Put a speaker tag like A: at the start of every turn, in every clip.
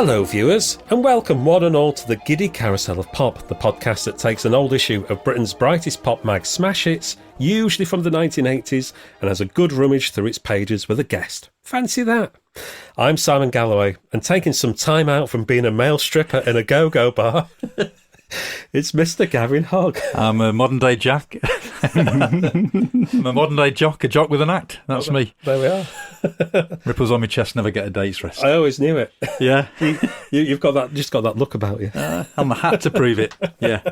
A: Hello viewers, and welcome one and all to the Giddy Carousel of Pop, the podcast that takes an old issue of Britain's brightest pop mag smash hits, usually from the 1980s, and has a good rummage through its pages with a guest. Fancy that? I'm Simon Galloway, and taking some time out from being a male stripper in a go-go bar, it's Mr. Gavin Hogg.
B: I'm a modern-day Jack. I'm a modern-day jock, a jock with an act. That's me.
A: There we are.
B: Ripples on my chest, never get a day's rest.
A: I always knew it.
B: Yeah.
A: You've got that, just got that look about you.
B: And the hat to prove it. Yeah.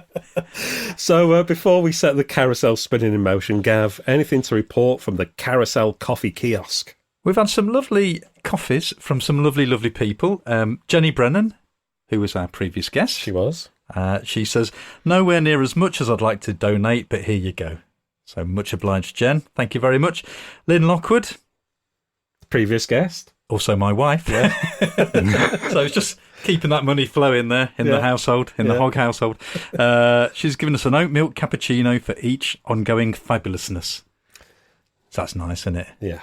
A: So before we set the carousel spinning in motion, Gav, anything to report from the Carousel Coffee Kiosk?
B: We've had some lovely coffees from some lovely, lovely people. Jenny Brennan, who was our previous guest.
A: She was.
B: She says, nowhere near as much as I'd like to donate, but here you go. So much obliged, Jen. Thank you very much. Lynn Lockwood. Previous guest. Also my wife. Yeah. So it's just keeping that money flowing there in the household, in the Hogg household. She's given us an oat milk cappuccino for each ongoing fabulousness. So that's nice, isn't it?
A: Yeah.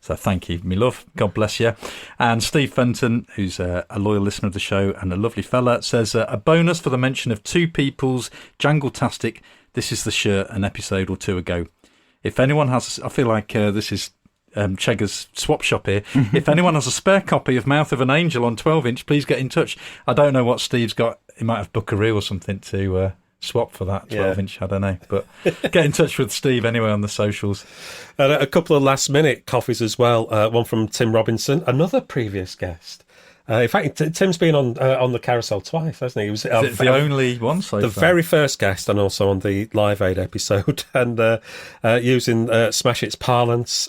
B: So thank you, me love. God bless you. And Steve Fenton, who's a loyal listener of the show and a lovely fella, says a bonus for the mention of two people's Jangle-tastic. This is the shirt an episode or two ago. If anyone has, I feel like this is Chegger's swap shop here. If anyone has a spare copy of Mouth of an Angel on 12-inch, please get in touch. I don't know what Steve's got. He might have Buckaroo or something to swap for that 12-inch. I don't know. But get in touch with Steve anyway on the socials.
A: And a couple of last-minute coffees as well. One from Tim Robinson, another previous guest. In fact, Tim's been on the carousel twice, hasn't he? He was
B: the only one so
A: the
B: far.
A: very first guest, and also on the Live Aid episode, and using Smash It's parlance.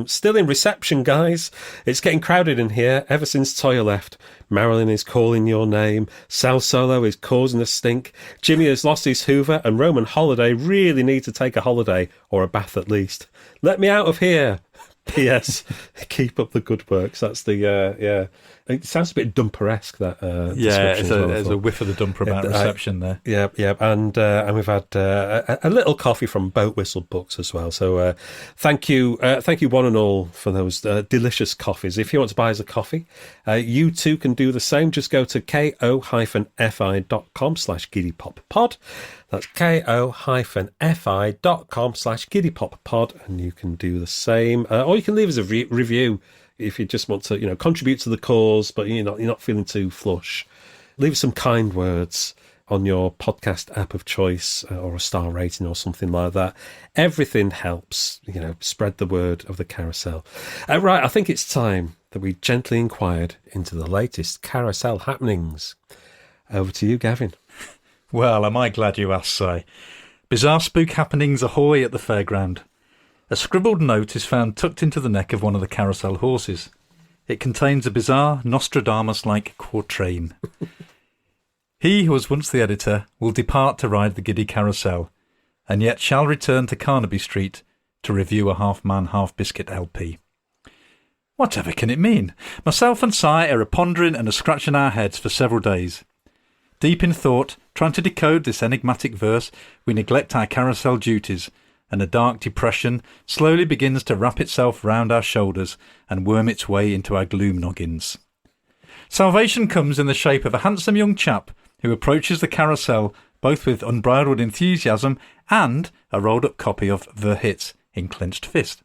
A: Still in reception, guys. It's getting crowded in here ever since Toya left. Marilyn is calling your name. Sal Solo is causing a stink. Jimmy has lost his Hoover, and Roman Holiday really needs to take a holiday, or a bath at least. Let me out of here. P.S. Keep up the good work. So that's the It sounds a bit Dumper-esque, that
B: there's a whiff of the Dumper about reception there.
A: Yeah, and we've had a little coffee from Boat Whistle Books as well. So thank you one and all for those delicious coffees. If you want to buy us a coffee, you too can do the same. Just go to ko-fi.com/giddypoppod. That's ko-fi.com/giddypoppod, and you can do the same. Or you can leave us a review if you just want to, contribute to the cause, but you're not feeling too flush. Leave us some kind words on your podcast app of choice, or a star rating or something like that. Everything helps, spread the word of the carousel. Right, I think it's time that we gently inquired into the latest carousel happenings. Over to you, Gavin.
B: Well, am I glad you asked, Si. Bizarre spook happenings ahoy at the fairground. A scribbled note is found tucked into the neck of one of the carousel horses. It contains a bizarre Nostradamus-like quatrain. He who was once the editor will depart to ride the giddy carousel, and yet shall return to Carnaby Street to review a half-man, half-biscuit LP. Whatever can it mean? Myself and Si are a-pondering and a-scratching our heads for several days. Deep in thought, trying to decode this enigmatic verse, we neglect our carousel duties, and a dark depression slowly begins to wrap itself round our shoulders and worm its way into our gloom noggins. Salvation comes in the shape of a handsome young chap who approaches the carousel both with unbridled enthusiasm and a rolled-up copy of The Hit in clenched fist.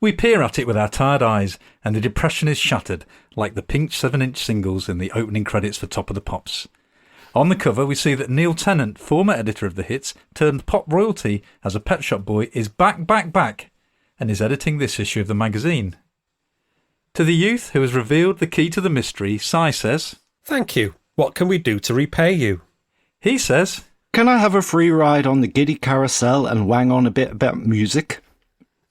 B: We peer at it with our tired eyes, and the depression is shattered, like the pink 7-inch singles in the opening credits for Top of the Pops. On the cover, we see that Neil Tennant, former editor of The Hits, turned pop royalty as a Pet Shop Boy, is back, and is editing this issue of the magazine. To the youth who has revealed the key to the mystery, Si says,
A: "Thank you. What can we do to repay you?"
B: He says,
C: "Can I have a free ride on the Giddy Carousel and wang on a bit about music?"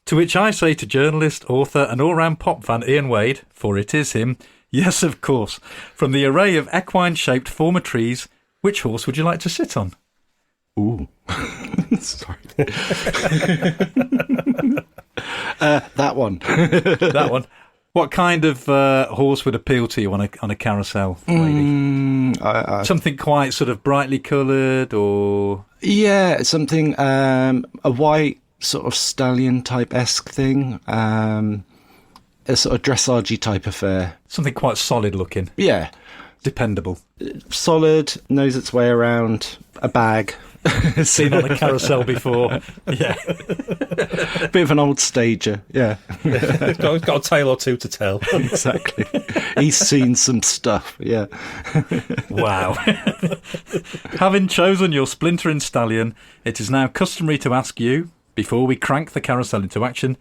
B: To which I say to journalist, author and all-round pop fan Ian Wade, for it is him, yes, of course. From the array of equine-shaped former trees, which horse would you like to sit on?
C: Ooh. Sorry. That one.
B: That one. What kind of horse would appeal to you on a carousel, lady? Something quite sort of brightly coloured, or...
C: Yeah, something, a white sort of stallion type-esque thing. a sort of dressage type affair.
B: Something quite solid looking.
C: Yeah.
B: Dependable.
C: Solid, knows its way around a bag.
B: Seen on a carousel before. Yeah.
C: Bit of an old stager, yeah.
A: It's got a tale or two to tell.
C: Exactly. He's seen some stuff, yeah.
B: Wow. Having chosen your splintering stallion, it is now customary to ask you, before we crank the carousel into action,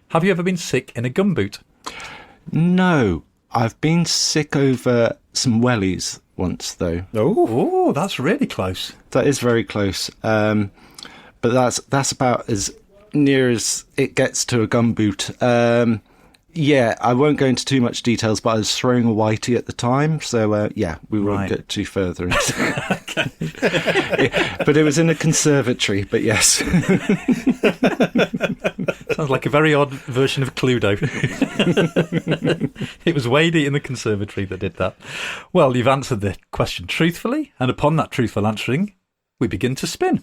B: have you ever been sick in a gumboot?
C: No. I've been sick over some wellies once, though.
B: Oh, that's really close.
C: That is very close. But that's about as near as it gets to a gumboot. Yeah, I won't go into too much details, but I was throwing a whitey at the time, so yeah, we won't get too further into it. But it was in a conservatory, but yes.
B: Sounds like a very odd version of Cluedo. It was Wadey in the conservatory that did that. Well, you've answered the question truthfully, and upon that truthful answering, we begin to spin.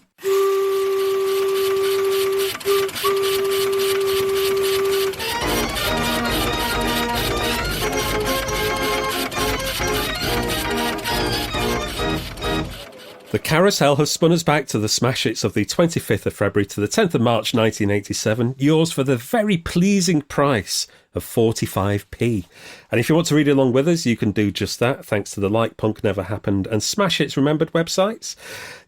A: The carousel has spun us back to the smash hits of the 25th of February to the 10th of March 1987, yours for the very pleasing price of 45p. And if you want to read along with us, you can do just that, thanks to the Like Punk Never Happened and Smash Hits Remembered websites.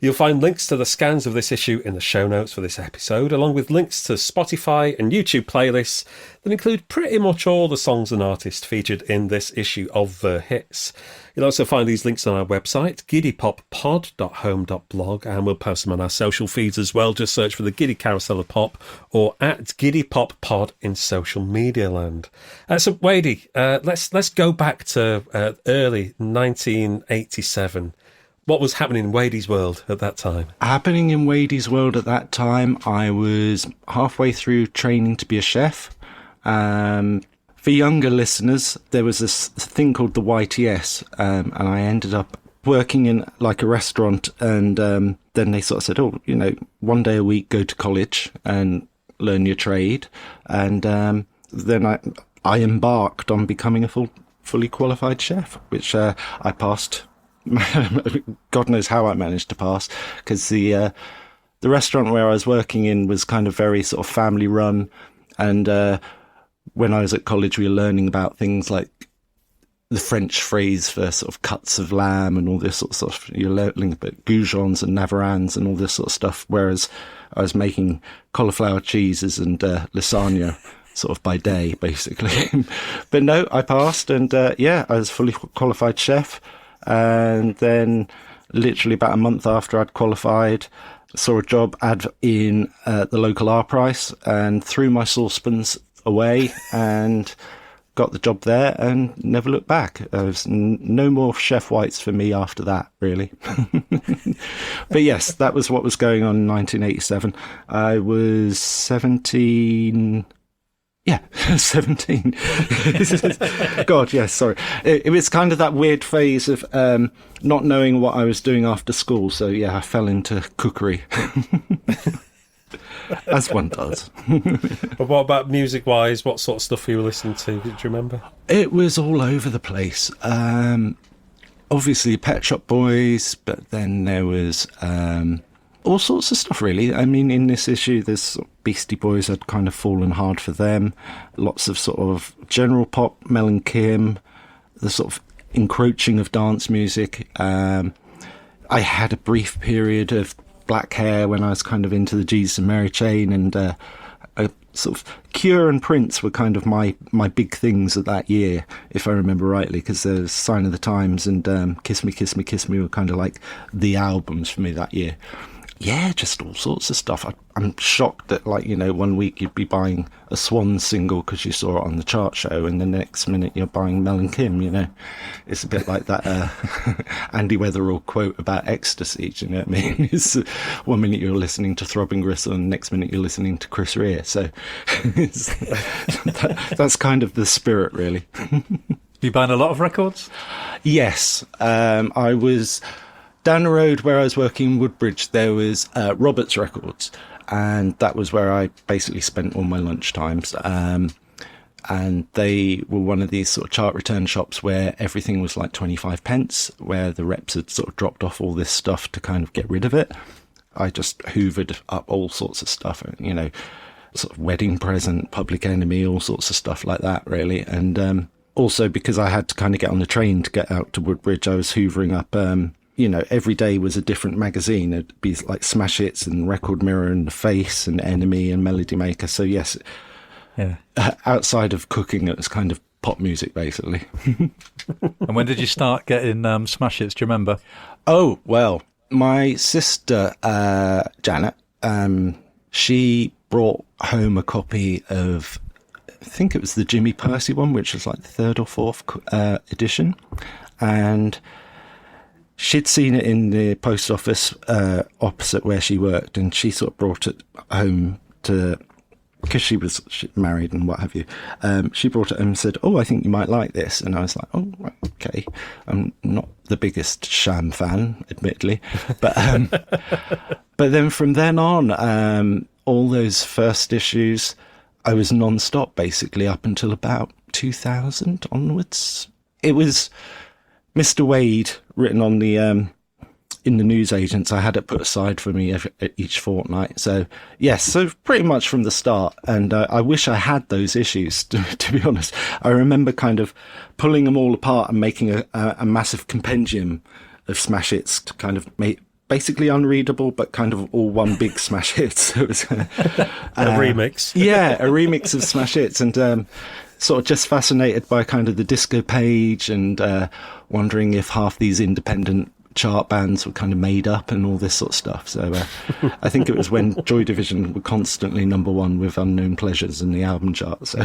A: You'll find links to the scans of this issue in the show notes for this episode, along with links to Spotify and YouTube playlists that include pretty much all the songs and artists featured in this issue of The Hits. You'll also find these links on our website, giddypoppod.home.blog, and we'll post them on our social feeds as well. Just search for the Giddy Carousel of Pop or at Giddy Pop Pod in social media land. So, Wadey, let's go back to early 1987. What was happening in Wadey's world at that time?
C: Happening in Wadey's world at that time, I was halfway through training to be a chef. For younger listeners, there was this thing called the YTS, and I ended up working in like a restaurant, and then they sort of said, oh, you know, one day a week, go to college and learn your trade. And then I embarked on becoming a fully qualified chef, which I passed. God knows how I managed to pass, because the restaurant where I was working in was kind of very sort of family run, and when I was at college, we were learning about things like the French phrase for sort of cuts of lamb and all this sort of stuff. You're learning about goujons and navarans and all this sort of stuff, whereas I was making cauliflower cheeses and lasagna sort of by day, basically. But no, I passed, and yeah, I was a fully qualified chef. And then literally about a month after I'd qualified, saw a job ad in the local R Price and threw my saucepans away and got the job there and never looked back. There was no more Chef Whites for me after that, really. But yes, that was what was going on in 1987. I was 17... Yeah, 17. God, yes, sorry. It was kind of that weird phase of not knowing what I was doing after school. So, yeah, I fell into cookery. As one does.
A: But what about music-wise? What sort of stuff were you listening to? Did you remember?
C: It was all over the place. Obviously, Pet Shop Boys, but then there was all sorts of stuff, really. I mean, in this issue, there's Beastie Boys had kind of fallen hard for them. Lots of sort of general pop, Mel and Kim, the sort of encroaching of dance music. I had a brief period of black hair when I was kind of into the Jesus and Mary Chain, and sort of Cure and Prince were kind of my big things of that year, if I remember rightly, because there's Sign of the Times and Kiss Me, Kiss Me, Kiss Me were kind of like the albums for me that year. Yeah, just all sorts of stuff. I'm shocked that, like, you know, one week you'd be buying a Swan single because you saw it on the chart show, and the next minute you're buying Mel and Kim, you know. It's a bit like that Andy Weatherall quote about ecstasy, do you know what I mean? It's, one minute you're listening to Throbbing Gristle, and the next minute you're listening to Chris Rea. So that's kind of the spirit, really.
B: You buying a lot of records?
C: Yes. I was... Down the road where I was working in Woodbridge, there was Roberts Records, and that was where I basically spent all my lunch times. and they were one of these sort of chart return shops where everything was like 25 pence, where the reps had sort of dropped off all this stuff to kind of get rid of it. I just hoovered up all sorts of stuff, sort of wedding present, Public Enemy, all sorts of stuff like that, really. And also because I had to kind of get on the train to get out to Woodbridge, I was hoovering up, every day was a different magazine. It'd be like Smash Hits and Record Mirror and The Face and Enemy and Melody Maker. So yes, outside of cooking, it was kind of pop music, basically.
B: And when did you start getting smash hits? Do you remember?
C: Oh, well, my sister, Janet, she brought home a copy of, I think it was the Jimmy Percy one, which was like the third or fourth edition. And she'd seen it in the post office opposite where she worked, and she sort of brought it home because she was married and what have you. She brought it home and said, "Oh, I think you might like this." And I was like, "Oh, right, okay." I'm not the biggest Sham fan, admittedly, but but then from then on, all those first issues, I was non-stop basically up until about 2000 onwards. It was Mr. Wade written on the in the newsagents. I had it put aside for me each fortnight. So yes, so pretty much from the start. And I wish I had those issues, to be honest. I remember kind of pulling them all apart and making a massive compendium of smash hits to kind of make basically unreadable, but kind of all one big smash hit. So it was
A: a remix.
C: Yeah, a remix of smash hits. And sort of just fascinated by kind of the disco page and wondering if half these independent chart bands were kind of made up and all this sort of stuff. So I think it was when Joy Division were constantly number one with Unknown Pleasures in the album chart. So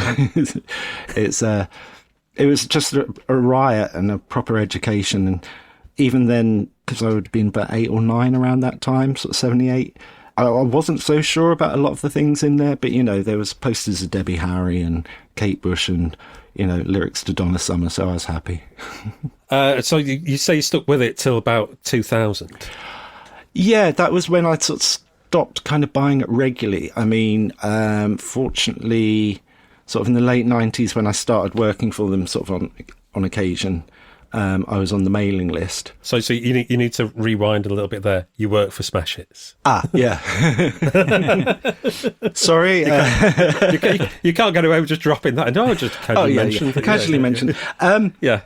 C: it was just a riot and a proper education. And even then, because I would have been about 8 or 9 around that time, sort of 78, I wasn't so sure about a lot of the things in there, but there was posters of Debbie Harry and Kate Bush and lyrics to Donna Summer, so I was happy.
A: So you say you stuck with it till about 2000?
C: Yeah, that was when I sort of stopped kind of buying it regularly. I mean, fortunately, sort of in the late 90s when I started working for them sort of on occasion, I was on the mailing list.
A: So you need to rewind a little bit there. You work for Smash Hits.
C: Yeah. Sorry.
A: You can't get away with just dropping that. No, just casually mentioned.
C: Yeah. Casually mentioned.
A: Yeah.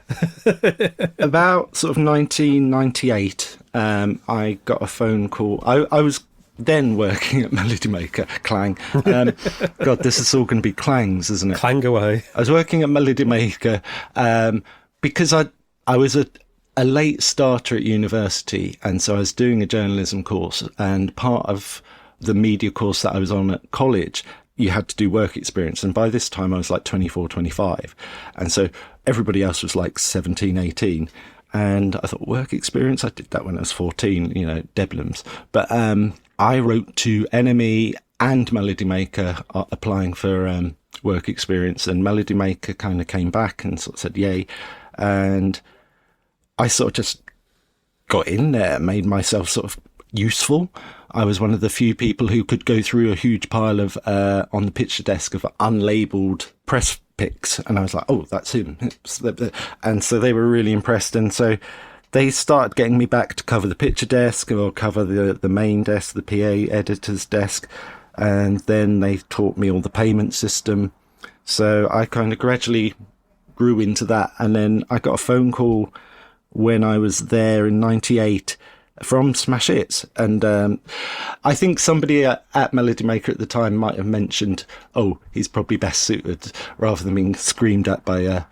C: About sort of 1998, I got a phone call. I was then working at Melody Maker, Clang. God, this is all going to be clangs, isn't it?
A: Clang away.
C: I was working at Melody Maker because I was a late starter at university, and so I was doing a journalism course, and part of the media course that I was on at college, you had to do work experience, and by this time I was like 24, 25, and so everybody else was like 17, 18, and I thought, work experience? I did that when I was 14, Debenhams. But I wrote to Enemy and Melody Maker applying for work experience, and Melody Maker kind of came back and sort of said yay, and I sort of just got in there, made myself sort of useful. I was one of the few people who could go through a huge pile of on the picture desk of unlabeled press pics, and I was like, oh, that's him. And so they were really impressed, and so they started getting me back to cover the picture desk or cover the main desk, the PA editor's desk, and then they taught me all the payment system. So I kind of gradually grew into that, and then I got a phone call when I was there in 98 from Smash Hits, and I think somebody at Melody Maker at the time might have mentioned, oh, he's probably best suited, rather than being screamed at by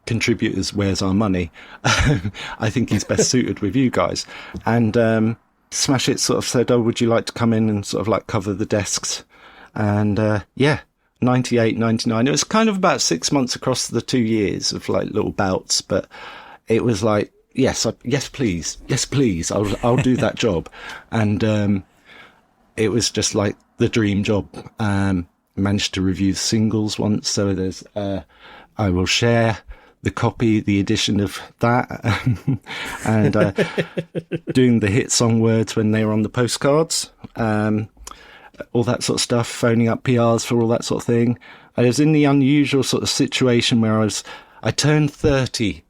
C: contributors, where's our money? I think he's best suited with you guys. And Smash Hits sort of said, oh, would you like to come in and sort of like cover the desks? And 98, 99. It was kind of about 6 months across the 2 years of like little bouts, but it was like, yes, please, I'll do that job. And it was just like the dream job. Managed to review the singles once, so there's I will share the edition of that, and doing the hit song words when they were on the postcards. All that sort of stuff, phoning up PRs for all that sort of thing. I was in the unusual sort of situation where I turned 30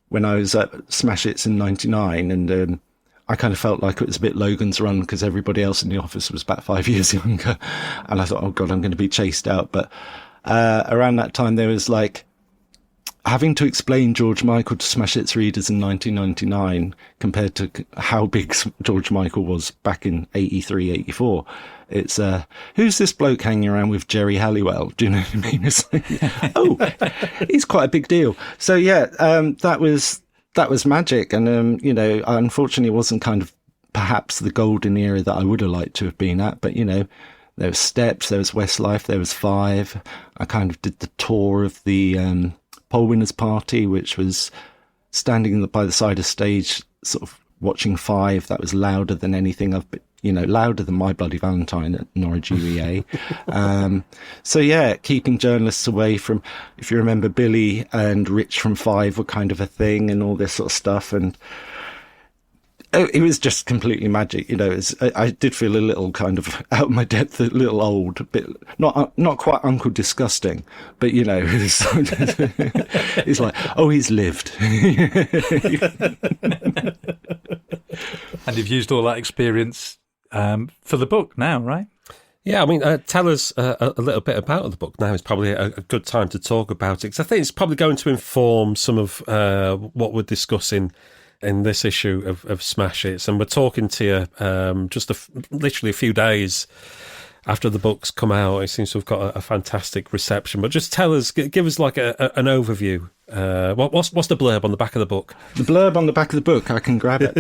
C: when I was at Smash Hits in 99, and I kind of felt like it was a bit Logan's Run because everybody else in the office was about 5 years younger. And I thought, oh God, I'm going to be chased out. But around that time, there was like having to explain George Michael to Smash Hits readers in 1999 compared to how big George Michael was back in 83, 84. It's, who's this bloke hanging around with Jerry Halliwell? Do you know what I mean? It's like, oh, he's quite a big deal. So yeah, that was magic. And, you know, unfortunately it wasn't kind of perhaps the golden era that I would have liked to have been at, but, you know, there was Steps, there was Westlife, there was Five. I kind of did the tour of the Poll Winners Party, which was standing by the side of stage, sort of watching Five. That was louder than anything I've been, you know, louder than My Bloody Valentine at Norwich UEA. So yeah, keeping journalists away from, if you remember, Billy and Rich from Five were kind of a thing and all this sort of stuff. And it was just completely magic. You know, I did feel a little kind of out of my depth, a little old, a bit, not quite Uncle Disgusting, but you know, it's like, oh, he's lived.
B: And you've used all that experience for the book now, right?
A: Yeah, I mean, tell us a little bit about the book now. It's probably a good time to talk about it, because I think it's probably going to inform some of what we're discussing in this issue of Smash Hits. And we're talking to you just literally a few days after the book's come out. It seems to have got a fantastic reception. But just tell us, give us like an overview. What's the blurb on the back of the book?
C: The blurb on the back of the book, I can grab it.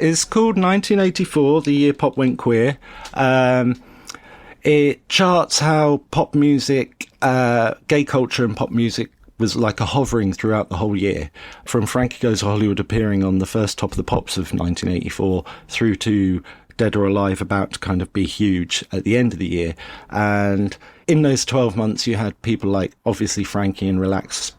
C: It's called 1984, the year pop went queer. It charts how pop music, gay culture and pop music was like a hovering throughout the whole year, from Frankie Goes To Hollywood appearing on the first Top of the Pops of 1984 through to Dead or Alive about to kind of be huge at the end of the year. And in those 12 months, you had people like, obviously, Frankie and Relax,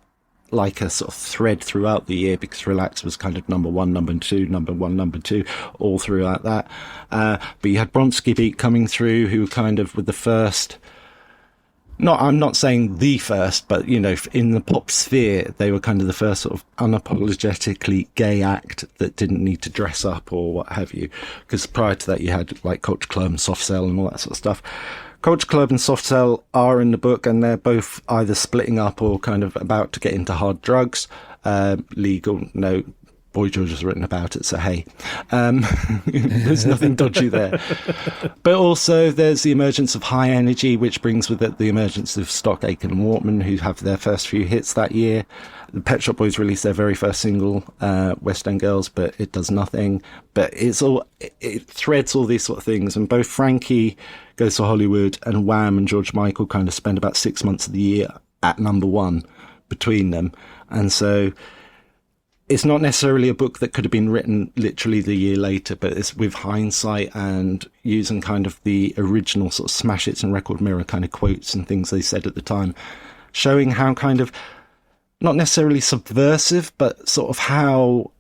C: like a sort of thread throughout the year, because Relax was kind of number one, number two, all throughout that. But you had Bronski Beat coming through, who were kind of with the first... I'm not saying the first, but, you know, in the pop sphere, they were kind of the first sort of unapologetically gay act that didn't need to dress up or what have you. Because prior to that, you had like Culture Club and Soft Cell and all that sort of stuff. Culture Club and Soft Cell are in the book, and they're both either splitting up or kind of about to get into hard drugs. Legal, no. Boy George has written about it, so hey, there's nothing dodgy there. But also there's the emergence of High Energy, which brings with it the emergence of Stock, Aitken and Waterman, who have their first few hits that year. The Pet Shop Boys released their very first single, West End Girls, but it does nothing. But it threads all these sort of things, and both Frankie Goes To Hollywood and Wham and George Michael kind of spend about 6 months of the year at number one between them. And so it's not necessarily a book that could have been written literally the year later, but it's with hindsight and using kind of the original sort of Smash Hits and Record Mirror kind of quotes and things they said at the time, showing how kind of not necessarily subversive, but sort of how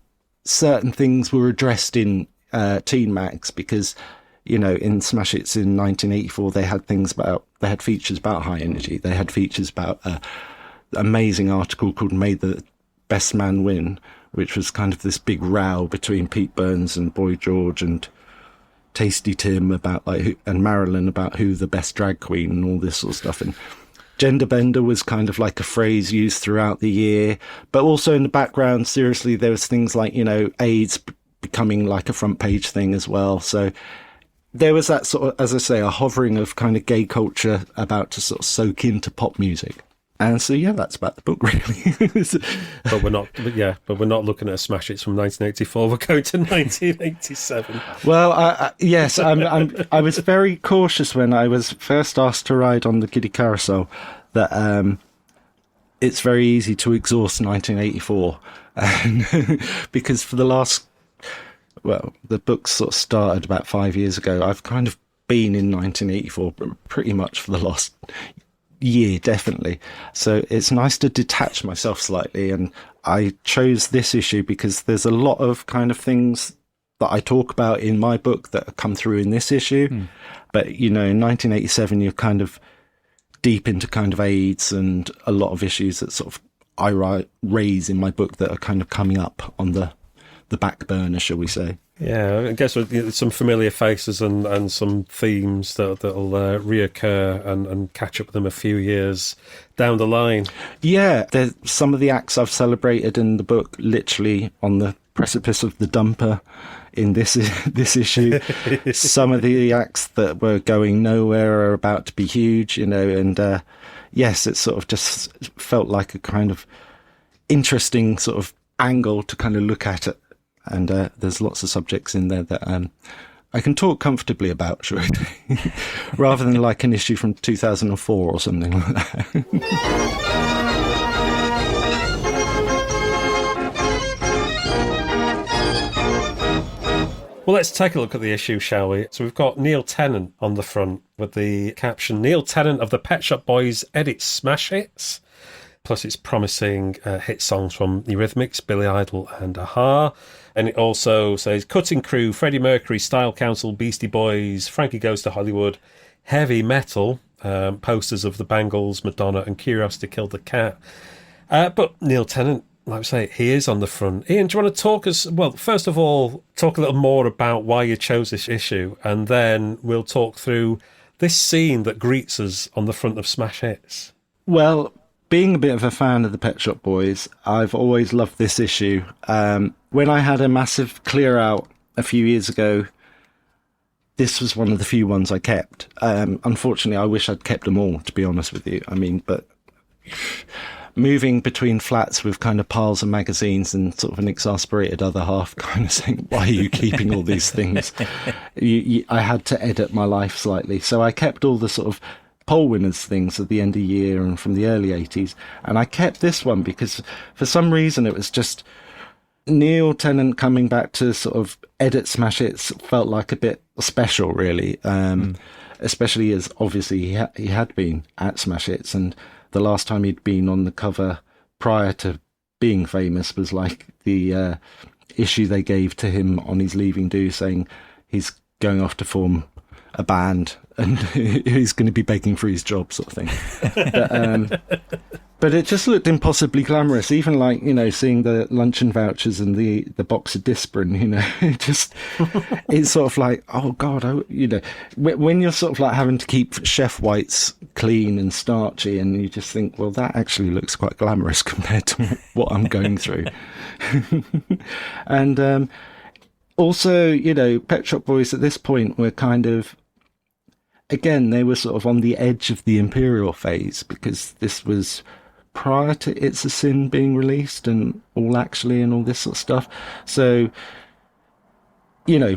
C: certain things were addressed in Teen Mags, because, you know, in Smash Hits in 1984, they had features about High Energy. They had features about an amazing article called Made the Best Man Win, which was kind of this big row between Pete Burns and Boy George and Tasty Tim about and Marilyn about who the best drag queen and all this sort of stuff. And Gender Bender was kind of like a phrase used throughout the year, but also in the background, seriously, there was things like, you know, AIDS becoming like a front page thing as well. So there was that sort of, as I say, a hovering of kind of gay culture about to sort of soak into pop music. And so, yeah, that's about the book, really.
A: But we're not looking at a Smash Hits from 1984. We're going to 1987.
C: Well, yes, I was very cautious when I was first asked to ride on the Giddy Carousel that it's very easy to exhaust 1984. Because for the the book sort of started about 5 years ago. I've kind of been in 1984 pretty much for the last year, definitely. So it's nice to detach myself slightly, and I chose this issue because there's a lot of kind of things that I talk about in my book that come through in this issue. But, you know, in 1987, you're kind of deep into kind of AIDS and a lot of issues that sort of I raise in my book that are kind of coming up on the back burner, shall we say.
A: Yeah, I guess with some familiar faces and some themes that'll reoccur and catch up with them a few years down the line.
C: Yeah, there's some of the acts I've celebrated in the book literally on the precipice of the dumper in this issue. Some of the acts that were going nowhere are about to be huge, and yes, it sort of just felt like a kind of interesting sort of angle to kind of look at it. And there's lots of subjects in there that I can talk comfortably about, sure, rather than like an issue from 2004 or something like that.
A: Well, let's take a look at the issue, shall we? So we've got Neil Tennant on the front with the caption, Neil Tennant of the Pet Shop Boys edits smash hits. Plus it's promising hit songs from Eurythmics, Billy Idol and Aha. And it also says Cutting Crew, Freddie Mercury, Style Council, Beastie Boys, Frankie Goes to Hollywood, Heavy Metal, posters of the Bangles, Madonna and Curiosity Killed the Cat. But Neil Tennant, like I say, he is on the front. Ian, do you want to talk us, well, first of all, talk a little more about why you chose this issue, and then we'll talk through this scene that greets us on the front of Smash Hits.
C: Well, being a bit of a fan of the Pet Shop Boys, I've always loved this issue. When I had a massive clear out a few years ago, this was one of the few ones I kept. Unfortunately, I wish I'd kept them all, to be honest with you. I mean, but moving between flats with kind of piles of magazines and sort of an exasperated other half kind of saying, why are you keeping all these things? I had to edit my life slightly. So I kept all the sort of poll winners things at the end of the year and from the early 80s. And I kept this one because for some reason it was just Neil Tennant coming back to sort of edit smash hits felt like a bit special, really. Especially as obviously he had been at smash hits, and the last time he'd been on the cover prior to being famous was like the issue they gave to him on his leaving do, saying he's going off to form a band and he's going to be begging for his job, sort of thing. But it just looked impossibly glamorous, even like, seeing the luncheon vouchers and the box of Disprin, it's sort of like, oh God, when you're sort of like having to keep Chef White's clean and starchy, and you just think, well, that actually looks quite glamorous compared to what I'm going through. And also, Pet Shop Boys at this point were kind of, again, they were sort of on the edge of the Imperial phase, because this was prior to It's a Sin being released and All Actually and all this sort of stuff. So,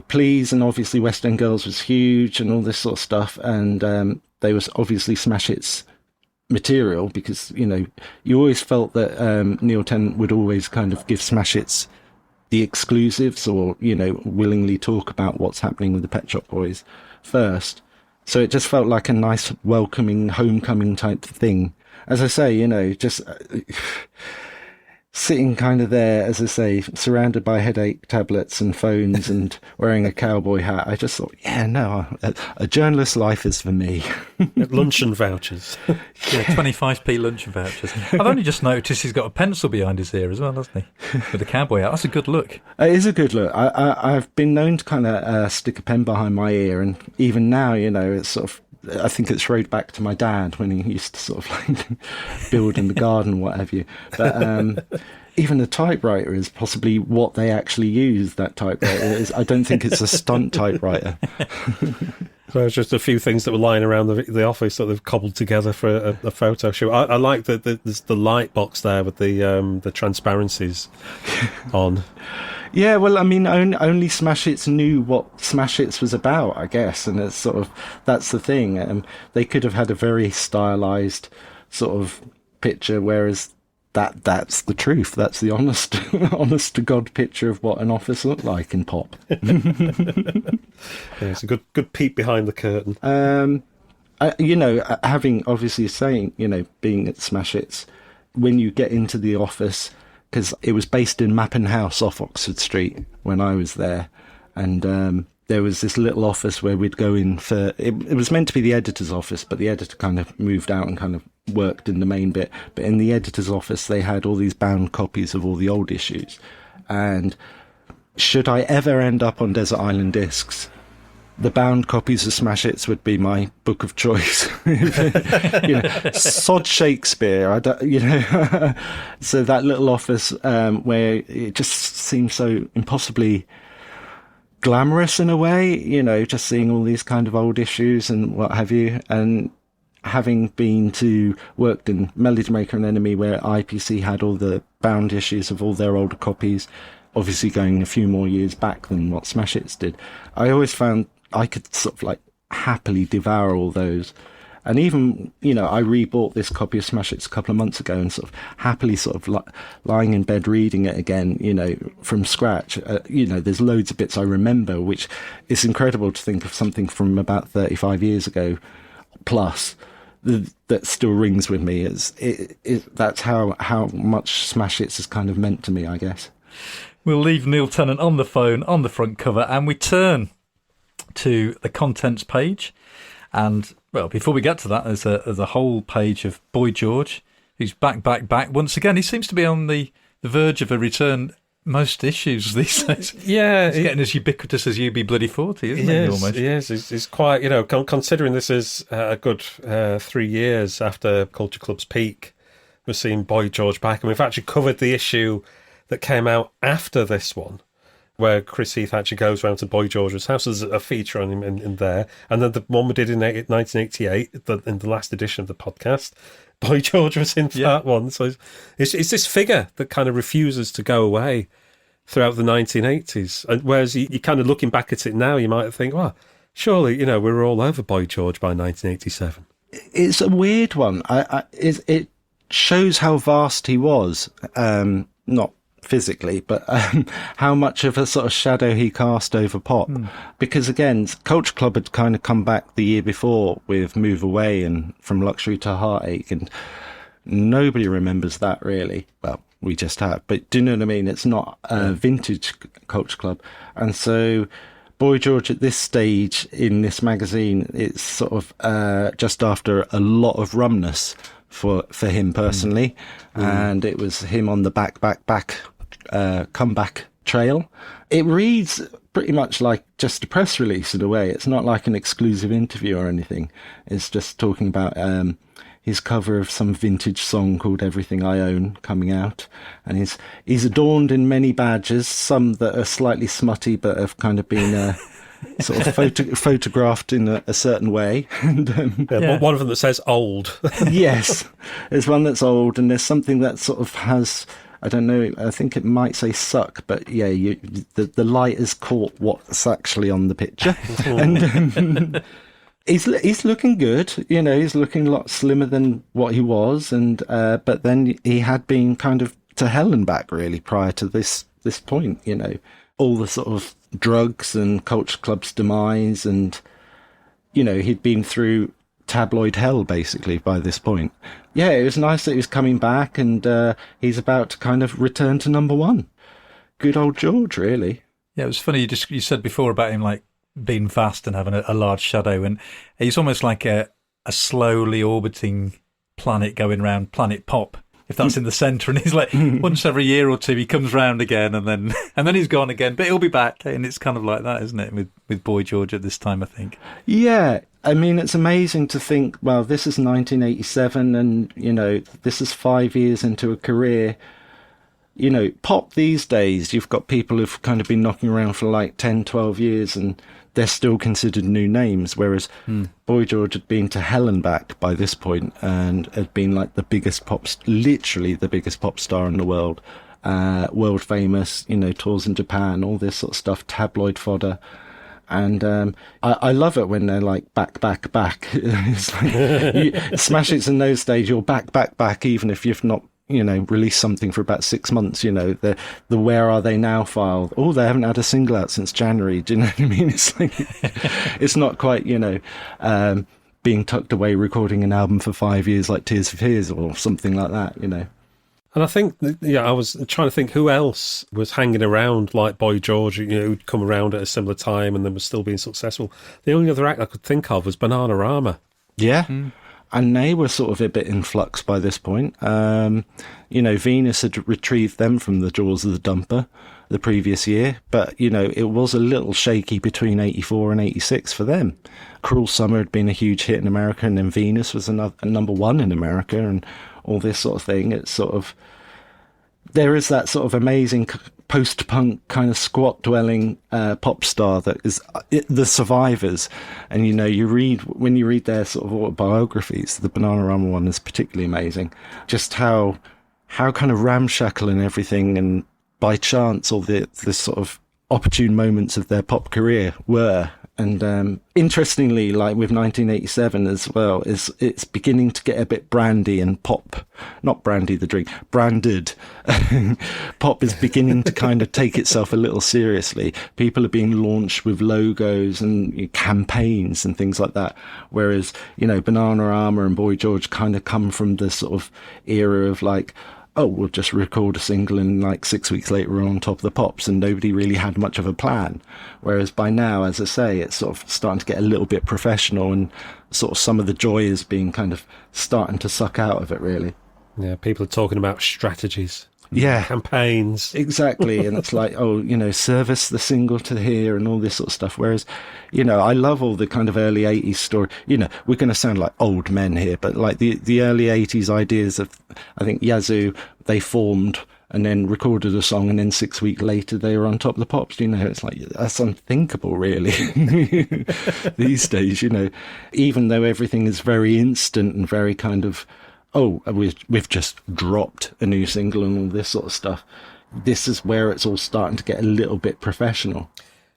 C: Please and obviously West End Girls was huge and all this sort of stuff. And they was obviously smash hits material, because, you always felt that Neil Tennant would always kind of give smash hits the exclusives, or, willingly talk about what's happening with the Pet Shop Boys first. So it just felt like a nice, welcoming, homecoming type thing. As I say, just sitting kind of there, as I say, surrounded by headache tablets and phones and wearing a cowboy hat. I just thought, a journalist's life is for me.
A: Luncheon vouchers.
B: Yeah, 25p luncheon vouchers. I've only just noticed he's got a pencil behind his ear as well, hasn't he? With a cowboy hat. That's a good look.
C: It is a good look. I've been known to kind of stick a pen behind my ear, and even now, it's sort of, I think it's throwed back to my dad when he used to sort of like build in the garden, what have you. But even the typewriter is possibly what they actually use, that typewriter is. I don't think it's a stunt typewriter.
A: So it's just a few things that were lying around the office that they've cobbled together for a photo shoot. I like the light box there with the transparencies on.
C: Yeah, well, I mean, only Smash Hits knew what Smash Hits was about, I guess, and it's sort of, that's the thing. They could have had a very stylized sort of picture, whereas that's the truth. That's the honest to God picture of what an office looked like in pop.
A: Yeah, it's a good peek behind the curtain.
C: Having obviously saying, being at Smash Hits, when you get into the office, because it was based in Mappin House off Oxford Street when I was there, and there was this little office where we'd go in for, it was meant to be the editor's office, but the editor kind of moved out and kind of worked in the main bit. But in the editor's office, they had all these bound copies of all the old issues. And should I ever end up on Desert Island Discs, the bound copies of Smash Hits would be my book of choice. Sod Shakespeare, So that little office where it just seems so impossibly glamorous in a way, just seeing all these kind of old issues and what have you. And having worked in Melody Maker and Enemy, where IPC had all the bound issues of all their older copies, obviously going a few more years back than what Smash Hits did, I always found I could sort of like happily devour all those. And even, I rebought this copy of Smash Hits a couple of months ago and sort of happily sort of lying in bed reading it again, from scratch. There's loads of bits I remember, which is incredible to think of something from about 35 years ago plus that still rings with me. That's how much Smash Hits has kind of meant to me, I guess.
B: We'll leave Neil Tennant on the phone on the front cover, and we turn to the contents page. And, well, before we get to that, there's a whole page of Boy George, who's back once again. He seems to be on the verge of a return most issues these days.
A: Yeah.
B: He's getting as ubiquitous as UB40, isn't he, almost?
A: Yes, he's quite, considering this is a good 3 years after Culture Club's peak, we've seen Boy George back, and we've actually covered the issue that came out after this one, where Chris Heath actually goes round to Boy George's house. There's a feature on him in there. And then the one we did in 1988, in the last edition of the podcast, Boy George was in that one. So it's this figure that kind of refuses to go away throughout the 1980s. And whereas you kind of looking back at it now, you might think, well, surely, we were all over Boy George by 1987.
C: It's a weird one. It shows how vast he was, not physically, but how much of a sort of shadow he cast over pop. Because again, Culture Club had kind of come back the year before with Move Away and From Luxury to Heartache, and nobody remembers that really. Well, we just have, but do you know what I mean? It's not a vintage Culture Club. And so Boy George at this stage in this magazine, it's sort of just after a lot of rumness for him personally. And it was him on the back comeback trail. It reads pretty much like just a press release in a way. It's not like an exclusive interview or anything. It's just talking about his cover of some vintage song called Everything I Own coming out, and he's adorned in many badges, some that are slightly smutty but have kind of been sort of photographed in a certain way. And,
A: one of them that says old.
C: Yes, there's one that's old, and there's something that sort of has, I don't know, I think it might say suck, but yeah, the light has caught what's actually on the picture. And he's looking good, he's looking a lot slimmer than what he was, and but then he had been kind of to hell and back really prior to this point, all the sort of drugs and Culture Club's demise, and he'd been through tabloid hell basically by this point. Yeah, it was nice that he was coming back, and he's about to kind of return to number one. Good old George, really.
B: Yeah, it was funny. You said before about him like being fast and having a large shadow, and he's almost like a slowly orbiting planet going around Planet Pop, if that's in the centre, and he's like once every year or two he comes round again, and then he's gone again, but he'll be back, and it's kind of like that, isn't it, with Boy George at this time, I think. Yeah,
C: I mean, it's amazing to think, well, this is 1987, and this is 5 years into a career. Pop these days, you've got people who've kind of been knocking around for like 10, 12 years, and they're still considered new names, whereas Boy George had been to hell and back by this point and had been like literally the biggest pop star in the world, world famous, tours in Japan, all this sort of stuff, tabloid fodder. And I love it when they're like back. It's like Smash Hits in those days, you're back, even if you've not release something for about 6 months, the Where Are They Now file. Oh, they haven't had a single out since January. Do you know what I mean? It's like, it's not quite, being tucked away recording an album for 5 years like Tears for Fears or something like that,
A: And I think, I was trying to think who else was hanging around like Boy George, who'd come around at a similar time and then was still being successful. The only other act I could think of was Bananarama.
C: Yeah. And they were sort of a bit in flux by this point. Venus had retrieved them from the jaws of the dumper the previous year, but, it was a little shaky between 84 and 86 for them. Cruel Summer had been a huge hit in America, and then Venus was a number one in America, and all this sort of thing. It's sort of, there is that sort of amazing post-punk kind of squat-dwelling pop star that is the Survivors. And, when you read their sort of autobiographies, the Bananarama one is particularly amazing. Just how kind of ramshackle and everything, and by chance, all the sort of opportune moments of their pop career were. And interestingly, like with 1987 as well, it's beginning to get a bit brandy and pop. Not brandy the drink, branded. Pop is beginning to kind of take itself a little seriously. People are being launched with logos and campaigns and things like that. Whereas, Bananarama and Boy George kind of come from the sort of era of like, oh, we'll just record a single and like 6 weeks later we're on top of the pops, and nobody really had much of a plan. Whereas by now, as I say, it's sort of starting to get a little bit professional, and sort of some of the joy is being kind of starting to suck out of it, really.
A: Yeah, people are talking about strategies.
C: Yeah.
A: Campaigns.
C: Exactly. And it's like, service the single to here and all this sort of stuff. Whereas, I love all the kind of early 80s story. We're going to sound like old men here, but like the early 80s ideas of, I think, Yazoo, they formed and then recorded a song, and then 6 weeks later they were on top of the pops. It's like, that's unthinkable, really. These days, even though everything is very instant and very kind of, oh, we've just dropped a new single and all this sort of stuff. This is where it's all starting to get a little bit professional.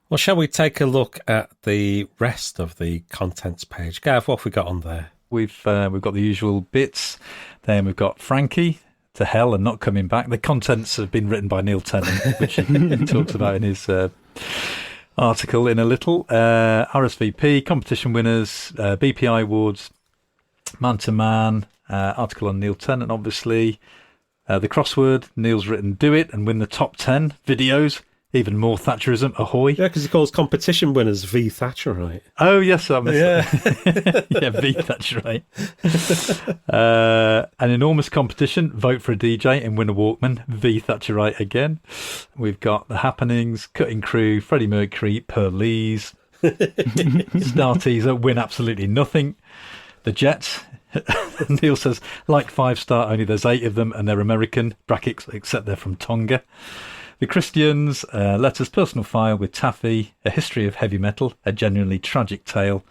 A: Well, shall we take a look at the rest of the contents page? Gav, what have we got on there?
B: We've got the usual bits. Then we've got Frankie to hell and not coming back. The contents have been written by Neil Tennant, which he talks about in his article in a little. RSVP, competition winners, BPI awards, man to man. Article on Neil Tennant, obviously. The crossword, Neil's written do it and win the top 10 videos. Even more Thatcherism, ahoy.
A: Yeah, because he calls competition winners V Thatcherite.
B: Oh, yes, I missed
A: that.
B: Yeah, V Thatcherite. An enormous competition, vote for a DJ and win a Walkman, V Thatcherite again. We've got the happenings, Cutting Crew, Freddie Mercury, Perlease. Star Teaser, win absolutely nothing. The Jets. Neil says, like 5-star, only there's 8 of them and they're American, brackets, except they're from Tonga. The Christians, letters, personal file with Taffy, a history of heavy metal, a genuinely tragic tale.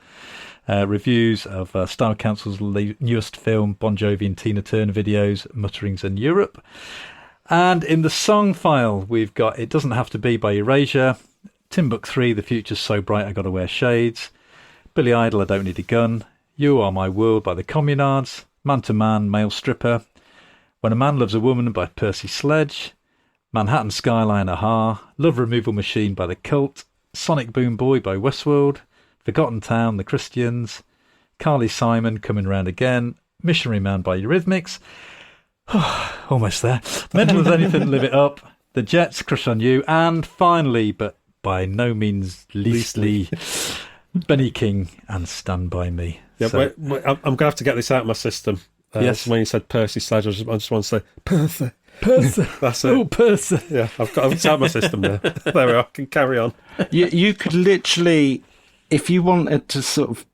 B: Reviews of Style Council's newest film, Bon Jovi and Tina Turner videos, Mutterings in Europe. And in the song file, we've got It Doesn't Have to Be by Erasure, Timbuk 3, The Future's So Bright I Gotta Wear Shades, Billy Idol, I Don't Need a Gun, You Are My World by the Communards, Man to Man, Male Stripper, When a Man Loves a Woman by Percy Sledge, Manhattan Skyline, Aha, Love Removal Machine by The Cult, Sonic Boom Boy by Westworld, Forgotten Town, The Christians, Carly Simon, Coming Round Again, Missionary Man by Eurythmics, almost there, Mental as Anything, Live It Up, The Jets, Crush on You, and finally, but by no means leastly, Benny King and Stand By Me.
A: Yeah,
B: So,
A: wait, I'm going to have to get this out of my system.
B: Yes.
A: When you said Percy Sledge, I just want to say Percy. That's it.
B: Oh, Percy.
A: Yeah, it's out of my system now. There we are. I can carry on.
C: You could literally, if you wanted to sort of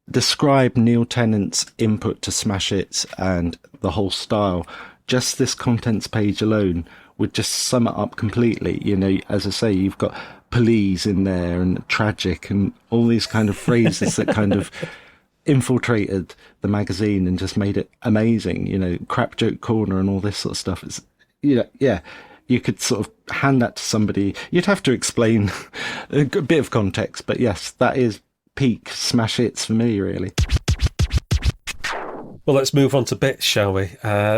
C: describe Neil Tennant's input to Smash Hits and the whole style, just this contents page alone would just sum it up completely. As I say, you've got police in there and tragic and all these kind of phrases that kind of infiltrated the magazine and just made it amazing. Crap joke corner and all this sort of stuff. It's, yeah, you could sort of hand that to somebody. You'd have to explain a bit of context, but yes, that is peak Smash Hits for me, really.
A: Well, let's move on to bits, shall we?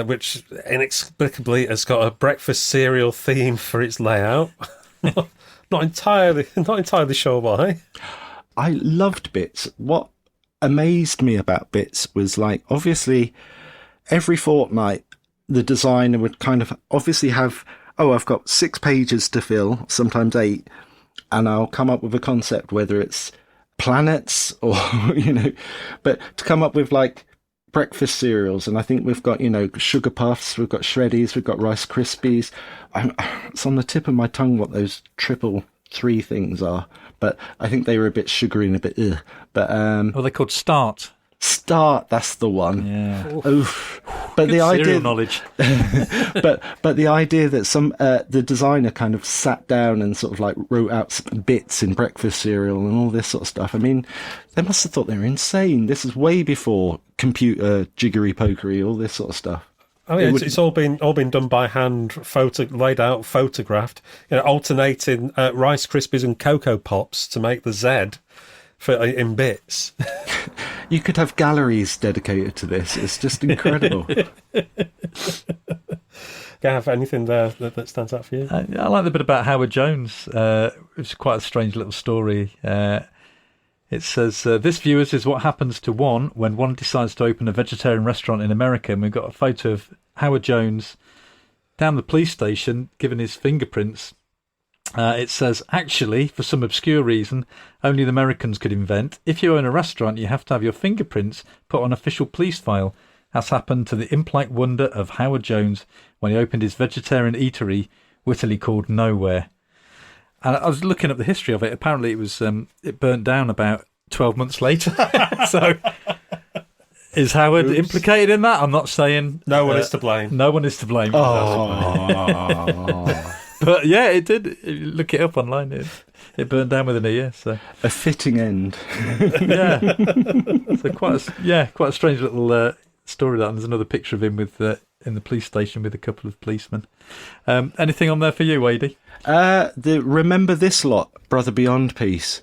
A: Which inexplicably has got a breakfast cereal theme for its layout. Not entirely sure why.
C: I loved Bits. What amazed me about Bits was, like, obviously every fortnight the designer would kind of obviously have, oh, I've got 6 pages to fill, sometimes 8, and I'll come up with a concept, whether it's planets or, but to come up with like breakfast cereals. And I think we've got, Sugar Puffs, we've got Shreddies, we've got Rice Krispies. It's on the tip of my tongue what those 333 things are, but I think they were a bit sugary and a bit ugh. But
B: they're called Start.
C: Start, that's the one.
B: Yeah.
C: Oof. But
B: Good
C: the
B: cereal
C: idea,
B: knowledge.
C: but the idea that the designer kind of sat down and sort of like wrote out some bits in breakfast cereal and all this sort of stuff. I mean, they must have thought they were insane. This is way before computer jiggery pokery, all this sort of stuff.
A: Oh yeah, it's all been done by hand, laid out, photographed. Alternating Rice Krispies and Cocoa Pops to make the Z in bits.
C: You could have galleries dedicated to this. It's just incredible.
A: Gav, anything there that stands out for you?
B: I like the bit about Howard Jones. It's quite a strange little story. It says, this, viewers, is what happens to one when one decides to open a vegetarian restaurant in America. And we've got a photo of Howard Jones down the police station giving his fingerprints. It says, actually, for some obscure reason, only the Americans could invent, if you own a restaurant, you have to have your fingerprints put on official police file, as happened to the impolite wonder of Howard Jones when he opened his vegetarian eatery, wittily called Nowhere. And I was looking up the history of it. Apparently, it burnt down about 12 months later. So, is Howard implicated in that? I'm not saying.
A: No one is to blame.
B: No one is to blame.
C: Oh.
B: But yeah, it did. Look it up online. It burned down within a year. So
C: A fitting end.
B: yeah. So quite a strange little story. That and there's another picture of him with in the police station with a couple of policemen. Anything on there for you, Wadey?
C: The Remember This Lot, Brother Beyond piece.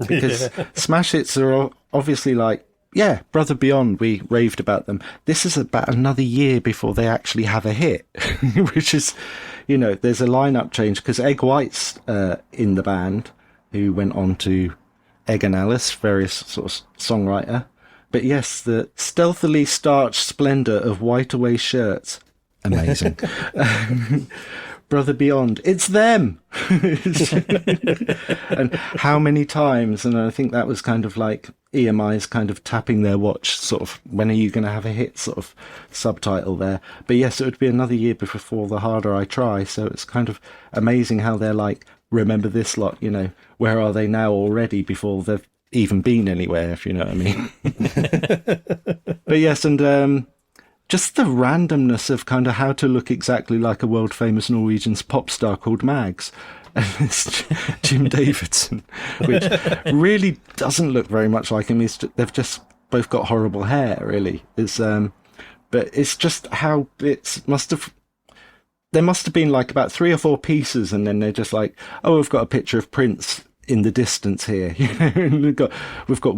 C: Because Smash Hits are obviously like, yeah, Brother Beyond, we raved about them. This is about another year before they actually have a hit, which is, there's a lineup change because Egg White's in the band, who went on to Egg and Alice, various sort of songwriter. But yes, the stealthily starched splendour of white away shirts. Amazing. Brother Beyond, it's them. And how many times? And I think that was kind of like EMI's kind of tapping their watch, sort of, when are you going to have a hit sort of subtitle there. But yes, it would be another year before The Harder I Try. So it's kind of amazing how they're like, remember this lot, where are they now already before they've even been anywhere, if you know what I mean. But yes, and just the randomness of kind of how to look exactly like a world famous Norwegian pop star called Mags. And it's Jim Davidson, which really doesn't look very much like him. They've just both got horrible hair, really. But it's just how there must have been like about 3 or 4 pieces, and then they're just like, oh, we've got a picture of Prince in the distance here. And we've got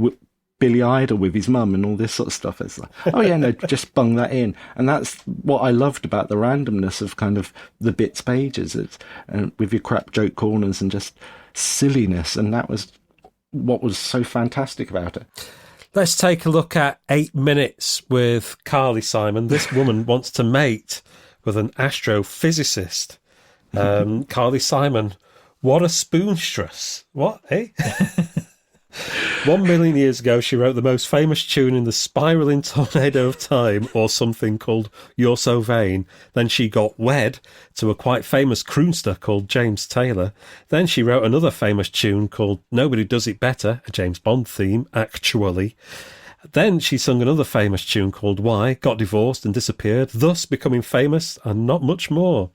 C: Billy Idol with his mum and all this sort of stuff. It's like, oh yeah, no, just bung that in. And that's what I loved about the randomness of kind of the bits pages. It's with your crap joke corners and just silliness. And that was what was so fantastic about it.
A: Let's take a look at 8 Minutes with Carly Simon. This woman wants to mate with an astrophysicist. Carly Simon, what a spoonstress. What, eh? 1 million years ago, she wrote the most famous tune in the spiralling tornado of time, or something called You're So Vain. Then she got wed to a quite famous croonster called James Taylor. Then she wrote another famous tune called Nobody Does It Better, a James Bond theme, actually. Then she sung another famous tune called Why, got divorced and disappeared, thus becoming famous and not much more.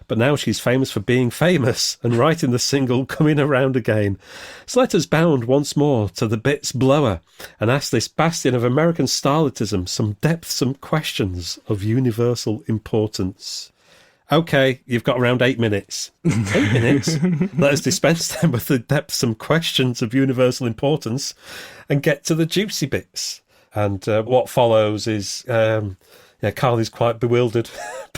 A: But now she's famous for being famous and writing the single Coming Around Again. So let us bound once more to the bits blower and ask this bastion of American starletism some depthsome questions of universal importance. OK, you've got around 8 minutes. 8 minutes? Let us dispense them with the depthsome questions of universal importance and get to the juicy bits. And what follows is Yeah, Carly's quite bewildered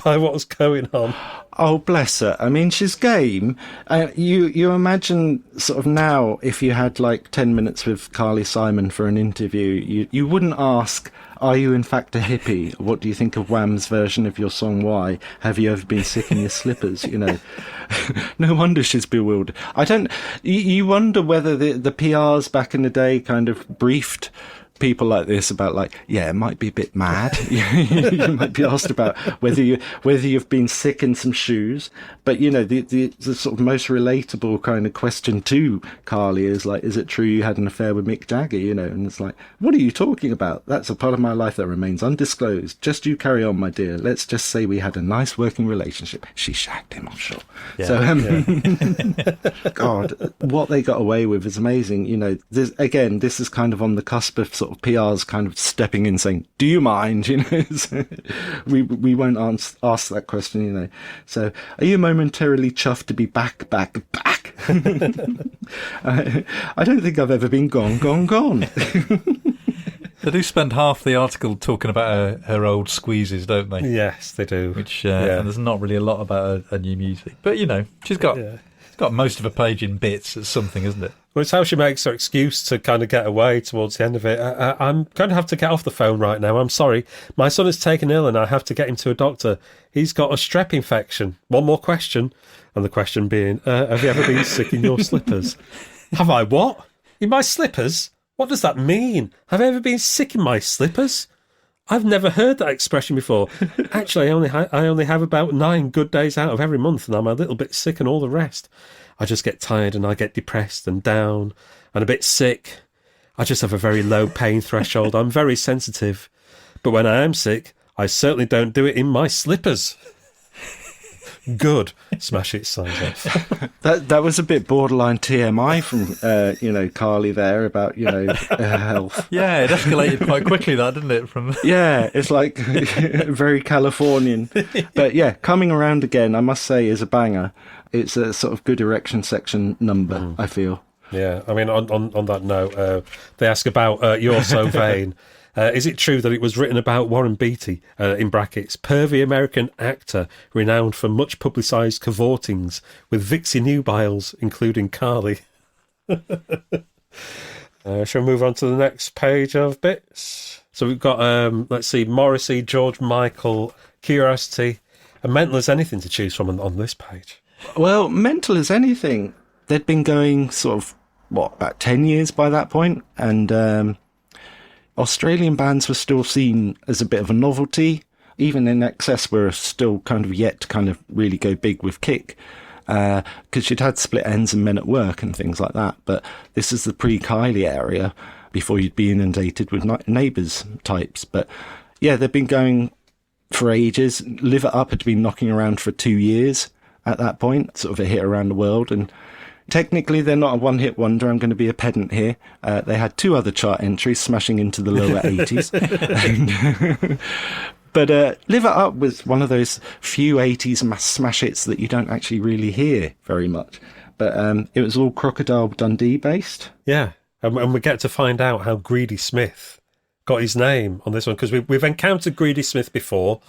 A: by what's going on.
C: Oh, bless her. I mean, she's game. You imagine sort of now, if you had like 10 minutes with Carly Simon for an interview, you wouldn't ask, are you in fact a hippie? What do you think of Wham's version of your song Why? Have you ever been sick in your slippers? You know, no wonder she's bewildered. You wonder whether the PRs back in the day kind of briefed people like this about like, yeah, it might be a bit mad. You might be asked about whether you've been sick in some shoes. But you know, the sort of most relatable kind of question to Carly is like, is it true you had an affair with Mick Jagger? You know, and it's like, what are you talking about? That's a part of my life that remains undisclosed. Just you carry on, my dear. Let's just say we had a nice working relationship. She shagged him, I'm sure.
B: Yeah,
C: So, God, what they got away with is amazing. You know, this is kind of on the cusp of sort of PRs kind of stepping in saying, do you mind? You know, so we won't ask that question, you know. So are you momentarily chuffed to be back? I don't think I've ever been gone.
B: They do spend half the article talking about her old squeezes, don't they?
A: Yes, they do.
B: Which and there's not really a lot about her new music. But, you know, she's got most of a page in bits. It's something, isn't it?
A: Well, it's how she makes her excuse to kind of get away towards the end of it. I'm going to have to get off the phone right now. I'm sorry. My son is taken ill and I have to get him to a doctor. He's got a strep infection. One more question. And the question being, have you ever been sick in your slippers? Have I what? In my slippers? What does that mean? Have I ever been sick in my slippers? I've never heard that expression before. Actually, I only have about 9 good days out of every month, and I'm a little bit sick and all the rest. I just get tired and I get depressed and down and a bit sick. I just have a very low pain threshold. I'm very sensitive. But when I am sick, I certainly don't do it in my slippers. Good. Smash it, signs off.
C: That was a bit borderline TMI from Carly there about her health.
B: Yeah, it escalated quite quickly, that, didn't it?
C: Yeah, it's like very Californian. But yeah, Coming Around Again, I must say, is a banger. It's a sort of good erection section number, I feel.
A: Yeah, I mean, on that note, they ask about You're So Vain. Is it true that it was written about Warren Beatty, in brackets, pervy American actor renowned for much publicised cavortings with Vixie Nubiles, including Carly? Shall we move on to the next page of bits? So we've got, let's see, Morrissey, George Michael, Curiosity, and Mental as Anything to choose from on this page.
C: Well, Mental as Anything, they'd been going sort of, about 10 years by that point, and Australian bands were still seen as a bit of a novelty. Even In Excess were still kind of yet to kind of really go big with Kick, because you'd had Split Ends and Men at Work and things like that. But this is the pre-Kylie area, before you'd be inundated with Neighbours types. But yeah, they've been going for ages. Live It Up had been knocking around for 2 years at that point, sort of a hit around the world. And technically, they're not a one-hit wonder. I'm going to be a pedant here. They had 2 other chart entries, smashing into the lower 80s. But Live It Up was one of those few 80s smash hits that you don't actually really hear very much. But it was all Crocodile Dundee based.
A: Yeah, and we get to find out how Greedy Smith got his name on this one, because we've encountered Greedy Smith before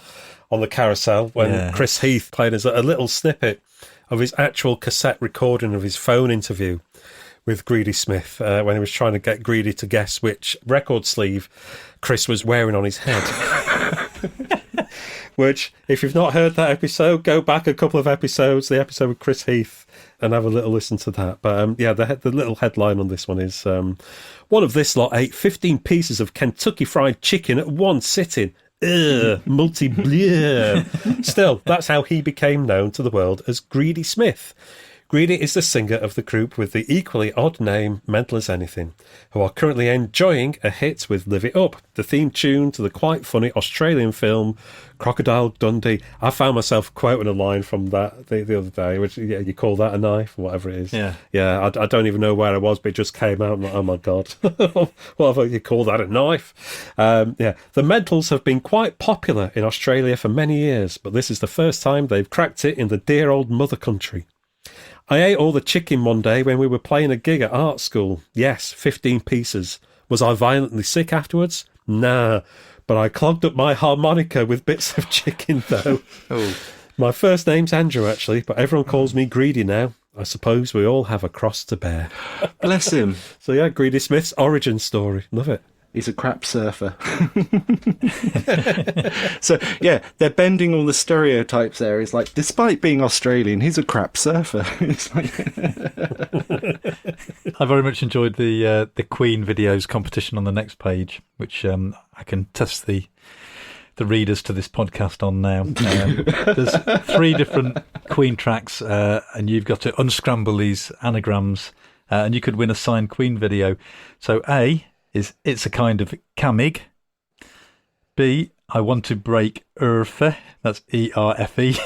A: on the carousel when Chris Heath played us a little snippet of his actual cassette recording of his phone interview with Greedy Smith, when he was trying to get Greedy to guess which record sleeve Chris was wearing on his head. Which, if you've not heard that episode, go back a couple of episodes, the episode with Chris Heath, and have a little listen to that. But the little headline on this one is, one of this lot ate 15 pieces of Kentucky Fried Chicken at one sitting. Multi-bleu. Still, that's how he became known to the world as Greedy Smith. Greedy is the singer of the group with the equally odd name Mental as Anything, who are currently enjoying a hit with Live It Up, the theme tune to the quite funny Australian film Crocodile Dundee. I found myself quoting a line from that the other day, which, you call that a knife, or whatever it is. Yeah, I don't even know where I was, but it just came out. I'm like, oh my God, whatever you call that, a knife? The Mentals have been quite popular in Australia for many years, but this is the first time they've cracked it in the dear old mother country. I ate all the chicken one day when we were playing a gig at art school. Yes, 15 pieces. Was I violently sick afterwards? Nah, but I clogged up my harmonica with bits of chicken, though.
B: Oh.
A: My first name's Andrew, actually, but everyone calls me Greedy now. I suppose we all have a cross to bear.
C: Bless him.
A: So yeah, Greedy Smith's origin story. Love it.
C: He's a crap surfer. So, yeah, they're bending all the stereotypes there. It's like, despite being Australian, he's a crap surfer. It's like...
B: I very much enjoyed the Queen videos competition on the next page, which I can test the readers to this podcast on now. There's 3 different Queen tracks, and you've got to unscramble these anagrams, and you could win a signed Queen video. So A is It's a Kind of Camig. B, I Want to Break Erfe. That's E-R-F-E.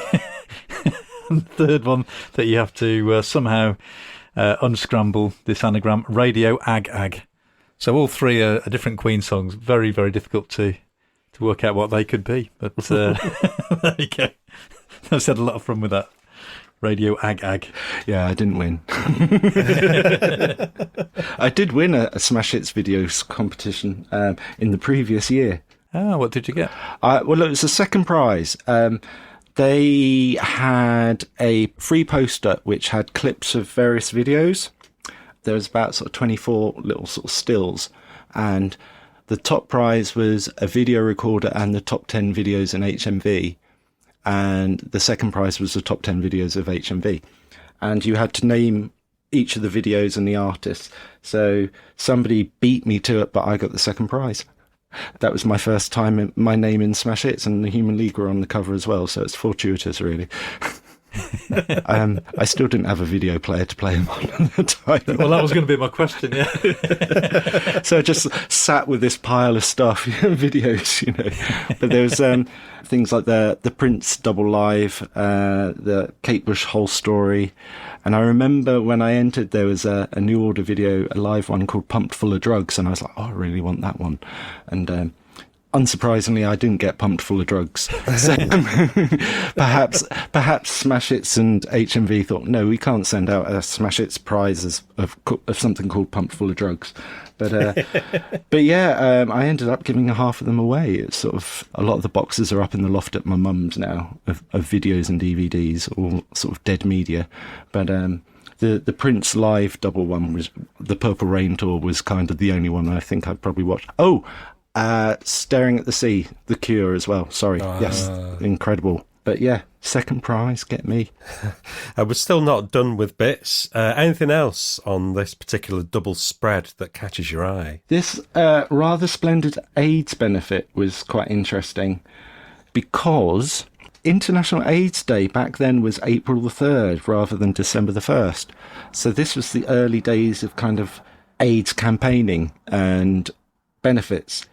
B: And the third one that you have to somehow unscramble this anagram, Radio Ag Ag. So all 3 are different Queen songs. Very, very difficult to work out what they could be. But there you go. I've had a lot of fun with that. Radio Ag Ag.
C: Yeah, I didn't win. I did win a Smash Hits videos competition in the previous year.
B: Ah, what did you get?
C: Well, it was the second prize. They had a free poster which had clips of various videos. There was about sort of 24 little sort of stills, and the top prize was a video recorder and the top 10 videos in HMV. And the second prize was the top 10 videos of HMV. And you had to name each of the videos and the artists. So somebody beat me to it, but I got the second prize. That was my first time, my name in Smash Hits, and the Human League were on the cover as well. So it's fortuitous, really. I still didn't have a video player to play them on at the time.
B: Well, that was going to be my question, yeah.
C: So I just sat with this pile of stuff, videos, But there was things like the Prince double live, the Kate Bush whole story. And I remember when I entered, there was a New Order video, a live one called Pumped Full of Drugs. And I was like, oh, I really want that one. And unsurprisingly, I didn't get pumped full of drugs. So perhaps Smash Hits and HMV thought, no, we can't send out a Smash Hits prize of something called Pumped Full of Drugs. But yeah, I ended up giving half of them away. It's sort of, a lot of the boxes are up in the loft at my mum's now of videos and DVDs, all sort of dead media. But the Prince live double one was, the Purple Rain tour was kind of the only one I think I'd probably watched. Oh, Staring at the Sea, The Cure as well. Sorry. Yes, incredible. But yeah, second prize, get me.
A: We're still not done with bits. Anything else on this particular double spread that catches your eye?
C: This rather splendid AIDS benefit was quite interesting because International AIDS Day back then was April the 3rd rather than December the 1st. So this was the early days of kind of AIDS campaigning and benefits.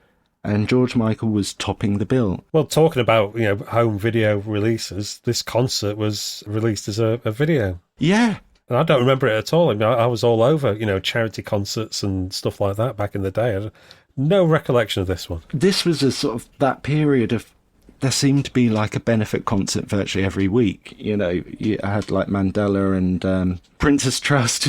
C: And George Michael was topping the bill.
A: Well, talking about, home video releases, this concert was released as a video.
C: Yeah.
A: And I don't remember it at all. I mean, I was all over, charity concerts and stuff like that back in the day. I had no recollection of this one.
C: This was a sort of that period of, there seemed to be like a benefit concert virtually every week. You had like Mandela and Princess Trust,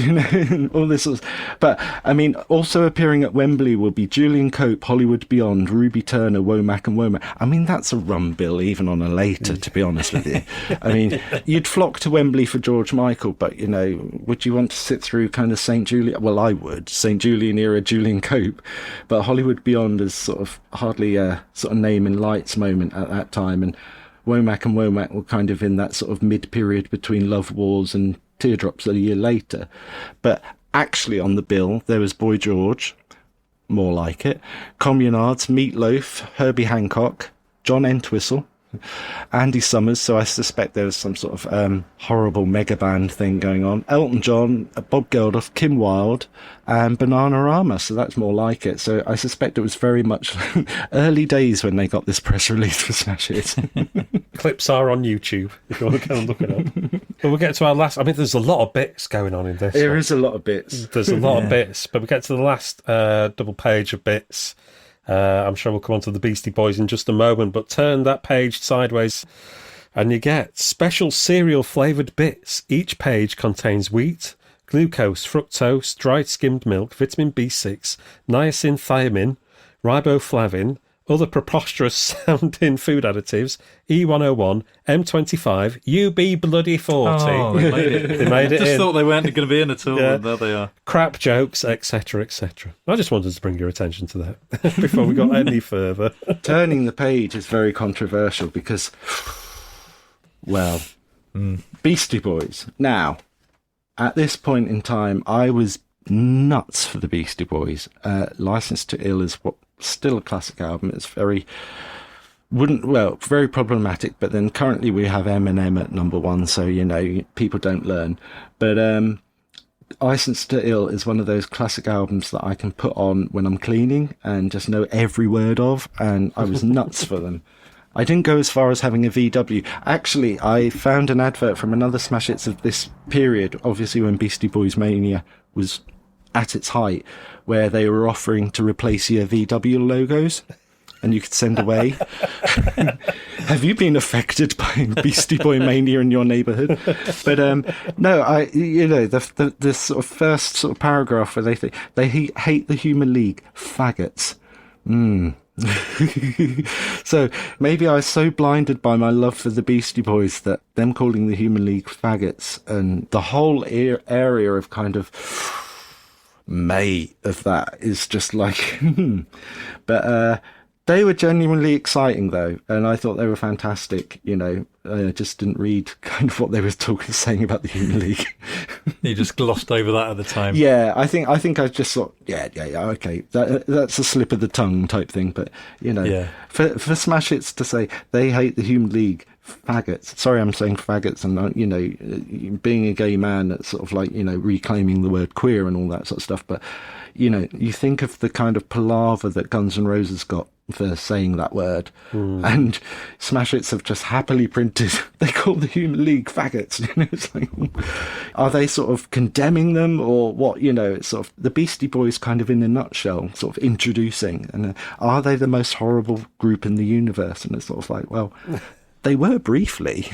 C: all this sort of, but I mean, also appearing at Wembley will be Julian Cope, Hollywood Beyond, Ruby Turner, Womack and Womack. I mean, that's a rum bill even on a later, to be honest with you. I mean, you'd flock to Wembley for George Michael, but would you want to sit through kind of St. Julian? Well, I would. St. Julian era Julian Cope, but Hollywood Beyond is sort of hardly a sort of name in lights moment at that time, and Womack and Womack were kind of in that sort of mid-period between Love Wars and Teardrops a year later. But actually on the bill there was Boy George, more like it, Communards, Meatloaf, Herbie Hancock, John Entwistle, Andy Summers, so I suspect there was some sort of horrible mega band thing going on, Elton John, Bob Geldof, Kim Wilde and Bananarama, so that's more like it. So I suspect it was very much early days when they got this press release for Smash Hits.
A: Clips are on YouTube if you want to go and look it up. But we'll get to our last, I mean, there's a lot of bits going on in this.
C: There is a lot of bits.
A: There's a lot of bits, but we get to the last double page of bits. I'm sure we'll come on to the Beastie Boys in just a moment, but turn that page sideways and you get special cereal flavoured bits. Each page contains wheat, glucose, fructose, dried skimmed milk, vitamin B6, niacin, thiamine, riboflavin, other preposterous sounding food additives, E101, M25, UB40.
B: Oh, they made it.
A: They made it
B: Just
A: in.
B: thought they weren't going to be in at all,
A: Yeah.
B: and there they are.
A: Crap jokes, etc., etc. I just wanted to bring your attention to that before we got any further.
C: Turning the page is very controversial because, well, Beastie Boys. Now, at this point in time, I was nuts for the Beastie Boys. License to Ill is still a classic album. It's very problematic, but then currently we have Eminem at number one, so people don't learn. But License to Ill is one of those classic albums that I can put on when I'm cleaning and just know every word of, and I was nuts for them. I didn't go as far as having a VW. Actually, I found an advert from another smash hits of this period, obviously when Beastie Boys Mania was at its height, where they were offering to replace your VW logos and you could send away. Have you been affected by Beastie Boy Mania in your neighbourhood? But no, the sort of first sort of paragraph where they hate the Human League, faggots. So maybe I was so blinded by my love for the Beastie Boys that them calling the Human League faggots and the whole area of kind of mate of that is just like but they were genuinely exciting though, and I thought they were fantastic. I just didn't read kind of what they were saying about the Human League.
B: You just glossed over that at the time.
C: Yeah, I think I just thought, yeah, okay, that's a slip of the tongue type thing. But for Smash Hits to say they hate the Human League, faggots. Sorry, I'm saying faggots, and being a gay man, that's sort of like reclaiming the word queer and all that sort of stuff. But you think of the kind of palaver that Guns N' Roses got for saying that word, and Smash Hits have just happily printed they call the Human League faggots. It's like, are they sort of condemning them or what? It's sort of the Beastie Boys kind of in a nutshell, sort of introducing, and are they the most horrible group in the universe? And it's sort of like, well, they were briefly.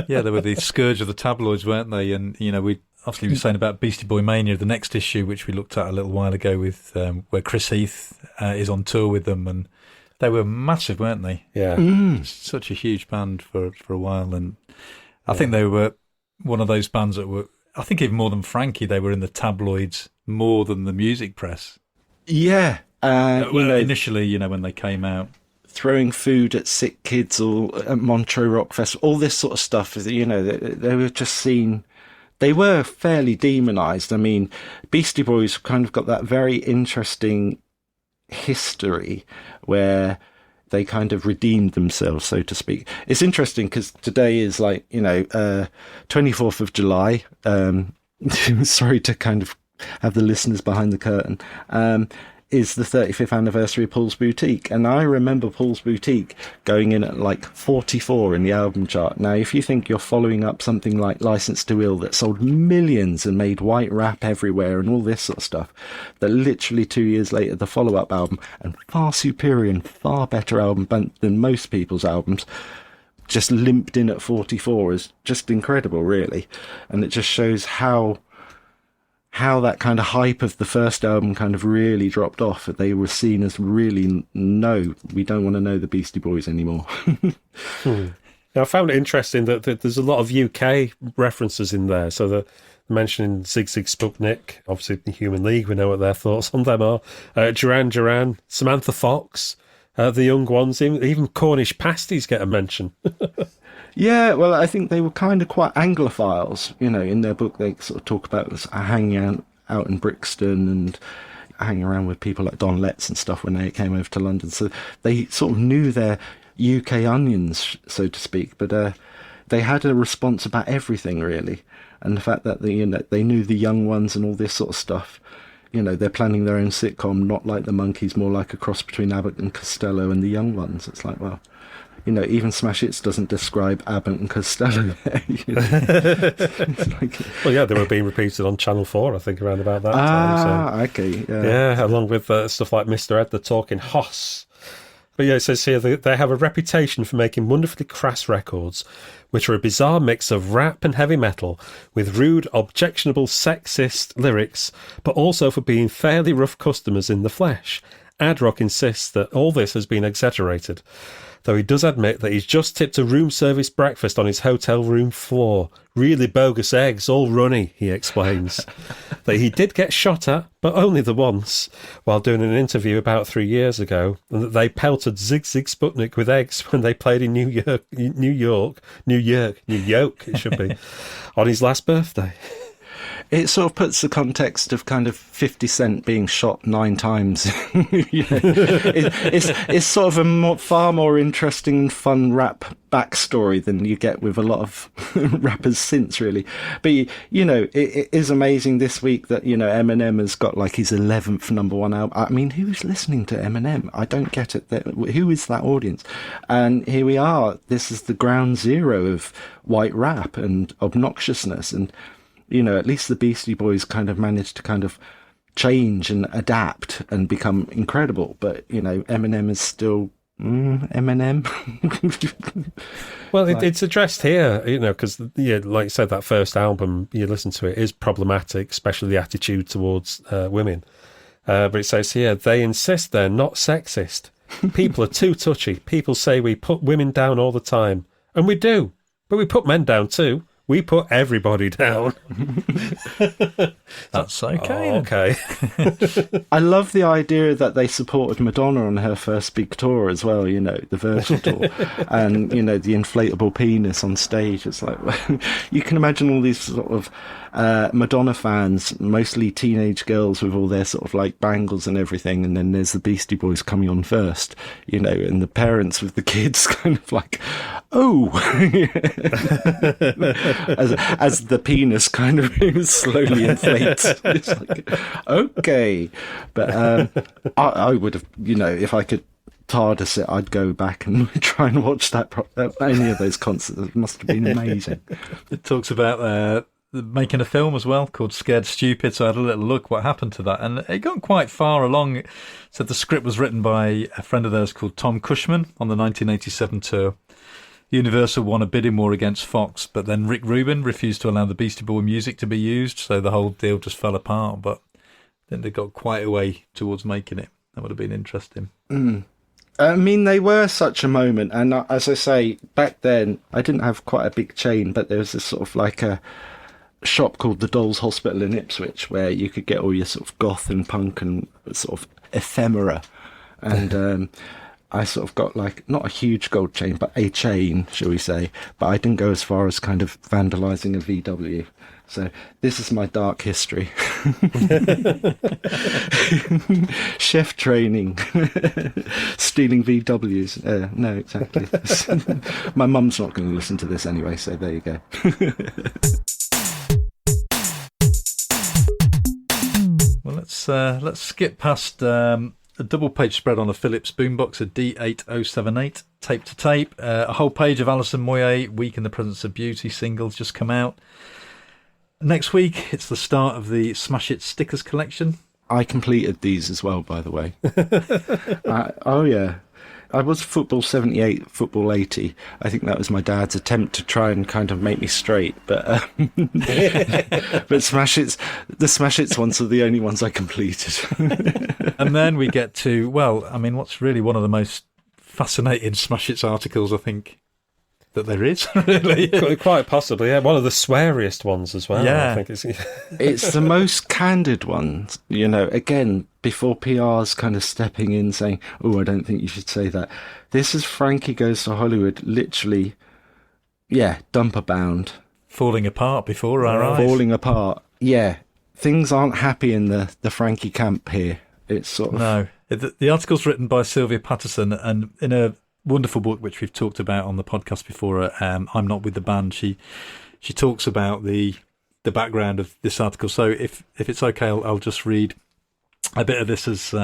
B: Yeah, they were the scourge of the tabloids, weren't they? And we obviously were saying about Beastie Boy Mania, the next issue, which we looked at a little while ago, with where Chris Heath is on tour with them, and they were massive, weren't they?
A: Yeah,
B: such a huge band for a while, and I think they were one of those bands that were, I think even more than Frankie, they were in the tabloids more than the music press.
C: Yeah,
B: initially, when they came out.
C: Throwing food at sick kids or at Montreux Rock Festival, all this sort of stuff. They were just seen. They were fairly demonised. I mean, Beastie Boys kind of got that very interesting history where they kind of redeemed themselves, so to speak. It's interesting because today is 24th of July. Sorry to kind of have the listeners behind the curtain. Is the 35th anniversary of Paul's Boutique. And I remember Paul's Boutique going in at 44 in the album chart. Now, if you think you're following up something like License to Ill that sold millions and made white rap everywhere and all this sort of stuff, that literally 2 years later, the follow-up album, and far superior and far better album than most people's albums, just limped in at 44 is just incredible, really. And it just shows how that kind of hype of the first album kind of really dropped off. They were seen as really, no, we don't want to know the Beastie Boys anymore.
A: Now, I found it interesting that there's a lot of UK references in there. So the mentioning Zig Zig Sputnik, obviously the Human League, we know what their thoughts on them are. Duran Duran, Samantha Fox, the Young Ones, even Cornish pasties get a mention.
C: Yeah, well, I think they were kind of quite Anglophiles. In their book, they sort of talk about hanging out in Brixton and hanging around with people like Don Letts and stuff when they came over to London. So they sort of knew their UK onions, so to speak. But they had a response about everything, really. And the fact that they knew the Young Ones and all this sort of stuff. They're planning their own sitcom, not like the Monkees, more like a cross between Abbott and Costello and the Young Ones. It's like, well, even Smash Hits doesn't describe Abbott and Costello.
A: Well, yeah, they were being repeated on Channel 4, I think, around about that time. So.
C: Okay.
A: Yeah, along with stuff like Mr. Ed the Talking Hoss. But yeah, it says here that they have a reputation for making wonderfully crass records, which are a bizarre mix of rap and heavy metal, with rude, objectionable, sexist lyrics, but also for being fairly rough customers in the flesh. Ad Rock insists that all this has been exaggerated, though he does admit that he's just tipped a room service breakfast on his hotel room floor. Really bogus eggs, all runny, he explains. That he did get shot at, but only the once, while doing an interview about 3 years ago, and that they pelted Zig Zig Sputnik with eggs when they played in New York, it should be, on his last birthday.
C: It sort of puts the context of kind of 50 Cent being shot 9 times. It's sort of a far more interesting and fun rap backstory than you get with a lot of rappers since, really. But, it is amazing this week that, Eminem has got like his 11th number one album. I mean, who's listening to Eminem? I don't get it. Who is that audience? And here we are. This is the ground zero of white rap and obnoxiousness. And at least the Beastie Boys kind of managed to kind of change and adapt and become incredible. But, Eminem is still Eminem.
A: Well, it's addressed here, because, like you said, that first album, you listen to it, is problematic, especially the attitude towards women. But it says here, they insist they're not sexist. People are too touchy. People say we put women down all the time. And we do. But we put men down too. We put everybody down.
B: That's okay.
A: Oh, okay.
C: I love the idea that they supported Madonna on her first big tour as well, the Virgil tour. And, the inflatable penis on stage. It's like, you can imagine all these sort of Madonna fans, mostly teenage girls with all their sort of like bangles and everything. And then there's the Beastie Boys coming on first, and the parents with the kids kind of like, oh, as the penis kind of slowly inflates. It's like, okay. But I would have, if I could TARDIS it, I'd go back and try and watch any of those concerts. It must have been amazing.
B: It talks about making a film as well called Scared Stupid, so I had a little look what happened to that, and it got quite far along. It said the script was written by a friend of theirs called Tom Cushman on the 1987 tour. Universal won a bidding war against Fox, but then Rick Rubin refused to allow the Beastie Boy music to be used, so the whole deal just fell apart. But then they got quite a way towards making it. That would have been interesting.
C: I mean, they were such a moment, and as I say, back then I didn't have quite a big chain, but there was this sort of like a shop called the Dolls Hospital in Ipswich where you could get all your sort of goth and punk and sort of ephemera. And I sort of got like, not a huge gold chain, but a chain, shall we say. But I didn't go as far as kind of vandalising a VW. So this is my dark history. Chef training. Stealing VWs. No, exactly. My mum's not going to listen to this anyway, so there you go.
B: Well, let's skip past a double-page spread on a Philips boombox, a D8078, tape to tape. A whole page of Alison Moyet, Week in the Presence of Beauty singles just come out. Next week, it's the start of the Smash It stickers collection.
C: I completed these as well, by the way. Oh, yeah. I was football 78, football 80. I think that was my dad's attempt to try and kind of make me straight. But but the Smash It's ones are the only ones I completed.
B: And then we get to, well, I mean, what's really one of the most fascinating Smash It's articles, I think, that there is, really.
A: Quite possibly, yeah. One of the sweariest ones as well.
B: Yeah.
A: I think
C: It's the most candid one, again, before PR's kind of stepping in saying, oh, I don't think you should say that. This is Frankie Goes to Hollywood, literally, dumper bound.
B: Falling apart before our eyes.
C: Falling apart, yeah. Things aren't happy in the Frankie camp here. It's sort of...
B: No. The article's written by Sylvia Patterson, and in a wonderful book which we've talked about on the podcast before, I'm Not With the Band, she talks about the background of this article. So if it's okay, I'll just read a bit of this as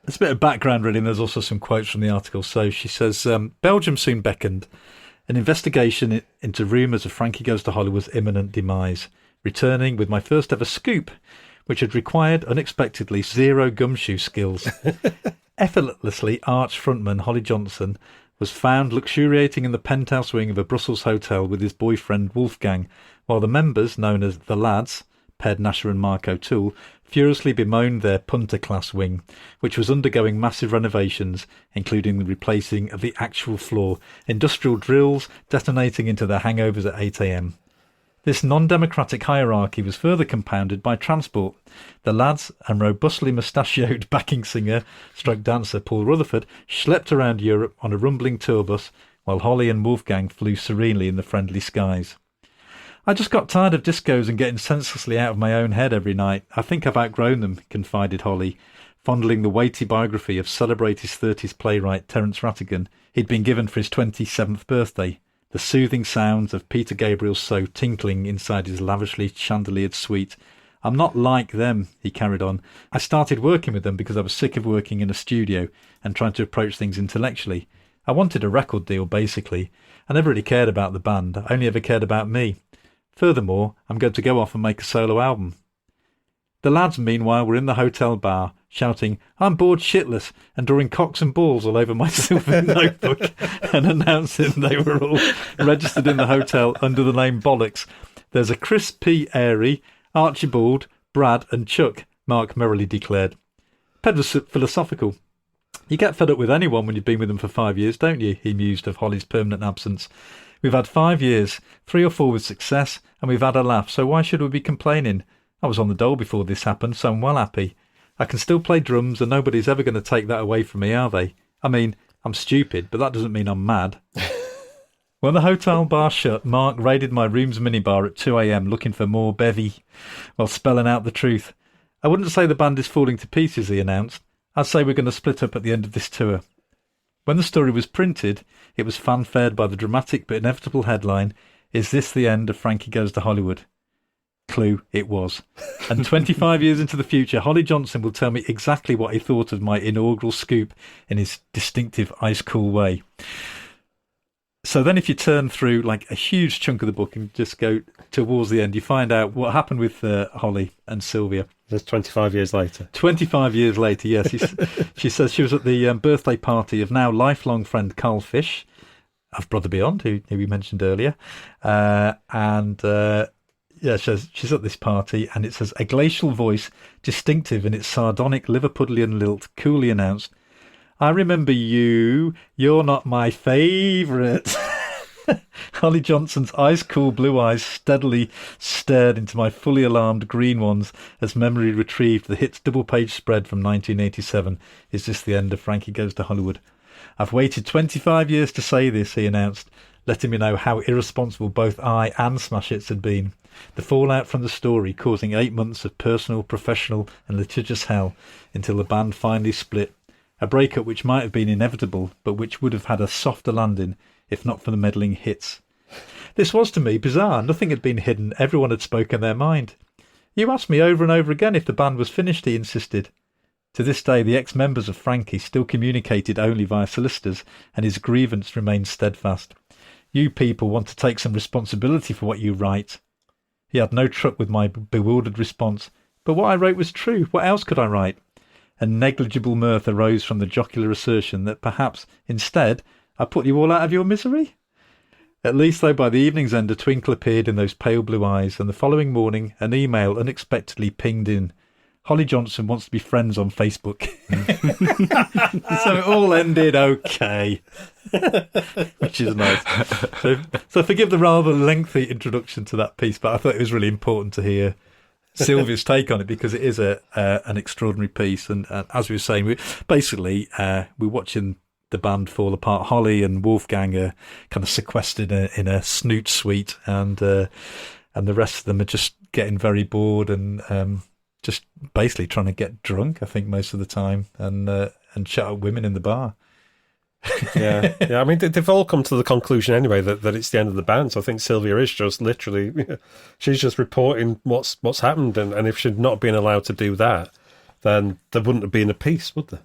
B: it's a bit of background, really, and there's also some quotes from the article. So she says, Belgium soon beckoned. An investigation into rumours of Frankie Goes to Hollywood's imminent demise, returning with my first ever scoop, which had required, unexpectedly, zero gumshoe skills. Effortlessly arch frontman Holly Johnson was found luxuriating in the penthouse wing of a Brussels hotel with his boyfriend Wolfgang, while the members, known as the Lads, Ped Nasher and Mark O'Toole, furiously bemoaned their punter-class wing, which was undergoing massive renovations, including the replacing of the actual floor, industrial drills detonating into their hangovers at 8 a.m. This non-democratic hierarchy was further compounded by transport. The lads and robustly mustachioed backing singer stroke dancer Paul Rutherford schlepped around Europe on a rumbling tour bus, while Holly and Wolfgang flew serenely in the friendly skies. I just got tired of discos and getting senselessly out of my own head every night. I think I've outgrown them, confided Holly, fondling the weighty biography of celebrated 30s playwright Terence Rattigan he'd been given for his 27th birthday, the soothing sounds of Peter Gabriel's So tinkling inside his lavishly chandeliered suite. I'm not like them, he carried on. I started working with them because I was sick of working in a studio and trying to approach things intellectually. I wanted a record deal, basically. I never really cared about the band. I only ever cared about me. Furthermore, I'm going to go off and make a solo album. The lads, meanwhile, were in the hotel bar, shouting, I'm bored shitless, and drawing cocks and balls all over my silver notebook, and announcing they were all registered in the hotel under the name Bollocks. There's a Chris P. Airy, Archibald, Brad and Chuck, Mark merrily declared. Ped was philosophical. You get fed up with anyone when you've been with them for 5 years, don't you? He mused of Holly's permanent absence. We've had 5 years, 3 or 4 with success, and we've had a laugh, so why should we be complaining? I was on the dole before this happened, so I'm well happy. I can still play drums, and nobody's ever going to take that away from me, are they? I mean, I'm stupid, but that doesn't mean I'm mad. When the hotel bar shut, Mark raided my room's minibar at 2 a.m. looking for more bevy, while spelling out the truth. I wouldn't say the band is falling to pieces, he announced. I'd say we're going to split up at the end of this tour. When the story was printed, it was fanfared by the dramatic but inevitable headline, Is this the end of Frankie Goes to Hollywood? Clue, it was. And 25 years into the future, Holly Johnson will tell me exactly what he thought of my inaugural scoop in his distinctive ice-cool way. So then if you turn through like a huge chunk of the book and just go towards the end, you find out what happened with Holly and Sylvia.
A: That's 25 years later.
B: 25 years later, yes. She says she was at the birthday party of now lifelong friend Carl Fish, of Brother Beyond, who we mentioned earlier. Yeah, she's at this party, and it says, a glacial voice, distinctive in its sardonic Liverpudlian lilt, coolly announced, I remember you. You're not my favourite. Holly Johnson's ice-cool blue eyes steadily stared into my fully alarmed green ones as memory retrieved the hit's double-page spread from 1987. Is this the end of Frankie Goes to Hollywood? I've waited 25 years to say this, he announced, letting me know how irresponsible both I and Smash Hits had been. The fallout from the story causing 8 months of personal, professional and litigious hell until the band finally split. A breakup which might have been inevitable, but which would have had a softer landing if not for the meddling hits. This was to me bizarre. Nothing had been hidden. Everyone had spoken their mind. You asked me over and over again if the band was finished, he insisted. To this day, the ex-members of Frankie still communicated only via solicitors, and his grievance remained steadfast. You people want to take some responsibility for what you write. He had no truck with my bewildered response. But what I wrote was true. What else could I write? A negligible mirth arose from the jocular assertion that perhaps, instead, I put you all out of your misery? At least, though, by the evening's end, a twinkle appeared in those pale blue eyes, and the following morning an email unexpectedly pinged in. Holly Johnson wants to be friends on Facebook. So it all ended okay. Which is nice. So forgive the rather lengthy introduction to that piece, but I thought it was really important to hear Sylvia's take on it because it is an extraordinary piece. And as we were saying, we're watching the band fall apart. Holly and Wolfgang are kind of sequestered in a snoot suite, and the rest of them are just getting very bored and just basically trying to get drunk, I think, most of the time, and chat up women in the bar.
A: yeah. I mean, they've all come to the conclusion anyway that it's the end of the band. So I think Sylvia is just literally, she's just reporting what's happened, and if she'd not been allowed to do that, then there wouldn't have been a piece, would there?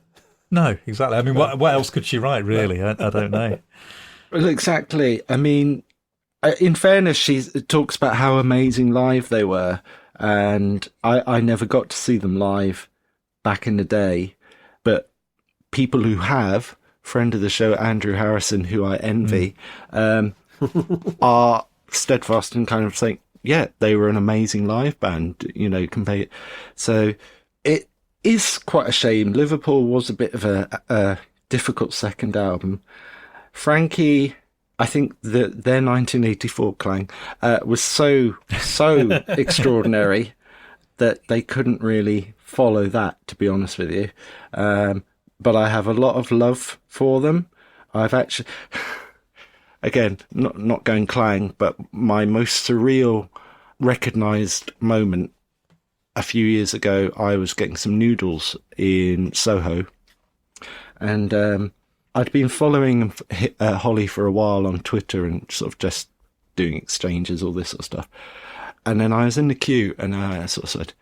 B: No, exactly. I mean, what else could she write, really? I don't know.
C: Well, exactly. I mean, in fairness, she talks about how amazing live they were, and I never got to see them live back in the day, but people who have, friend of the show, Andrew Harrison, who I envy, are steadfast and kind of saying, yeah, they were an amazing live band, compared. So it is quite a shame. Liverpool was a bit of a difficult second album. Frankie, I think that their 1984 Clang was so extraordinary that they couldn't really follow that, to be honest with you. But I have a lot of love for them. I've actually, again, not going Clang, but my most surreal recognised moment a few years ago, I was getting some noodles in Soho, and I'd been following Holly for a while on Twitter and sort of just doing exchanges, all this sort of stuff. And then I was in the queue and I sort of said,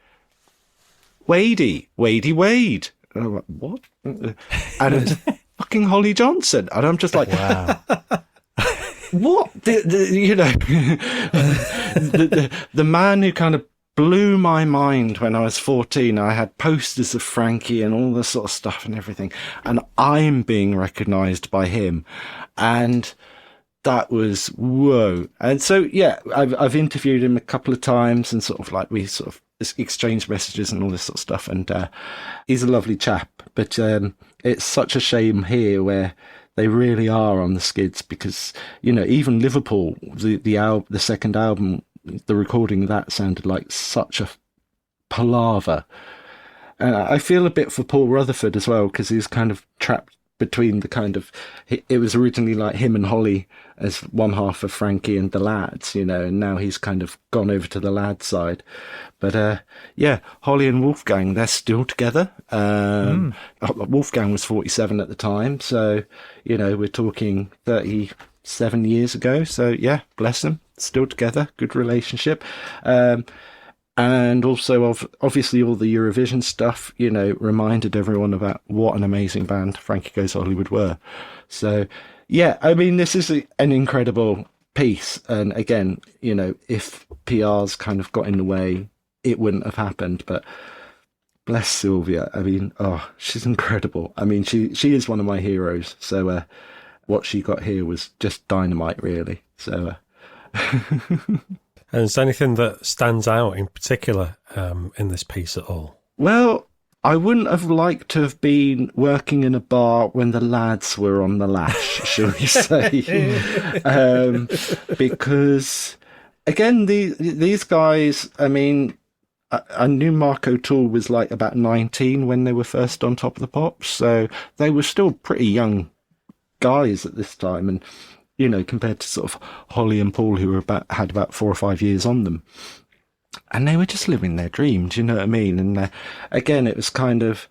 C: Wadey. And I'm like, what? And it's fucking Holly Johnson. And I'm just like,
B: wow.
C: What? The man who kind of blew my mind when I was 14. I had posters of Frankie and all this sort of stuff and everything, and I'm being recognised by him, and that was whoa. And so yeah, I've interviewed him a couple of times, and sort of like we sort of exchanged messages and all this sort of stuff, and he's a lovely chap. But it's such a shame here where they really are on the skids, because even Liverpool, the second album, the recording of that sounded like such a palaver. And I feel a bit for Paul Rutherford as well, because he's kind of trapped between the kind of, it was originally like him and Holly as one half of Frankie and the Lads, and now he's kind of gone over to the Lads side. But yeah, Holly and Wolfgang, they're still together. Wolfgang was 47 at the time, so we're talking 37 years ago. So yeah, bless them, still together, good relationship. And also, obviously, all the Eurovision stuff, reminded everyone about what an amazing band Frankie Goes to Hollywood were. So, yeah, I mean, this is an incredible piece. And again, if PR's kind of got in the way, it wouldn't have happened. But bless Sylvia. I mean, she's incredible. I mean, she is one of my heroes. So what she got here was just dynamite, really. So...
A: And is there anything that stands out in particular in this piece at all?
C: Well, I wouldn't have liked to have been working in a bar when the Lads were on the lash, shall we say. Because, again, these guys, I mean, I knew Mark O'Toole was like about 19 when they were first on Top of the Pops, so they were still pretty young guys at this time, and compared to sort of Holly and Paul, who had about 4 or 5 years on them. And they were just living their dream, do you know what I mean? And again, it was kind of,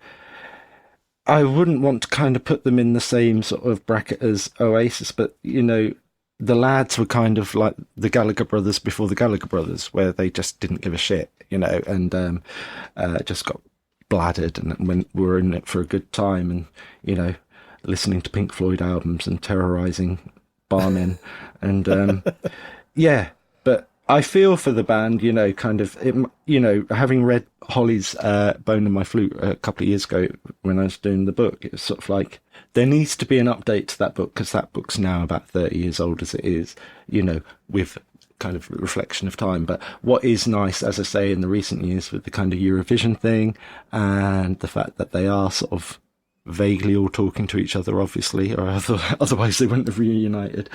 C: I wouldn't want to kind of put them in the same sort of bracket as Oasis, but, the Lads were kind of like the Gallagher brothers before the Gallagher brothers, where they just didn't give a shit, and just got bladdered and were in it for a good time, and, listening to Pink Floyd albums and terrorising barmen, and yeah, but I feel for the band, kind of, having read Holly's Bone and My Flute a couple of years ago when I was doing the book, it was sort of like, there needs to be an update to that book, because that book's now about 30 years old as it is, with kind of reflection of time. But what is nice, as I say, in the recent years with the kind of Eurovision thing and the fact that they are sort of vaguely all talking to each other, obviously, or otherwise they wouldn't have reunited.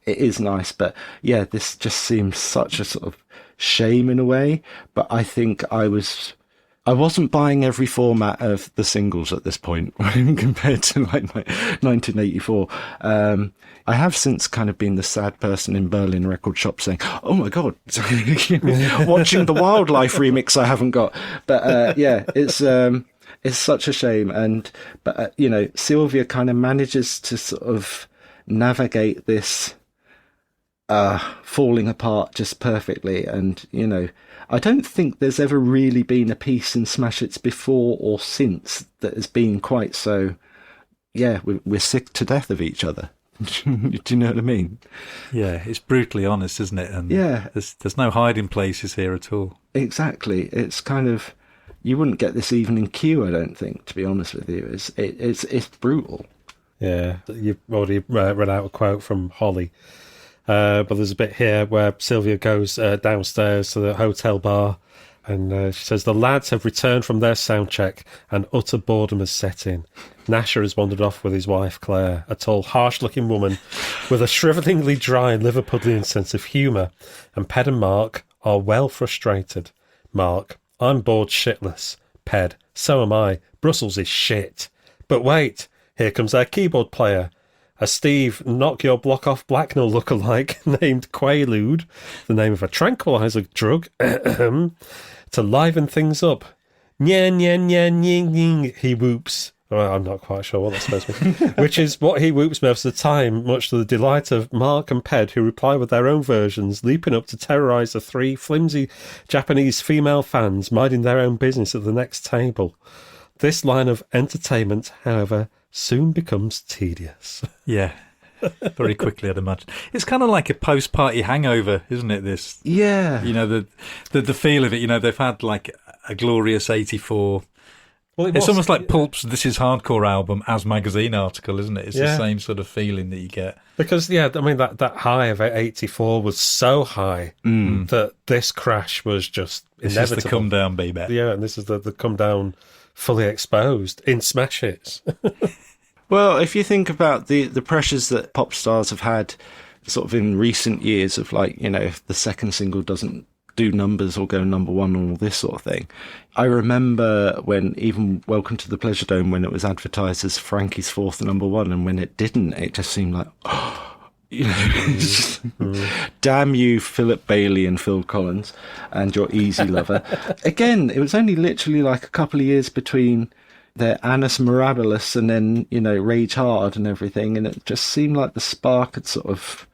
C: It is nice, but yeah, this just seems such a sort of shame in a way. But I think I wasn't buying every format of the singles at this point compared to like my 1984. I have since kind of been the sad person in Berlin record shop saying, "Oh my god, watching the Wildlife remix I haven't got." But yeah, it's such a shame. But Sylvia kind of manages to sort of navigate this falling apart just perfectly. And, I don't think there's ever really been a piece in Smash Hits before or since that has been quite so, yeah, we're sick to death of each other. Do you know what I mean?
B: Yeah, it's brutally honest, isn't it? And
C: yeah,
B: there's no hiding places here at all.
C: Exactly. It's kind of, you wouldn't get this even in Q, I don't think, to be honest with you. It's brutal.
A: Yeah, you've already read out a quote from Holly. But there's a bit here where Sylvia goes downstairs to the hotel bar, and she says, the lads have returned from their sound check and utter boredom has set in. Nasher has wandered off with his wife, Claire, a tall, harsh-looking woman with a shrivelingly dry Liverpudlian sense of humour, and Ped and Mark are well frustrated. Mark, I'm bored shitless. Ped, so am I. Brussels is shit. But wait, here comes our keyboard player, a Steve knock-your-block-off Blacknell lookalike named Quaalude, the name of a tranquilizer drug, to liven things up. Nyan, nyan, nyan, nyan, nyan, he whoops. Well, I'm not quite sure what that's supposed to be. Which is what he whoops most of the time, much to the delight of Mark and Ped, who reply with their own versions, leaping up to terrorise the three flimsy Japanese female fans minding their own business at the next table. This line of entertainment, however, soon becomes tedious.
B: Yeah, very quickly, I'd imagine. It's kind of like a post-party hangover, isn't it, this?
C: Yeah.
B: You know, the feel of it, you know, they've had like a glorious 84... Well, it's almost like Pulp's This Is Hardcore album as magazine article, isn't it? It's the same sort of feeling that you get.
A: Because, I mean, that high of 84 was so high that this crash was just inevitable.
B: This is the come down, baby.
A: Yeah, and this is the come down fully exposed in smash hits.
C: Well, if you think about the pressures that pop stars have had sort of in recent years of like, you know, if the second single doesn't do numbers or go number one and all this sort of thing. I remember when even Welcome to the Pleasure Dome, when it was advertised as Frankie's fourth number one, and when it didn't, it just seemed like, you know, damn you, Philip Bailey and Phil Collins and your Easy Lover. Again, it was only literally like a couple of years between their Annus Mirabilis and then, you know, Rage Hard and everything, and it just seemed like the spark had sort of...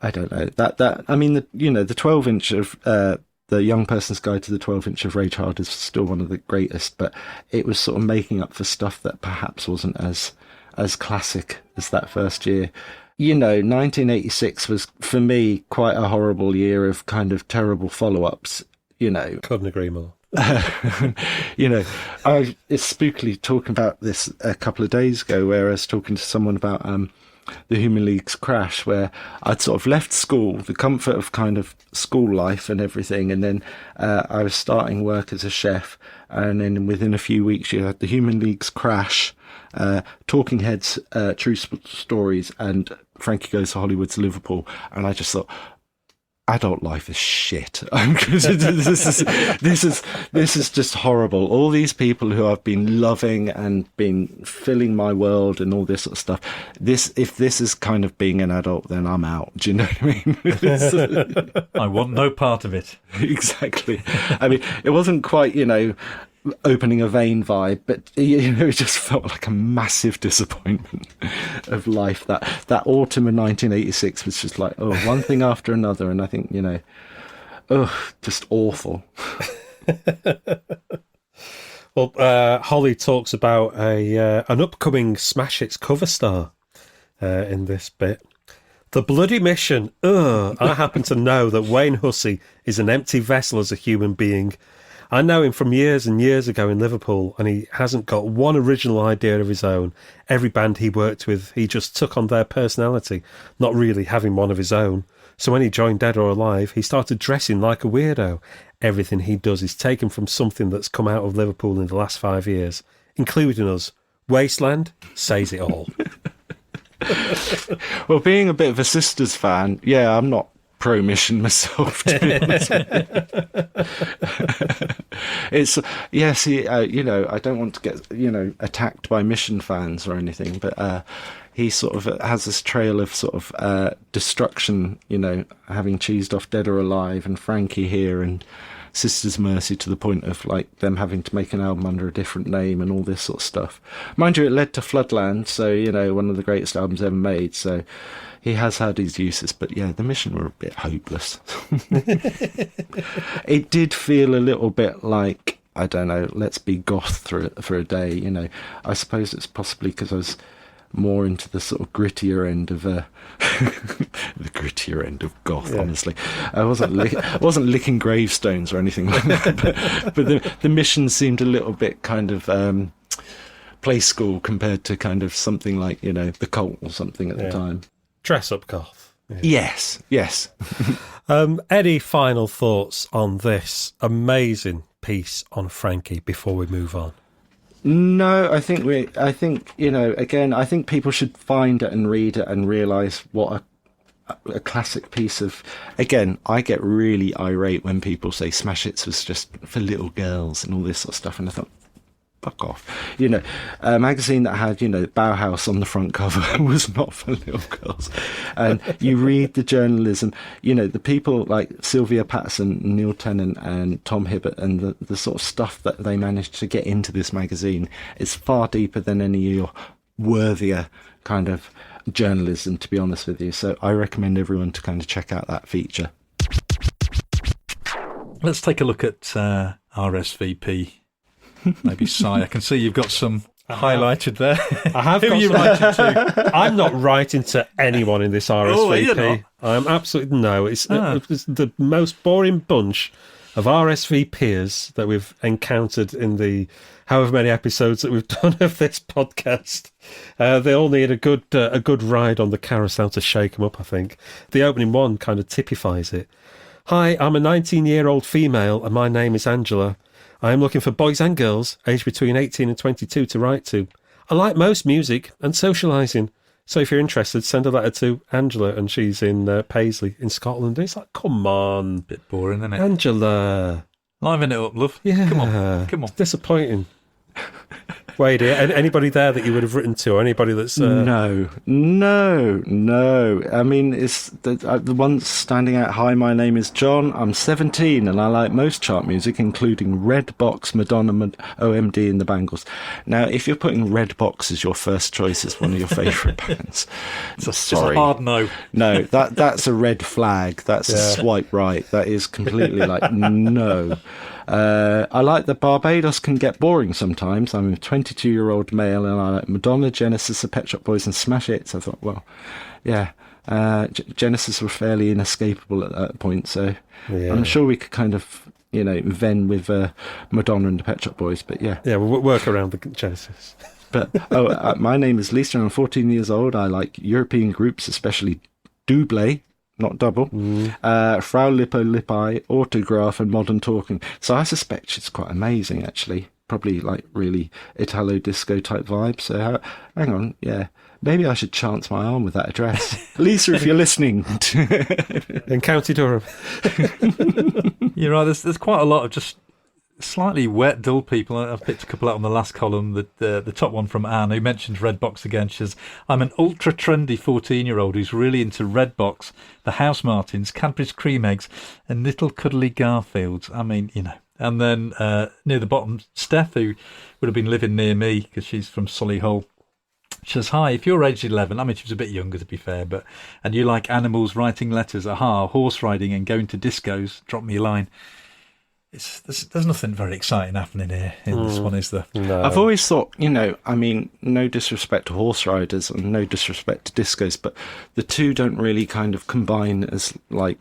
C: I don't know that I mean, the 12-inch of the Young Person's Guide to the 12-inch of Rage Hard is still one of the greatest, but it was sort of making up for stuff that perhaps wasn't as classic as that first year. You know, 1986 was for me quite a horrible year of kind of terrible follow-ups. You know,
A: couldn't agree more.
C: You know, I was spookily talking about this a couple of days ago, where I was talking to someone about the Human League's crash, where I'd sort of left school, the comfort of kind of school life and everything, and then I was starting work as a chef, and then within a few weeks you had the Human League's crash, Talking Heads, True Stories, and Frankie Goes to Hollywood's Liverpool, and I just thought, adult life is shit. This is just horrible. All these people who I've been loving and been filling my world and all this sort of stuff. If this is kind of being an adult, then I'm out. Do you know what I mean?
B: I want no part of it.
C: Exactly. I mean, it wasn't quite, you know, opening a vein vibe, but you know, it just felt like a massive disappointment of life. That autumn of 1986 was just like, one thing after another, and I think, you know, just awful.
A: Well, Holly talks about an upcoming Smash Hits cover star in this bit. The bloody mission. I happen to know that Wayne Hussey is an empty vessel as a human being. I know him from years and years ago in Liverpool, and he hasn't got one original idea of his own. Every band he worked with, he just took on their personality, not really having one of his own. So when he joined Dead or Alive, he started dressing like a weirdo. Everything he does is taken from something that's come out of Liverpool in the last 5 years, including us. Wasteland says it all.
C: Well, being a bit of a Sisters fan, yeah, I'm not pro-mission myself, to be honest. It's you know, I don't want to get, you know, attacked by Mission fans or anything, but he sort of has this trail of sort of destruction, you know, having cheesed off Dead or Alive and Frankie here and Sisters Mercy, to the point of like them having to make an album under a different name and all this sort of stuff. Mind you, it led to Floodland, so, you know, one of the greatest albums ever made, so he has had his uses, but yeah, the Mission were a bit hopeless. It did feel a little bit like, I don't know, let's be goth for a day, you know. I suppose it's possibly because I was more into the sort of grittier end of the grittier end of goth. Yeah. Honestly, I wasn't licking gravestones or anything like that, but the Mission seemed a little bit kind of play school compared to kind of something like, you know, The Cult or something at the time.
A: Dress up goth.
C: Yes.
A: Eddie, final thoughts on this amazing piece on Frankie before we move on?
C: No, I think again, I think people should find it and read it and realise what a classic piece of. Again, I get really irate when people say Smash Hits was just for little girls and all this sort of stuff, and I thought, fuck off. A magazine that had, Bauhaus on the front cover was not for little girls. And you read the journalism, the people like Sylvia Patterson, Neil Tennant and Tom Hibbert, and the sort of stuff that they managed to get into this magazine is far deeper than any of your worthier kind of journalism, to be honest with you. So I recommend everyone to kind of check out that feature.
B: Let's take a look at RSVP. Maybe Si. I can see you've got some highlighted there.
A: I have
B: Who
A: got
B: are you writing to?
A: I'm not writing to anyone in this RSVP.
B: Oh, you're not?
A: I'm absolutely no. It's the most boring bunch of RSVPers that we've encountered in the however many episodes that we've done of this podcast. They all need a good ride on the carousel to shake them up, I think. The opening one kind of typifies it. Hi, I'm a 19-year-old female and my name is Angela. I am looking for boys and girls aged between 18 and 22 to write to. I like most music and socialising. So if you're interested, send a letter to Angela, and she's in Paisley in Scotland. It's like, come on.
B: Bit boring, isn't it?
A: Angela.
B: Liven it up, love.
A: Yeah.
B: Come on.
A: It's disappointing. Wade, anybody there that you would have written to, or anybody that's...
C: No. I mean, it's the ones standing out. Hi, my name is John. I'm 17 and I like most chart music, including Red Box, Madonna, OMD and the Bangles. Now, if you're putting Red Box as your first choice as one of your favourite bands,
B: it's a hard no.
C: No, that's a red flag. That's a swipe right. That is completely like, no. I like that Barbados can get boring sometimes. I'm a 22-year-old male and I like Madonna, Genesis, the Pet Shop Boys and Smash Hits. I thought, well, yeah, Genesis were fairly inescapable at that point, so I'm sure we could kind of, ven with Madonna and the Pet Shop Boys, but yeah.
A: Yeah, we'll work around the Genesis.
C: But, my name is Lisa and I'm 14 years old. I like European groups, especially Double, not double, Frau Lippo Lippi, Autograph and Modern Talking. So I suspect she's quite amazing, actually. Probably like really Italo disco type vibe. So hang on, yeah. Maybe I should chance my arm with that address. Lisa, if you're listening.
A: In County Durham.
B: You're right, there's quite a lot of just slightly wet, dull people. I've picked a couple out on the last column. The top one from Anne, who mentions Redbox again. She says, I'm an ultra trendy 14-year-old who's really into Redbox, the House Martins, Cadbury's Cream Eggs, and little cuddly Garfields. I mean, And then near the bottom, Steph, who would have been living near me because she's from Solihull. She says, hi, if you're aged 11, I mean, she was a bit younger to be fair, and you like animals, writing letters, horse riding and going to discos, drop me a line. There's nothing very exciting happening here in this one, is there?
C: No. I've always thought, I mean, no disrespect to horse riders and no disrespect to discos, but the two don't really kind of combine as like,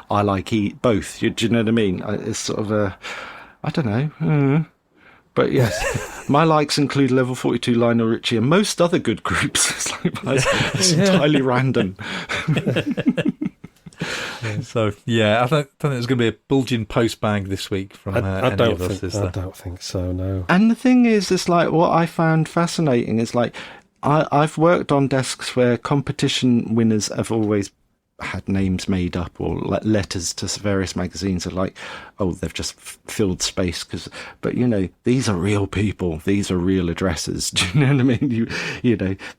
C: I like both. Do you know what I mean? It's sort of I don't know. But yes, my likes include Level 42, Lionel Richie, and most other good groups. It's entirely random.
B: So I don't think there's going to be a bulging post bag this week from any of us, is there?
A: I don't think so, no.
C: And the thing is, it's like what I found fascinating is like I've worked on desks where competition winners have always had names made up or letters to various magazines are like, oh, they've just filled space but these are real people, these are real addresses. Do you know what I mean?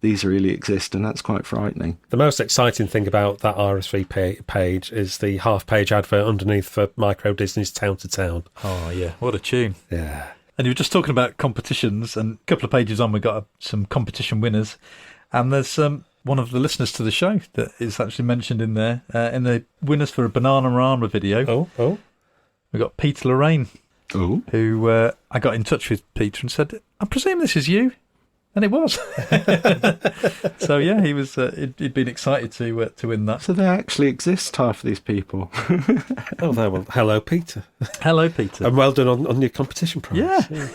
C: These really exist, and that's quite frightening.
A: The most exciting thing about that RSVP page is the half-page advert underneath for Micro Disney's Town to Town.
B: Oh yeah, what a tune.
A: Yeah.
B: And you were just talking about competitions, and a couple of pages on we got some competition winners, and there's one of the listeners to the show that is actually mentioned in there, in the winners for a Bananarama video.
A: Oh.
B: We got Peter Lorraine, who I got in touch with Peter and said, I presume this is you? And it was. So yeah, he was. He'd been excited to win that.
C: So they actually exist, half of these people.
A: Oh, there. Well, hello, Peter.
B: Hello, Peter.
A: And well done on your competition prize.
B: Yeah.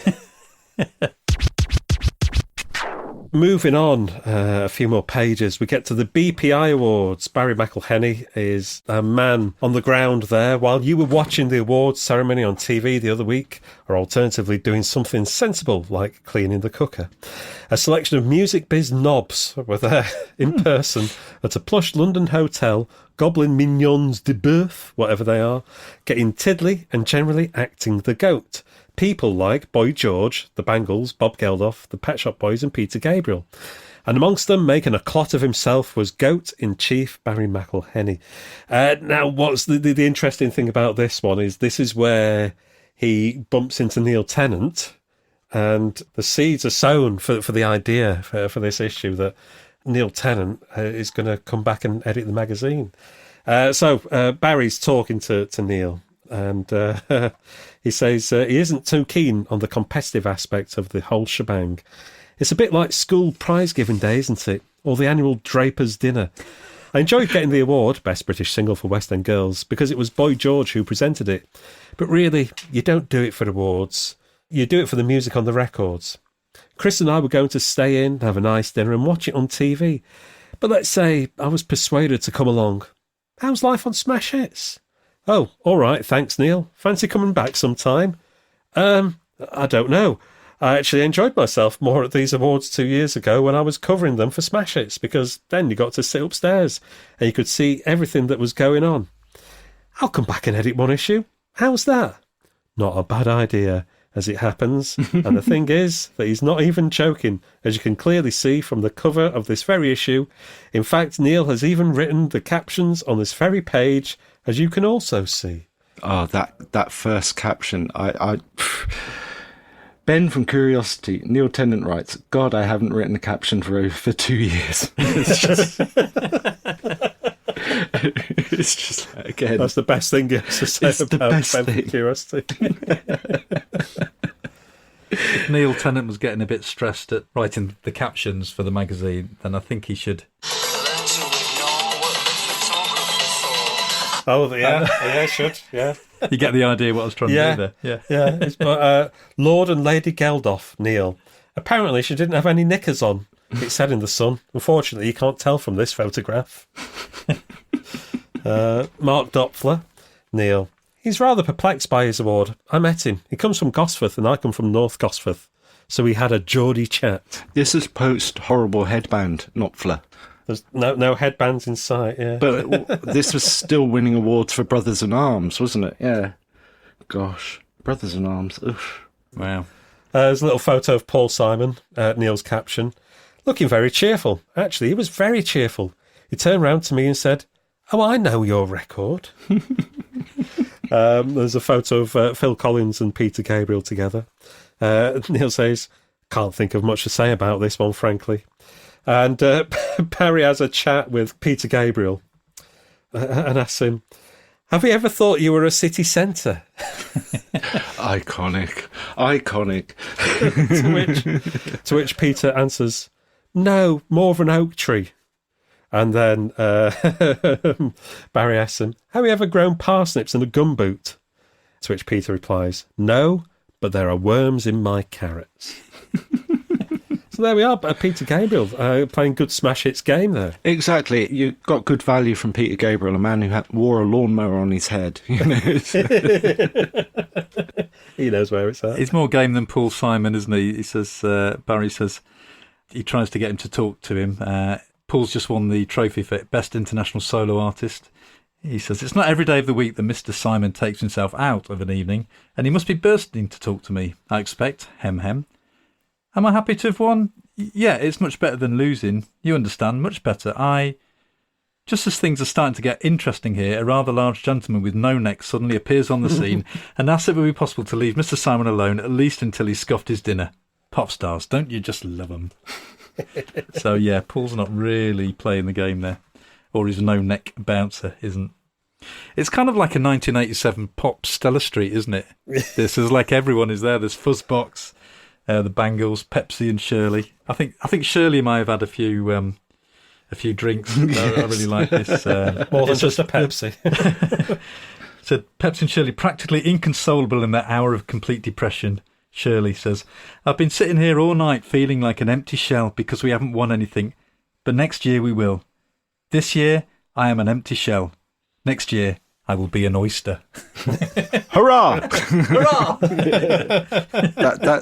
A: Moving on, a few more pages, we get to the BPI Awards. Barry McElhenney is a man on the ground there while you were watching the awards ceremony on TV the other week, or alternatively doing something sensible like cleaning the cooker. A selection of music biz knobs were there in person at a plush London hotel, gobbling mignons de boeuf, whatever they are, getting tiddly and generally acting the goat. People like Boy George, the Bangles, Bob Geldof, the Pet Shop Boys and Peter Gabriel. And amongst them, making a clot of himself, was Goat-in-Chief Barry McElhenney. Now, what's the interesting thing about this one is this is where he bumps into Neil Tennant, and the seeds are sown for the idea for this issue that Neil Tennant is going to come back and edit the magazine. So Barry's talking to Neil, and he says he isn't too keen on the competitive aspect of the whole shebang. It's a bit like school prize-giving day, isn't it? Or the annual Draper's Dinner. I enjoyed getting the award, Best British Single for West End Girls, because it was Boy George who presented it. But really, you don't do it for awards. You do it for the music on the records. Chris and I were going to stay in, have a nice dinner and watch it on TV. But let's say I was persuaded to come along. How's life on Smash Hits? Oh, all right, thanks, Neil. Fancy coming back sometime? I don't know. I actually enjoyed myself more at these awards 2 years ago when I was covering them for Smash Hits, because then you got to sit upstairs and you could see everything that was going on. I'll come back and edit one issue. How's that? Not a bad idea, as it happens. And the thing is that he's not even joking, as you can clearly see from the cover of this very issue. In fact, Neil has even written the captions on this very page, as you can also see.
C: Oh, that first caption. Ben from Curiosity, Neil Tennant writes, God, I haven't written a caption for 2 years. It's just like, again.
A: That's the best thing you have to say about Ben from Curiosity.
B: If Neil Tennant was getting a bit stressed at writing the captions for the magazine, then I think he should.
A: Oh, yeah, should, yeah.
B: You get the idea what I was trying to do there.
A: Yeah. It's Lord and Lady Geldof, Neil. Apparently she didn't have any knickers on, it said in The Sun. Unfortunately, you can't tell from this photograph. Mark Doppler, Neil. He's rather perplexed by his award. I met him. He comes from Gosforth and I come from North Gosforth. So we had a Geordie chat.
C: This is post-horrible headband, Knopfler.
A: There's no headbands in sight, yeah.
C: But this was still winning awards for Brothers in Arms, wasn't it? Yeah. Gosh. Brothers in Arms. Oof.
B: Wow.
A: There's a little photo of Paul Simon, Neil's caption. Looking very cheerful. Actually, he was very cheerful. He turned round to me and said, oh, I know your record. There's a photo of Phil Collins and Peter Gabriel together. Neil says, can't think of much to say about this one, frankly. And Barry has a chat with Peter Gabriel and asks him, have you ever thought you were a city centre?
C: Iconic.
A: to which Peter answers, no, more of an oak tree. And then Barry asks him, have you ever grown parsnips in a gumboot? To which Peter replies, no, but there are worms in my carrots. So there we are, Peter Gabriel playing good Smash Hits game there.
C: Exactly. You got good value from Peter Gabriel, a man who wore a lawnmower on his head. You know?
A: He knows where it's at.
B: He's more game than Paul Simon, isn't he? He says, Barry says, he tries to get him to talk to him. Paul's just won the trophy for Best International Solo Artist. He says, it's not every day of the week that Mr. Simon takes himself out of an evening, and he must be bursting to talk to me, I expect. Hem hem. Am I happy to have won? Yeah, it's much better than losing. You understand, much better. Just as things are starting to get interesting here, a rather large gentleman with no neck suddenly appears on the scene and asks if it would be possible to leave Mr. Simon alone, at least until he's scoffed his dinner. Pop stars, don't you just love them? So, yeah, Paul's not really playing the game there. Or his no-neck bouncer isn't. It's kind of like a 1987 Pop Stella Street, isn't it? This is like everyone is there. There's Fuzzbox, the Bangles, Pepsi and Shirley. I think Shirley might have had a few drinks. Yes. I really like this.
A: More than just a Pepsi.
B: So Pepsi and Shirley, practically inconsolable in their hour of complete depression. Shirley says, I've been sitting here all night feeling like an empty shell because we haven't won anything. But next year we will. This year, I am an empty shell. Next year, I will be an oyster.
C: Hurrah!
B: Hurrah!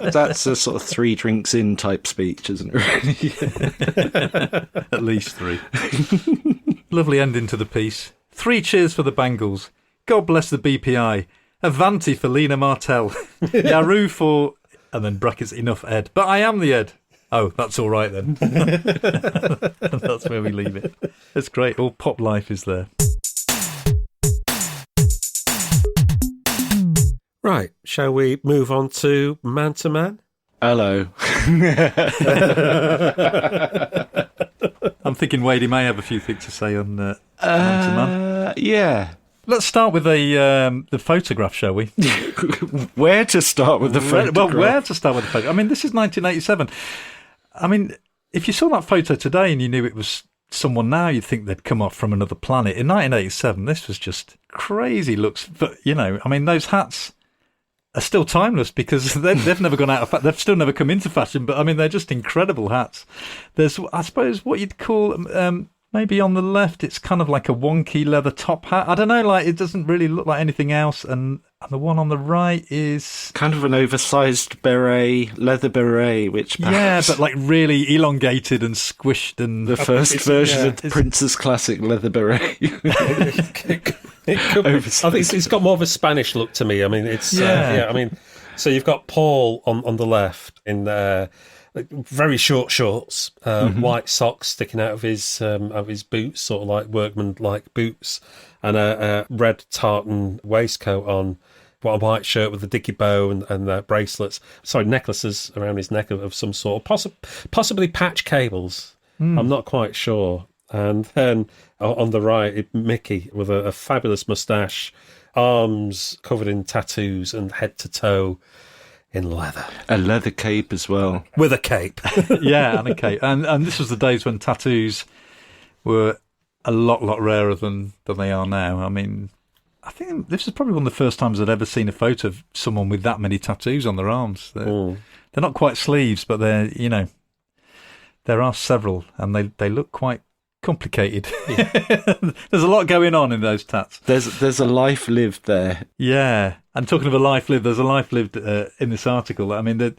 C: That's a sort of 3 drinks in type speech, isn't it?
B: At least 3. Lovely ending to the piece. 3 cheers for the Bangles. God bless the BPI. Avanti for Lena Martell. Yaroo for... And then brackets, enough Ed. But I am the Ed. Oh, that's all right then. That's where we leave it. It's great. All pop life is there.
A: Right, shall we move on to Man to Man?
C: Hello.
B: I'm thinking Wade, he may have a few things to say on Man to Man.
C: Yeah.
B: Let's start with the photograph, shall we?
C: Where to start with the photograph?
B: Well, where to start with the photo? I mean, this is 1987. I mean, if you saw that photo today and you knew it was someone now, you'd think they'd come off from another planet. In 1987, this was just crazy looks. But, you know, I mean, those hats are still timeless because they've never gone out of fashion. They've still never come into fashion, but I mean, they're just incredible hats. There's, I suppose, what you'd call maybe on the left, it's kind of like a wonky leather top hat. I don't know, like it doesn't really look like anything else. And the one on the right is
C: kind of an oversized beret, leather beret, which perhaps...
B: yeah, but like really elongated and squished. And
C: the first version of the Prince's classic leather beret.
A: I think it's got more of a Spanish look to me. I mean, it's I mean, so you've got Paul on the left in like very short shorts, white socks sticking out of his boots, sort of like workman-like boots, and a red tartan waistcoat on, a white shirt with a dicky bow and bracelets. Sorry, necklaces around his neck of some sort, possibly patch cables. I'm not quite sure. And then on the right, Mickey with a fabulous moustache, arms covered in tattoos and head to toe in leather.
C: A leather cape as well.
A: With a cape.
B: Yeah, and a cape. And this was the days when tattoos were a lot rarer than they are now. I mean, I think this is probably one of the first times I'd ever seen a photo of someone with that many tattoos on their arms. They're not quite sleeves, but they're, you know, there are several, and they look quite complicated. Yeah. There's a lot going on in those tats.
C: There's a life lived there.
B: Yeah, and talking of a life lived, there's a life lived in this article. I mean,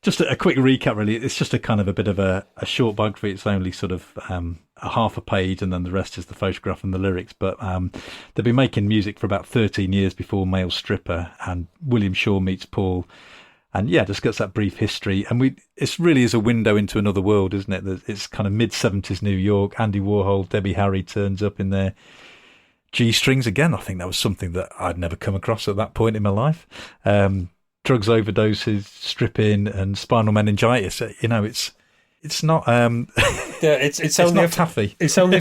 B: just a quick recap, really. It's just a kind of a bit of a short biography. It's only sort of a half a page, and then the rest is the photograph and the lyrics. But they've been making music for about 13 years before Male Stripper and William Shaw Meets Paul. And yeah, just gets that brief history. And it really is a window into another world, isn't it? It's kind of mid-70s New York. Andy Warhol, Debbie Harry turns up in their G-strings. Again, I think that was something that I'd never come across at that point in my life. Drugs overdoses, stripping, and spinal meningitis. You know, it's not. It's
A: only
B: not Taffy.
A: It's only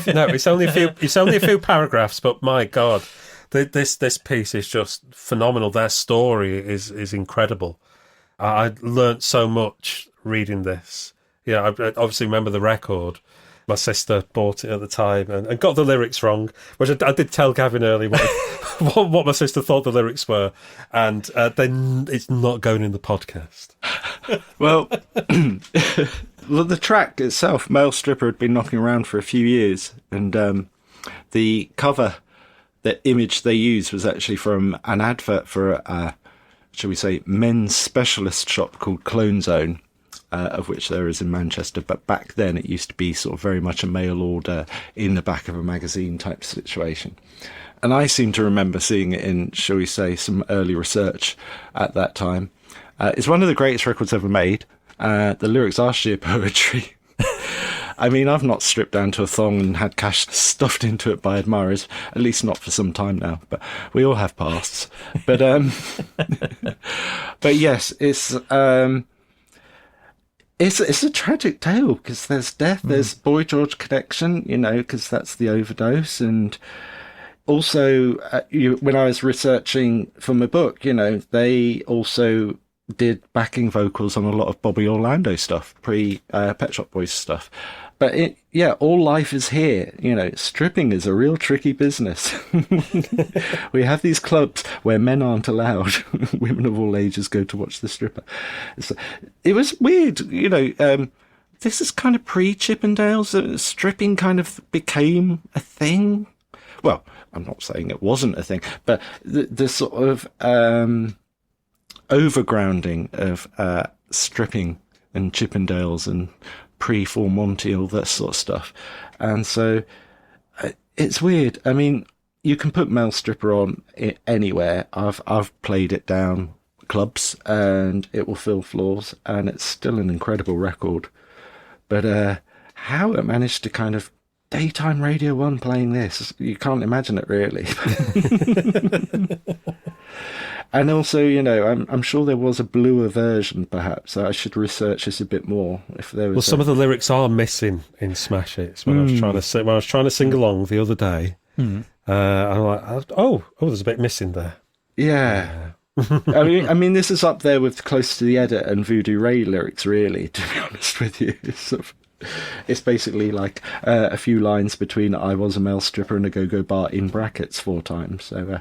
A: a few paragraphs, but my God, this piece is just phenomenal. Their story is incredible. I learnt so much reading this. Yeah, I obviously remember the record. My sister bought it at the time and got the lyrics wrong, which I did tell Gavin earlier what my sister thought the lyrics were, and then it's not going in the podcast.
C: Well, the track itself, Male Stripper, had been knocking around for a few years, and the cover, the image they used was actually from an advert for shall we say, men's specialist shop called Clone Zone, of which there is in Manchester. But back then it used to be sort of very much a mail order in the back of a magazine type situation. And I seem to remember seeing it in, shall we say, some early research at that time. It's one of the greatest records ever made. The lyrics are sheer poetry. I mean, I've not stripped down to a thong and had cash stuffed into it by admirers, at least not for some time now, but we all have pasts. But but yes, it's a tragic tale because there's death, there's Boy George connection, you know, because that's the overdose. And also, when I was researching for my book, you know, they also did backing vocals on a lot of Bobby Orlando stuff, pre-Pet Shop Boys stuff. But all life is here. Stripping is a real tricky business. We have these clubs where men aren't allowed. Women of all ages go to watch the stripper. It was weird, this is kind of pre-Chippendales. Stripping kind of became a thing. Well, I'm not saying it wasn't a thing, but the sort of overgrounding of stripping and Chippendales and pre-Full Monty, all that sort of stuff. And so it's weird. I mean, you can put Male Stripper on anywhere. I've played it down clubs and it will fill floors, and it's still an incredible record. But how it managed to kind of daytime Radio 1 playing this, you can't imagine it really. And also, I'm sure there was a bluer version, perhaps. I should research this a bit more. If there was,
A: some of the lyrics are missing in Smash Hits. When I was trying to sing along the other day, I'm like, there's a bit missing there.
C: Yeah. I mean, this is up there with Close to the Edit and Voodoo Ray lyrics, really. To be honest with you, it's basically like a few lines between "I was a male stripper" and a go-go bar in brackets 4 times. So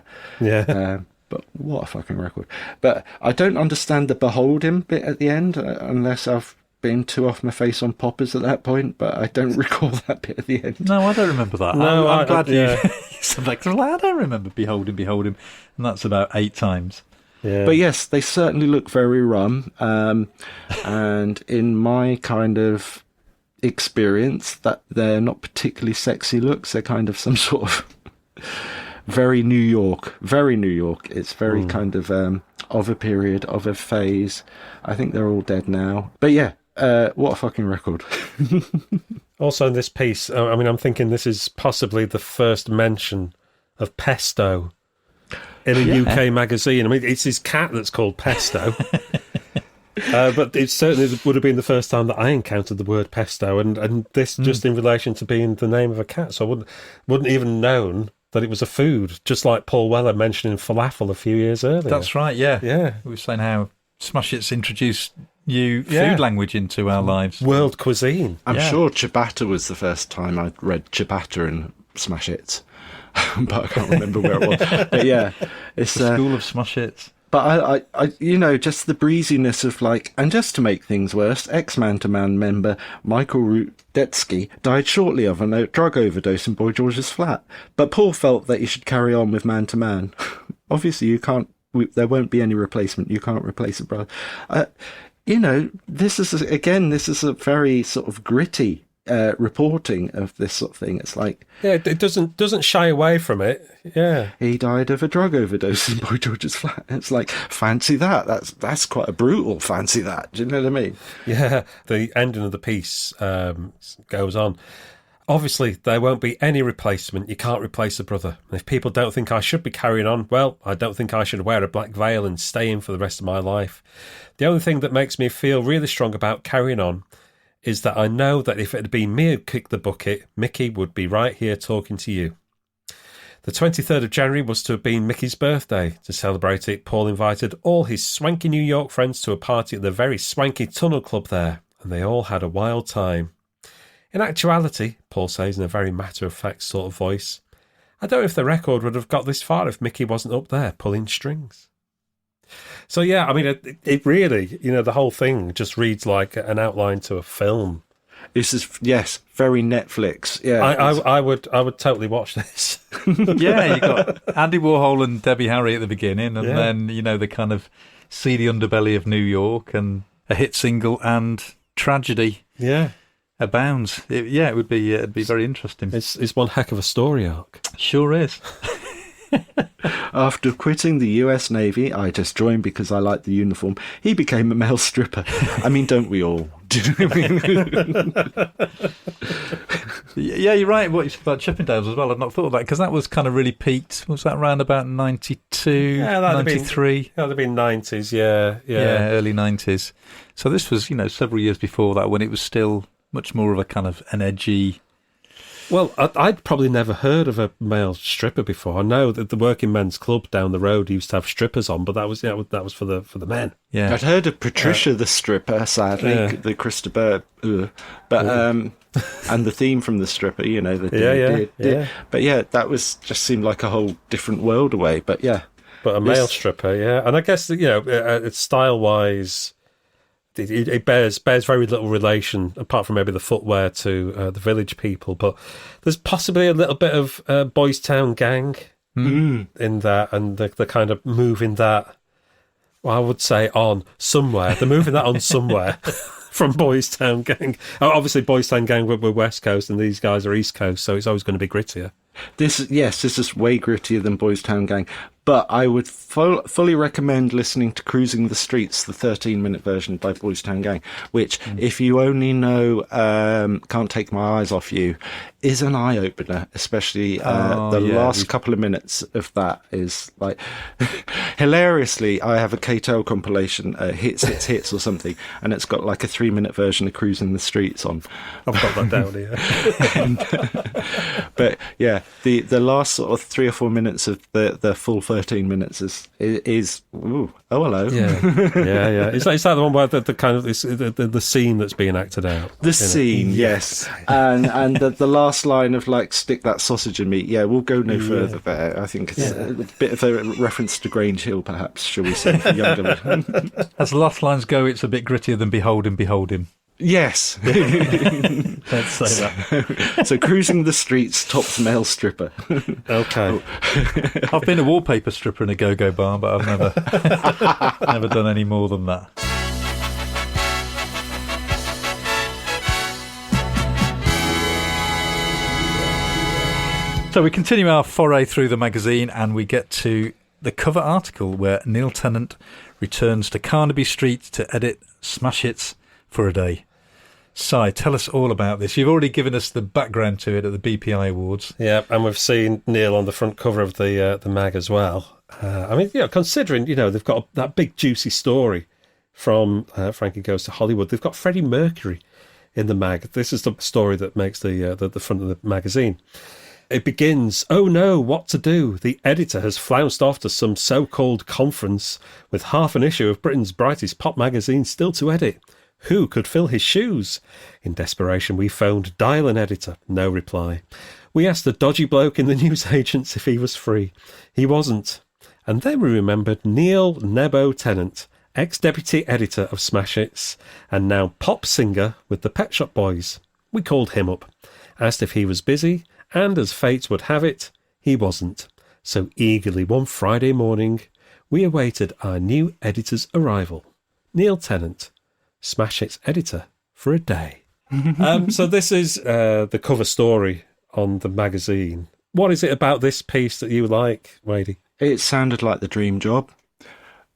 C: but what a fucking record. But I don't understand the Behold Him bit at the end, unless I've been too off my face on poppers at that point, but I don't recall that bit at the end.
B: No, I don't remember that.
A: No,
B: I'm glad you said that, because I don't remember Behold Him, and that's about 8 times.
C: Yeah. But yes, they certainly look very rum, and in my kind of experience, that they're not particularly sexy looks. They're kind of some sort of very New York. It's very kind of a period, of a phase. I think they're all dead now. But yeah, what a fucking record.
A: Also in this piece, I'm thinking this is possibly the first mention of pesto in a UK magazine. I mean, it's his cat that's called Pesto. But it certainly would have been the first time that I encountered the word pesto, and this just in relation to being the name of a cat. So I wouldn't even known that it was a food, just like Paul Weller mentioning falafel a few years earlier.
B: That's right, yeah.
A: Yeah.
B: We were saying how Smash Hits introduced new food language into our lives.
A: World cuisine.
C: I'm sure ciabatta was the first time I'd read ciabatta in Smash Hits. But I can't remember where it was. But yeah, it's
B: the school of Smash Hits.
C: But I just the breeziness of and just to make things worse, ex-Man to Man member Michael Rudetsky died shortly of a drug overdose in Boy George's flat. But Paul felt that he should carry on with Man to Man. Obviously, you can't. There won't be any replacement. You can't replace a brother. This is a very sort of gritty reporting of this sort of thing. It's like,
A: it doesn't shy away from it. Yeah,
C: he died of a drug overdose in Boy George's flat. It's like, fancy that. That's quite a brutal fancy that. Do you know what I mean?
A: Yeah. The ending of the piece goes on. Obviously, there won't be any replacement. You can't replace a brother. And if people don't think I should be carrying on, well, I don't think I should wear a black veil and stay in for the rest of my life. The only thing that makes me feel really strong about carrying on is that I know that if it had been me who kicked the bucket, Mickey would be right here talking to you. The 23rd of January was to have been Mickey's birthday. To celebrate it, Paul invited all his swanky New York friends to a party at the very swanky Tunnel Club there, and they all had a wild time. In actuality, Paul says in a very matter-of-fact sort of voice, I don't know if the record would have got this far if Mickey wasn't up there pulling strings. So yeah, I mean, it really, the whole thing just reads like an outline to a film.
C: This is, yes, very Netflix. Yeah,
A: I would totally watch this.
B: Yeah, you got Andy Warhol and Debbie Harry at the beginning, and then the kind of seedy underbelly of New York, and a hit single, and tragedy.
A: Yeah,
B: abounds. It would be it'd be very interesting.
A: It's one heck of a story arc.
B: Sure is.
C: After quitting the US Navy, I just joined because I liked the uniform. He became a male stripper. I mean, don't we all?
B: Yeah, you're right. What you said about Chippendales as well. I've not thought of that, because that was kind of really peaked. Was that around about 92, 93?
A: That would have been 90s, yeah,
B: early 90s. So this was, several years before that, when it was still much more of a kind of an edgy,
A: Well, I'd probably never heard of a male stripper before. I know that the Working Men's Club down the road used to have strippers on, but that was for the men.
B: Yeah.
C: I'd heard of Patricia the stripper, sadly, the Christopher, but and the theme from the stripper, you know, the But yeah, that was just seemed like a whole different world away. But yeah,
A: but a male stripper, yeah, and I guess it's style wise. It bears very little relation, apart from maybe the footwear, to the Village People. But there's possibly a little bit of Boys Town Gang in that, and the kind of moving that. Well, I would say on somewhere. They're moving that on somewhere from Boys Town Gang. Obviously, Boys Town Gang were West Coast, and these guys are East Coast, so it's always going to be grittier.
C: This is way grittier than Boys Town Gang. But I would fully recommend listening to Cruising the Streets, the 13-minute version by Boys Town Gang, which, if you only know Can't Take My Eyes Off You, is an eye-opener, especially last couple of minutes of that is like... Hilariously, I have a K-Tel compilation, Hits or something, and it's got like a 3-minute version of Cruising the Streets on.
A: I've got that down here.
C: But yeah, the last sort of 3 or 4 minutes of the full 13 minutes is ooh, oh hello.
A: Yeah. It's like the one where the kind of the scene that's being acted out.
C: The scene, yes, and the last line of like stick that sausage in me. Yeah, we'll go no further there. I think it's a bit of a reference to Grange Hill, perhaps, shall we say, for younger.
B: As the last lines go, it's a bit grittier than Behold Him.
C: Yes.
B: Let's say that.
C: So Cruising the Streets tops male stripper.
A: Okay.
B: I've been a wallpaper stripper in a go-go bar, but I've never done any more than that. So we continue our foray through the magazine, and we get to the cover article where Neil Tennant returns to Carnaby Street to edit Smash Hits for a day. Si, tell us all about this. You've already given us the background to it at the BPI Awards.
A: Yeah, and we've seen Neil on the front cover of the mag as well. I mean, considering, they've got that big juicy story from Frankie Goes to Hollywood. They've got Freddie Mercury in the mag. This is the story that makes the front of the magazine. It begins, "Oh no, what to do? The editor has flounced off to some so-called conference with half an issue of Britain's brightest pop magazine still to edit. Who could fill his shoes? In desperation, we phoned Dial-An editor. No reply. We asked the dodgy bloke in the newsagents if he was free. He wasn't. And then we remembered Neil Nebo Tennant, ex-deputy editor of Smash Hits, and now pop singer with the Pet Shop Boys. We called him up, asked if he was busy, and as fate would have it, he wasn't. So eagerly one Friday morning, we awaited our new editor's arrival. Neil Tennant, Smash Hits editor for a day." So this is the cover story on the magazine. What is it about this piece that you like, Wadey?
C: It sounded like the dream job.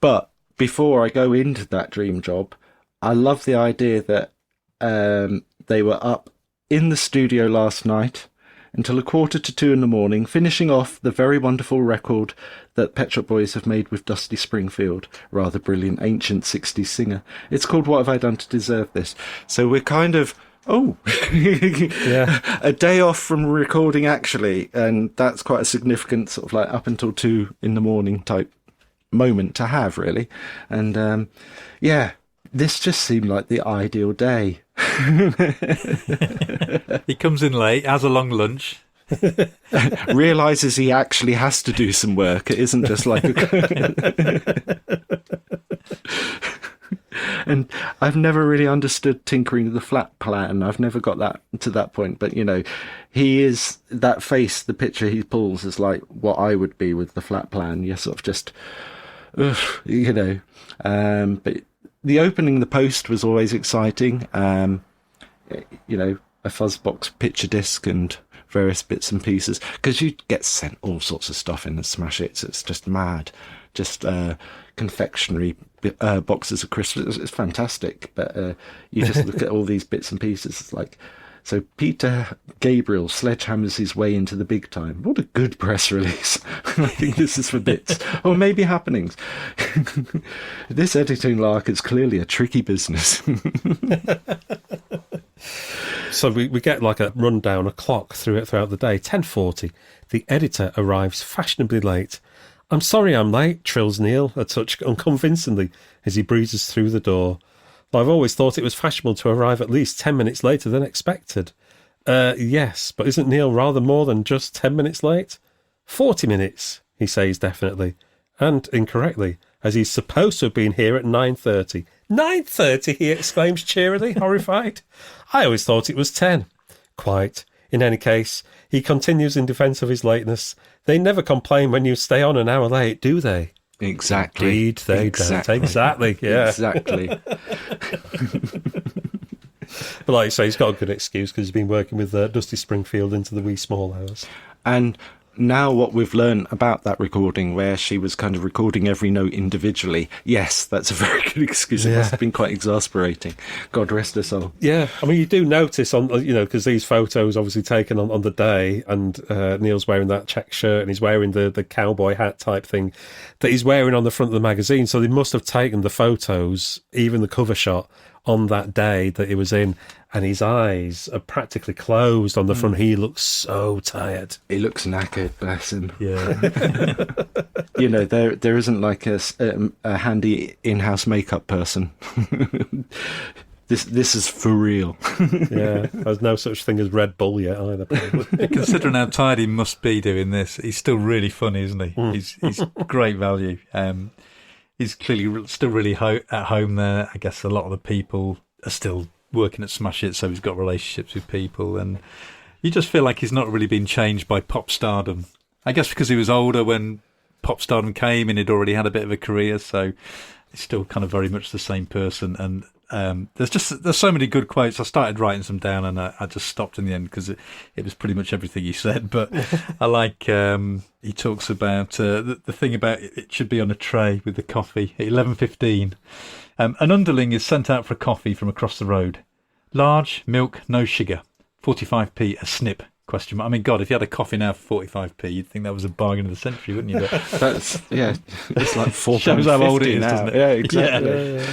C: But before I go into that dream job, I love the idea that they were up in the studio last night until 1:45 in the morning, finishing off the very wonderful record that Pet Shop Boys have made with Dusty Springfield, rather brilliant ancient 60s singer. It's called What Have I Done to Deserve This? So we're kind of, a day off from recording actually, and that's quite a significant sort of like up until 2 in the morning type moment to have, really. And this just seemed like the ideal day.
B: He comes in late, has a long lunch.
C: Realises he actually has to do some work. It isn't just like And I've never really understood tinkering with the flat plan. I've never got that to that point. But, he is, that face, the picture he pulls is like what I would be with the flat plan. You're sort of just, but the opening the post was always exciting. A Fuzzbox picture disc and various bits and pieces, because you get sent all sorts of stuff in the Smash Hits. It's just mad. Just confectionery boxes of crisps. It's fantastic. But you just look at all these bits and pieces. It's like, so Peter Gabriel sledgehammers his way into the big time. What a good press release. I think this is for bits. Or maybe happenings. This editing lark is clearly a tricky business.
A: So we get like a rundown, a clock throughout the day. 10:40. The editor arrives fashionably late. I'm sorry I'm late, trills Neil, a touch unconvincingly, as he breezes through the door. I've always thought it was fashionable to arrive at least 10 minutes later than expected. Yes, but isn't Neil rather more than just 10 minutes late? 40 minutes, he says definitely, and incorrectly, as he's supposed to have been here at 9:30. 9:30, he exclaims cheerily, horrified. I always thought it was 10. Quite. In any case, he continues in defence of his lateness. They never complain when you stay on an hour late, do they?
C: Exactly.
A: Indeed, they don't. Exactly, yeah.
C: Exactly.
A: But like you say, he's got a good excuse because he's been working with Dusty Springfield into the wee small hours.
C: And now what we've learned about that recording, where she was kind of recording every note individually, yes, that's a very good excuse. It must have been quite exasperating. God rest her soul.
A: Yeah, I mean, you do notice on, because these photos obviously taken on the day, and Neil's wearing that check shirt and he's wearing the cowboy hat type thing that he's wearing on the front of the magazine. So they must have taken the photos, even the cover shot, on that day that he was in, and his eyes are practically closed on the front. He looks so tired.
C: He looks knackered, bless him.
A: Yeah.
C: There isn't like a handy in-house makeup person. This is for real.
A: Yeah, there's no such thing as Red Bull yet either, probably.
B: Considering how tired he must be doing this, he's still really funny, isn't he? He's great value. He's clearly still really at home there. I guess a lot of the people are still working at Smash It, so he's got relationships with people, and you just feel like he's not really been changed by pop stardom. I guess because he was older when pop stardom came and he'd already had a bit of a career, so he's still kind of very much the same person. And there's so many good quotes. I started writing some down and I just stopped in the end because it was pretty much everything he said. But I like he talks about the thing about it should be on a tray with the coffee at 11:15. An underling is sent out for a coffee from across the road. Large, milk, no sugar. 45p a snip. Question mark. I mean, God, if you had a coffee now for 45p, you'd think that was a bargain of the century, wouldn't you? But
C: that's, yeah, it's like £4.50
B: shows how old it is,
C: now.
B: doesn't it?
C: Yeah, exactly.
B: Yeah.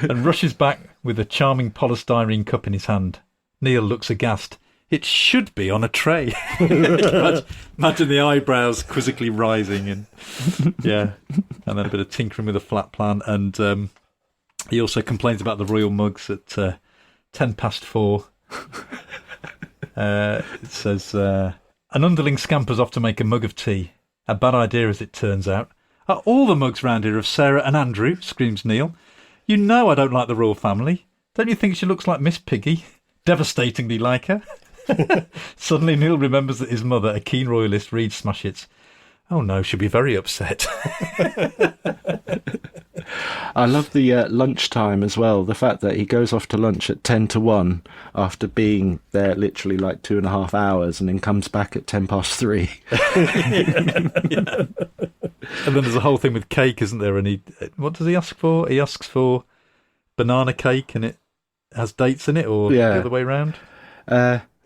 B: And rushes back with a charming polystyrene cup in his hand. Neil looks aghast. It should be on a tray. Imagine the eyebrows quizzically rising, and yeah, and then a bit of tinkering with a flat plan. And he also complains about the royal mugs at 4:10. It says, an underling scampers off to make a mug of tea. A bad idea, as it turns out. Are all the mugs round here of Sarah and Andrew? Screams Neil. You know I don't like the royal family. Don't you think she looks like Miss Piggy? Devastatingly like her. Suddenly Neil remembers that his mother, a keen royalist, reads Smash Hits. Oh no, she'll be very upset.
C: I love the lunchtime as well. The fact that he goes off to lunch at 10:01 after being there literally like 2.5 hours, and then comes back at 3:10.
B: Yeah. And then there's a whole thing with cake, isn't there? And what does he ask for? He asks for banana cake, and it has dates in it, or the other way round.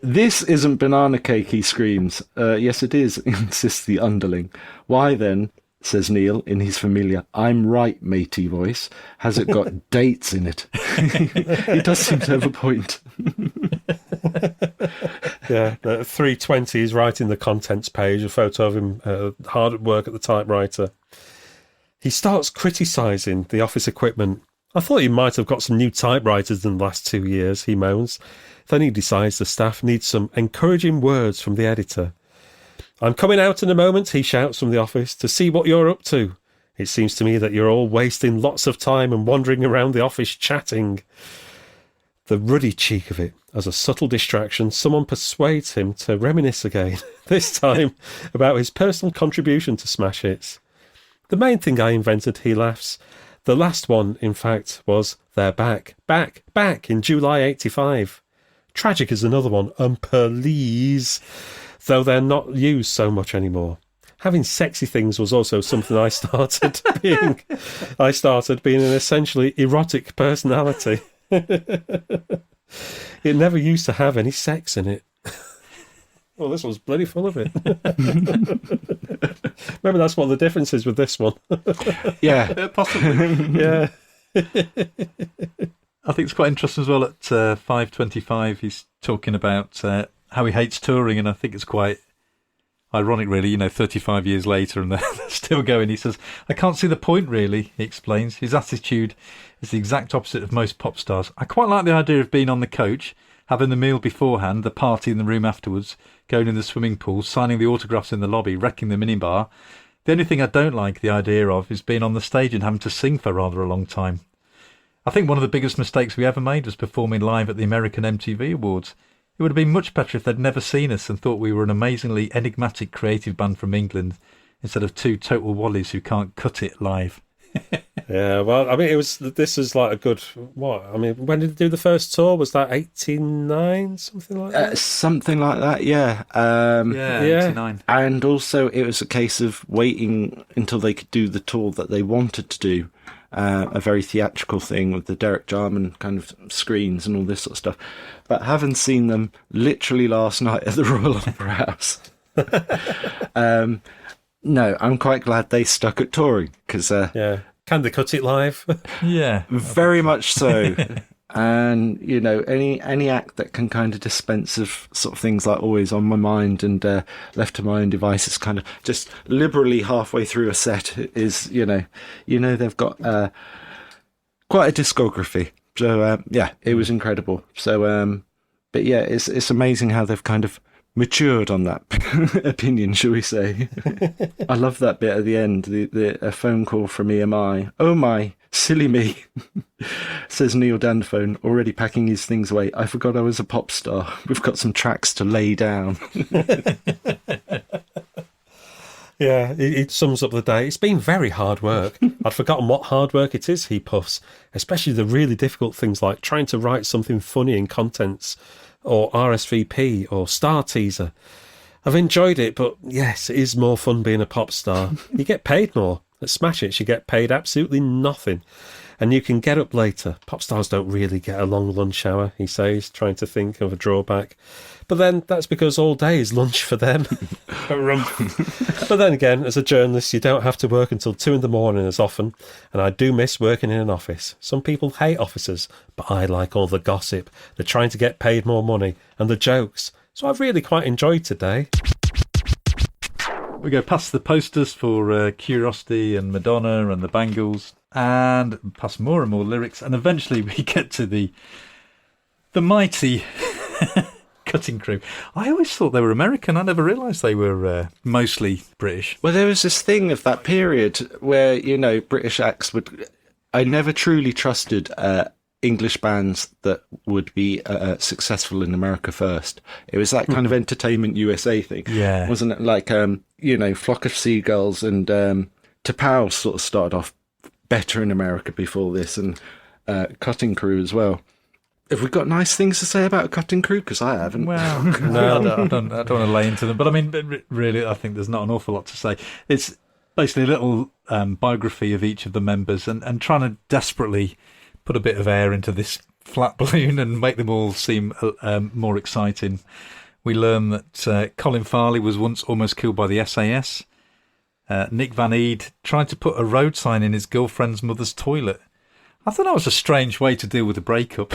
C: This isn't banana cake, he screams. Yes, it is, insists the underling. Why then, says Neil in his familiar I'm right matey voice, has it got dates in it? He does seem to have a point.
A: Yeah, 3:20 is right in the contents page, a photo of him hard at work at the typewriter. He starts criticising the office equipment. I thought he might have got some new typewriters in the last 2 years, he moans. Then he decides the staff needs some encouraging words from the editor. I'm coming out in a moment, he shouts from the office, to see what you're up to. It seems to me that you're all wasting lots of time and wandering around the office chatting. The ruddy cheek of it. As a subtle distraction, someone persuades him to reminisce again, this time about his personal contribution to Smash Hits. The main thing I invented, he laughs. The last one, in fact, was They're Back in July 85. Tragic is another one, please, though they're not used so much anymore. Having sexy things was also something I started being. I started being an essentially erotic personality. It never used to have any sex in it. Well, this one's bloody full of it. Maybe that's what the difference is with this one.
C: Yeah,
B: possibly.
A: Yeah.
B: I think it's quite interesting as well. At 5:25, he's talking about how he hates touring, and I think it's quite ironic, really. 35 years later, and they're still going. He says, "I can't see the point, really." He explains his attitude is the exact opposite of most pop stars. I quite like the idea of being on the coach, having the meal beforehand, the party in the room afterwards, going in the swimming pool, signing the autographs in the lobby, wrecking the minibar. The only thing I don't like the idea of is being on the stage and having to sing for rather a long time. I think one of the biggest mistakes we ever made was performing live at the American MTV Awards. It would have been much better if they'd never seen us and thought we were an amazingly enigmatic creative band from England instead of two total wallies who can't cut it live.
A: Yeah, well, I mean, this is like a good, what? I mean, when did they do the first tour? Was that 89, something like that?
C: Something like that, yeah.
B: Yeah, 89.
C: And also it was a case of waiting until they could do the tour that they wanted to do. A very theatrical thing with the Derek Jarman kind of screens and all this sort of stuff. But having seen them literally last night at the Royal Opera House, no, I'm quite glad they stuck at touring because
A: yeah, can they cut it live?
B: Yeah,
C: very much so. And any act that can kind of dispense of sort of things like Always on My Mind and Left to My Own Devices, kind of just liberally halfway through a set is they've got quite a discography. So yeah, it was incredible. So but yeah, it's amazing how they've kind of matured on that opinion, shall we say. I love that bit at the end, a phone call from EMI. Oh my, silly me, says Neil down the phone, already packing his things away. I forgot I was a pop star. We've got some tracks to lay down.
A: Yeah, it sums up the day. It's been very hard work. I'd forgotten what hard work it is, he puffs, especially the really difficult things like trying to write something funny in contents or RSVP or Star Teaser. I've enjoyed it, but yes, it is more fun being a pop star. You get paid more. At Smash It, you get paid absolutely nothing. And you can get up later. Pop stars don't really get a long lunch hour, he says, trying to think of a drawback. But then that's because all day is lunch for them. But then again, as a journalist, you don't have to work until 2 a.m. as often. And I do miss working in an office. Some people hate officers, but I like all the gossip, the trying to get paid more money, and the jokes. So I've really quite enjoyed today.
B: We go past the posters for Curiosity and Madonna and the Bangles, and past more and more lyrics, and eventually we get to the mighty Cutting Crew. I always thought they were American. I never realised they were mostly British.
C: Well, there was this thing of that period where, British acts I never truly trusted English bands that would be successful in America first. It was that kind of Entertainment USA thing.
B: Yeah.
C: Wasn't it like, Flock of Seagulls and T'Pau sort of started off better in America before this, and Cutting Crew as well. Have we got nice things to say about Cutting Crew? Because I haven't.
B: Well, no, I don't want to lay into them. But I mean, really, I think there's not an awful lot to say. It's basically a little biography of each of the members and trying to desperately put a bit of air into this flat balloon and make them all seem more exciting. We learn that Colin Farley was once almost killed by the SAS. Nick Van Eed tried to put a road sign in his girlfriend's mother's toilet. I thought that was a strange way to deal with a breakup.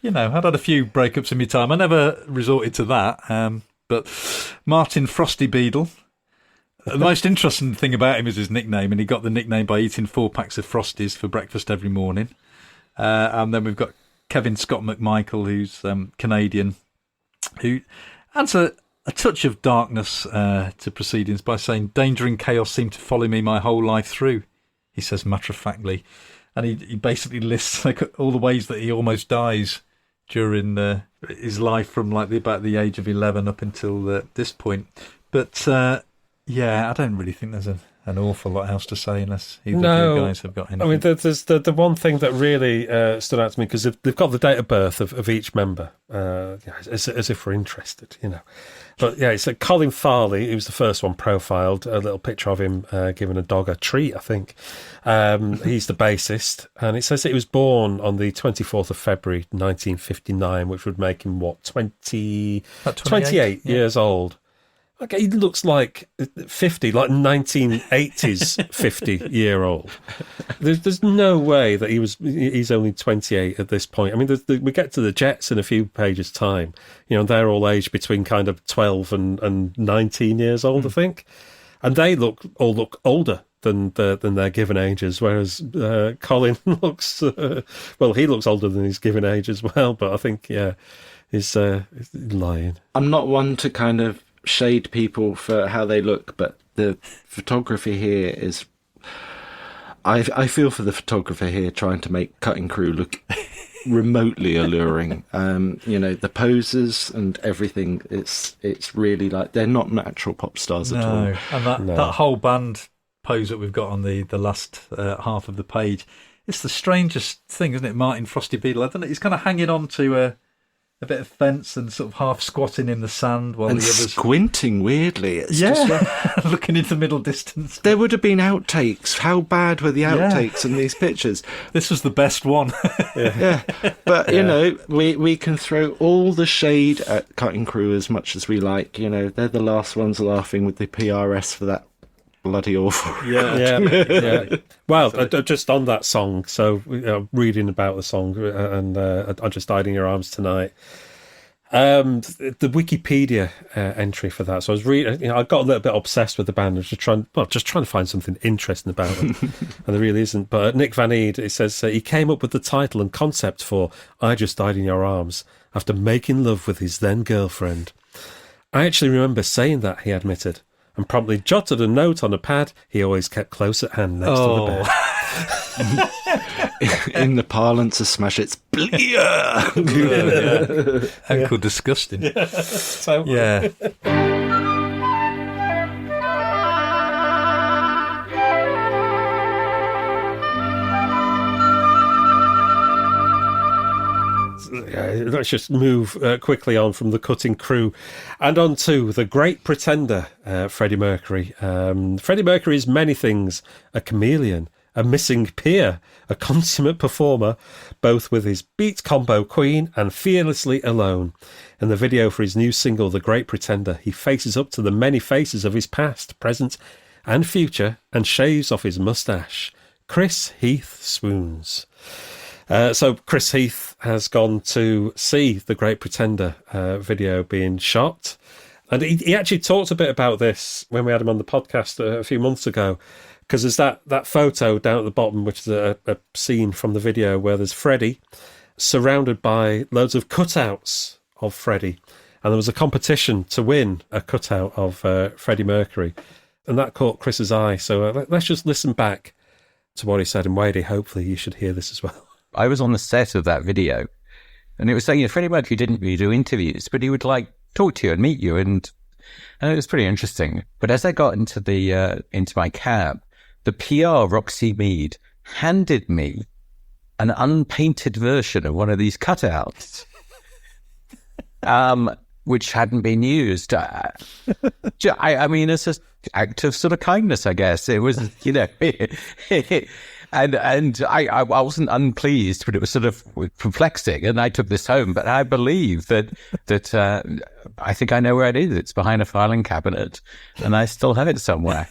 B: I'd had a few breakups in my time. I never resorted to that. But Martin Frosty Beadle, the most interesting thing about him is his nickname, and he got the nickname by eating 4 packs of Frosties for breakfast every morning. And then we've got Kevin Scott McMichael, who's Canadian, who adds a touch of darkness to proceedings by saying, "Danger and chaos seem to follow me my whole life through," he says matter-of-factly. And he basically lists all the ways that he almost dies during his life from about the age of 11 up until this point. But yeah, I don't really think there's an awful lot else to say unless either of you guys have got anything.
A: I mean, there's the one thing that really stood out to me, because they've got the date of birth of each member, as if we're interested, But yeah, it's Colin Farley, who was the first one profiled, a little picture of him giving a dog a treat, I think. He's the bassist, and it says that he was born on the 24th of February 1959, which would make him, 28 years old. Okay, he looks like 50, like 1980s 50-year-old. There's no way that he's only 28 at this point. I mean, we get to the Jets in a few pages' time. You know, they're all aged between kind of 12 and 19 years old, I think. And they all look older than their given ages, whereas Colin looks, he looks older than his given age as well, but I think, he's lying.
C: I'm not one to kind of shade people for how they look, but the photography here is... I feel for the photographer here trying to make Cutting Crew look remotely alluring. The poses and everything, it's really like they're not natural pop stars at all.
B: And that whole band pose that we've got on the last half of the page, it's the strangest thing, isn't it? Martin Frosty Beetle, isn't it? He's kind of hanging on to a bit of fence and sort of half squatting in the sand while
C: and
B: the others
C: squinting weirdly. It's just like...
B: looking into the middle distance.
C: There would have been outtakes. How bad were the outtakes in these pictures?
B: This was the best one.
C: But we can throw all the shade at Cutting Crew as much as we like. They're the last ones laughing with the PRS for that bloody awful.
A: Yeah. Well, just on that song, so reading about the song, and I Just Died in Your Arms Tonight. The Wikipedia entry for that. So I was reading. I got a little bit obsessed with the band. I was just trying to find something interesting about them, and there really isn't. But Nick Van Eed, it says he came up with the title and concept for "I Just Died in Your Arms" after making love with his then girlfriend. I actually remember saying that, he admitted, and promptly jotted a note on a pad he always kept close at hand next to the bed.
C: In the parlance of Smash, it's bleer.
B: Ankle disgusting.
A: So, let's just move quickly on from the Cutting Crew and on to the great pretender, Freddie Mercury. Freddie Mercury is many things: a chameleon, a missing peer, a consummate performer, both with his beat combo Queen and Fearlessly Alone. In the video for his new single, The Great Pretender, he faces up to the many faces of his past, present and future and shaves off his moustache. Chris Heath swoons. So Chris Heath has gone to see The Great Pretender video being shot. And he actually talked a bit about this when we had him on the podcast a few months ago, because there's that photo down at the bottom, which is a scene from the video where there's Freddie surrounded by loads of cutouts of Freddie. And there was a competition to win a cutout of Freddie Mercury. And that caught Chris's eye. So let's just listen back to what he said. And Wadey, hopefully you should hear this as well.
D: I was on the set of that video, and it was saying, Freddie Mercury didn't really do interviews, but he would talk to you and meet you, and it was pretty interesting. But as I got into my cab, the PR Roxy Mead handed me an unpainted version of one of these cutouts, which hadn't been used. I mean, it's an act of sort of kindness, I guess. It was, And I wasn't unpleased, but it was sort of perplexing. And I took this home, but I believe that I think I know where it is. It's behind a filing cabinet, and I still have it somewhere.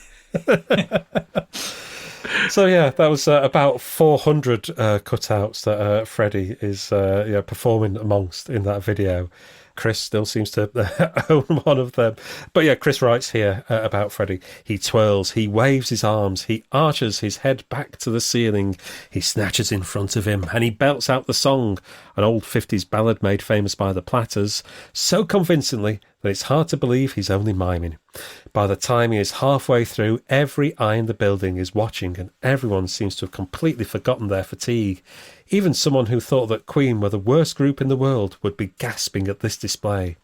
A: So that was about 400 cutouts that Freddie is performing amongst in that video. Chris still seems to own one of them. But Chris writes here about Freddie. He twirls, he waves his arms, he arches his head back to the ceiling, he snatches in front of him, and he belts out the song, an old 50s ballad made famous by the Platters, so convincingly that it's hard to believe he's only miming. By the time he is halfway through, every eye in the building is watching, and everyone seems to have completely forgotten their fatigue. Even someone who thought that Queen were the worst group in the world would be gasping at this display.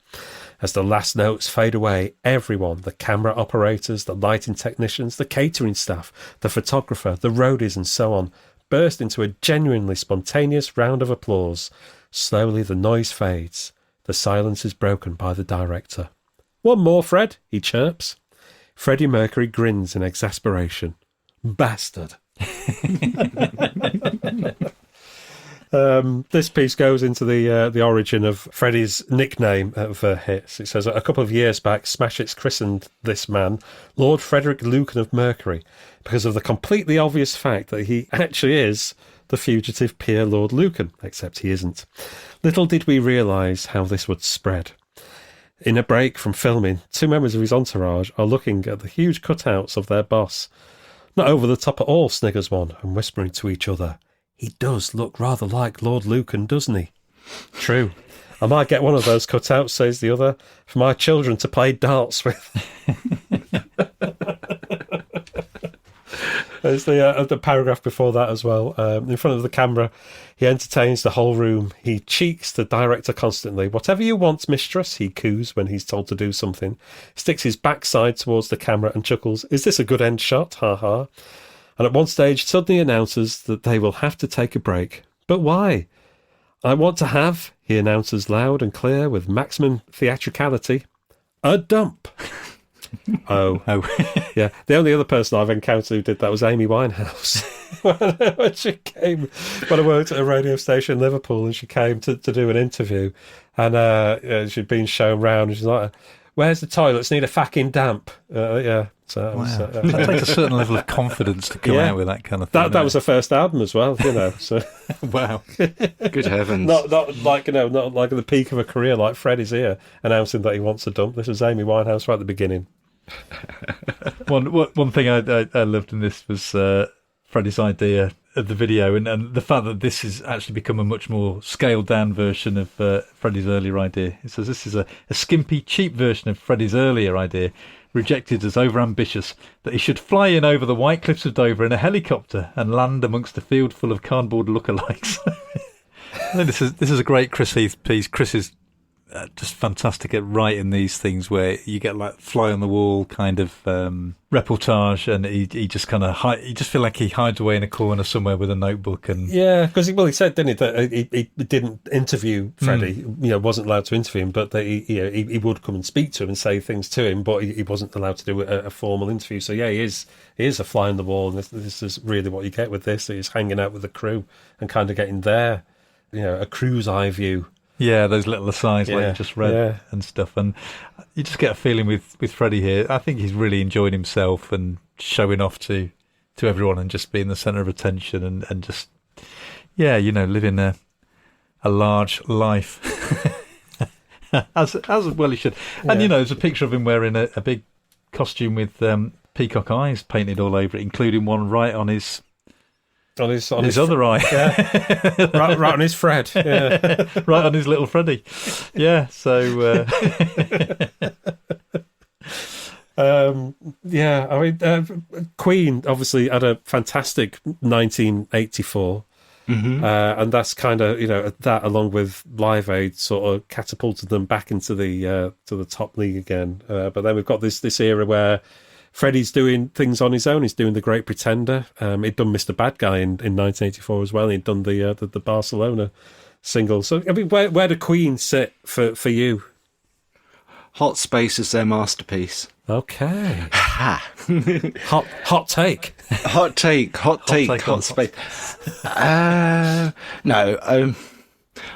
A: As the last notes fade away, everyone, the camera operators, the lighting technicians, the catering staff, the photographer, the roadies and so on, burst into a genuinely spontaneous round of applause. Slowly the noise fades. The silence is broken by the director. "One more, Fred," he chirps. Freddie Mercury grins in exasperation. "Bastard." This piece goes into the origin of Freddie's nickname for hits. It says, a couple of years back, Smash Hits christened this man Lord Frederick Lucan of Mercury because of the completely obvious fact that he actually is the fugitive peer Lord Lucan, except he isn't. Little did we realise how this would spread. In a break from filming, two members of his entourage are looking at the huge cutouts of their boss. Not over the top at all, sniggers one, and whispering to each other, he does look rather like Lord Lucan, doesn't he? True. I might get one of those cutouts, says the other, for my children to play darts with. There's the paragraph before that as well. In front of the camera, he entertains the whole room. He cheeks the director constantly. Whatever you want, mistress, he coos when he's told to do something. Sticks his backside towards the camera and chuckles. Is this a good end shot? Ha ha. And at one stage suddenly announces that they will have to take a break. But why? I want to have, he announces loud and clear with maximum theatricality, a dump. Oh. Yeah. The only other person I've encountered who did that was Amy Winehouse. when she came, when I worked at a radio station in Liverpool, and she came to do an interview, and she'd been shown round, and she's like, where's the toilets? Need a fucking damp. Yeah. So
B: wow. It takes a certain level of confidence to come out with that kind of thing.
A: That was her first album as well, you know. So
B: wow,
C: good heavens!
A: Not like not like at the peak of a career like Freddie's here announcing that he wants a dump. This was Amy Winehouse right at the beginning.
B: One thing I loved in this was Freddie's idea of the video, and the fact that this has actually become a much more scaled down version of Freddie's earlier idea. It says this is a skimpy, cheap version of Freddie's earlier idea, rejected as overambitious, that he should fly in over the white cliffs of Dover in a helicopter and land amongst a field full of cardboard lookalikes. I think this is a great Chris Heath piece. Chris is just fantastic at writing these things where you get like fly on the wall kind of reportage, and he just kind of you just feel like he hides away in a corner somewhere with a notebook. And
A: yeah, because he said, didn't he, that he didn't interview Freddie, wasn't allowed to interview him, but that he would come and speak to him and say things to him, but he wasn't allowed to do a formal interview. So yeah, he is a fly on the wall, and this is really what you get with this. He's hanging out with the crew and kind of getting their a crew's eye view.
B: Yeah, those little asides like you just read and stuff. And you just get a feeling with Freddie here. I think he's really enjoying himself and showing off to everyone and just being the centre of attention and just, living a large life. as well he should. And, there's a picture of him wearing a big costume with peacock eyes painted all over it, including one right on his... On his other eye.
A: Yeah. right on his Fred. Yeah.
B: Right on his little Freddie. Yeah, so... Queen obviously had a fantastic 1984.
C: Mm-hmm.
A: And that's kind of, that along with Live Aid sort of catapulted them back into the to the top league again. But then we've got this era where Freddie's doing things on his own. He's doing The Great Pretender. He'd done Mr. Bad Guy in 1984 as well. He'd done the Barcelona single. So, I mean, where do Queen sit for you?
C: Hot Space is their masterpiece.
A: Okay. hot take.
C: Hot take. Hot Space. No.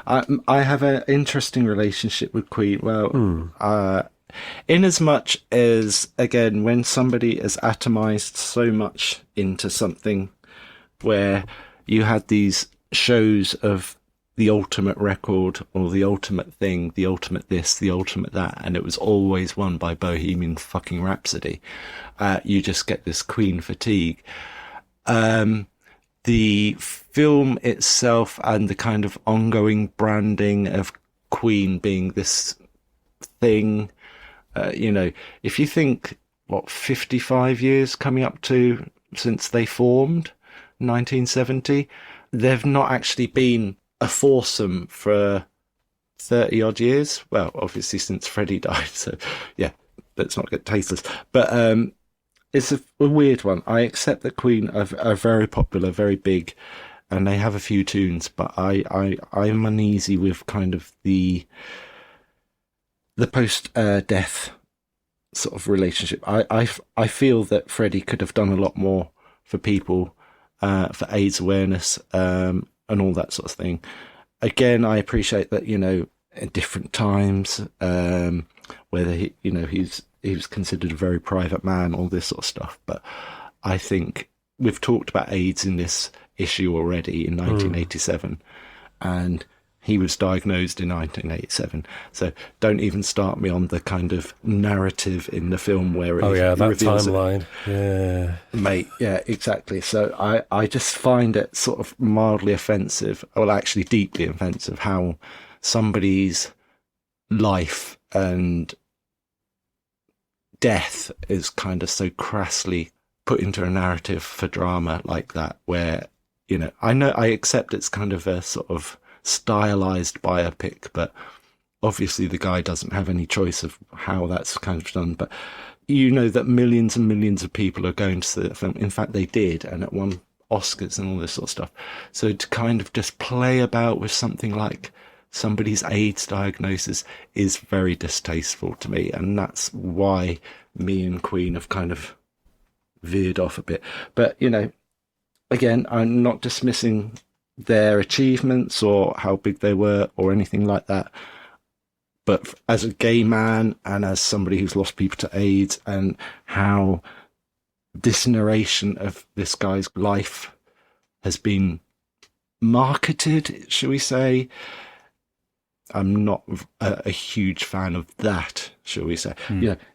C: I have an interesting relationship with Queen. Well, in as much as, again, when somebody is atomized so much into something where you had these shows of the ultimate record or the ultimate thing, the ultimate this, the ultimate that, and it was always won by Bohemian fucking Rhapsody, you just get this Queen fatigue. The film itself and the kind of ongoing branding of Queen being this thing, if you think, 55 years coming up to since they formed, 1970, they've not actually been a foursome for 30 odd years. Well, obviously since Freddie died, so yeah, let's not get tasteless. But it's a weird one. I accept that Queen are very popular, very big, and they have a few tunes, but I'm uneasy with kind of the post-death sort of relationship. I feel that Freddie could have done a lot more for people, for AIDS awareness, and all that sort of thing. Again, I appreciate that, at different times, whether he was considered a very private man, all this sort of stuff. But I think we've talked about AIDS in this issue already in 1987, and he was diagnosed in 1987. So don't even start me on the kind of narrative in the film where it
A: that
C: reveals
A: timeline. Yeah.
C: Mate, yeah, exactly. So I just find it sort of mildly offensive, well, actually deeply offensive, how somebody's life and death is kind of so crassly put into a narrative for drama like that, where, I accept it's kind of a sort of stylized biopic, but obviously the guy doesn't have any choice of how that's kind of done. But that millions and millions of people are going to see the film. In fact, they did, and it won Oscars and all this sort of stuff. So to kind of just play about with something like somebody's AIDS diagnosis is very distasteful to me, and that's why me and Queen have kind of veered off a bit. But again, I'm not dismissing their achievements or how big they were or anything like that, but as a gay man and as somebody who's lost people to AIDS, and how this narration of this guy's life has been marketed, shall we say, I'm not a huge fan of that, shall we say.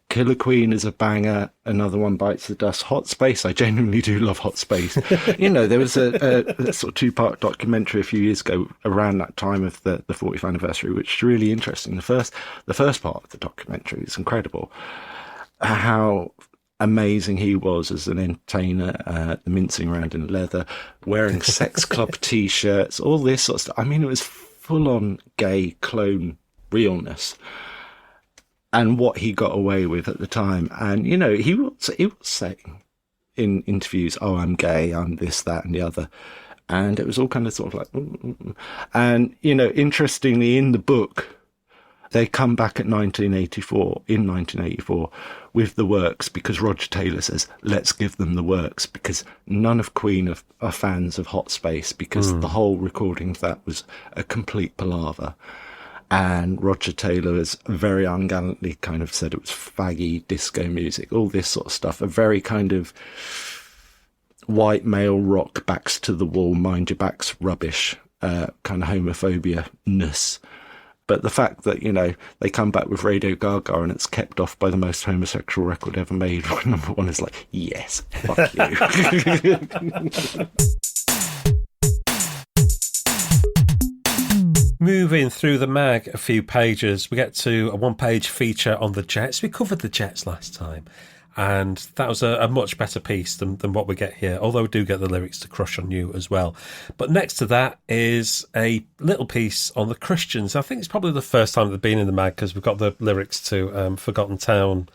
C: Killer Queen is a banger. Another One Bites the Dust. Hot Space. I genuinely do love Hot Space. There was a sort of two-part documentary a few years ago around that time of the 40th anniversary, which is really interesting. The first part of the documentary is incredible. How amazing he was as an entertainer, mincing around in leather, wearing sex club T-shirts, all this sort of stuff. I mean, it was full-on gay clone realness. And what he got away with at the time. And, he was saying in interviews, oh, I'm gay, I'm this, that, and the other. And it was all kind of sort of like, And, interestingly, in the book, they come back in 1984, with the works, because Roger Taylor says, let's give them the works, because none of Queen are fans of Hot Space, because the whole recording of that was a complete palaver. And Roger Taylor has very ungallantly kind of said it was faggy disco music, all this sort of stuff, a very kind of white male rock, backs to the wall, mind your backs rubbish, kind of homophobia-ness. But the fact that, they come back with Radio Gaga and it's kept off by the most homosexual record ever made, number one is like, yes, fuck you.
A: Moving through the mag a few pages, we get to a one-page feature on the Jets. We covered the Jets last time, and that was a much better piece than what we get here, although we do get the lyrics to Crush on You as well. But next to that is a little piece on the Christians. I think it's probably the first time they've been in the mag, because we've got the lyrics to Forgotten Town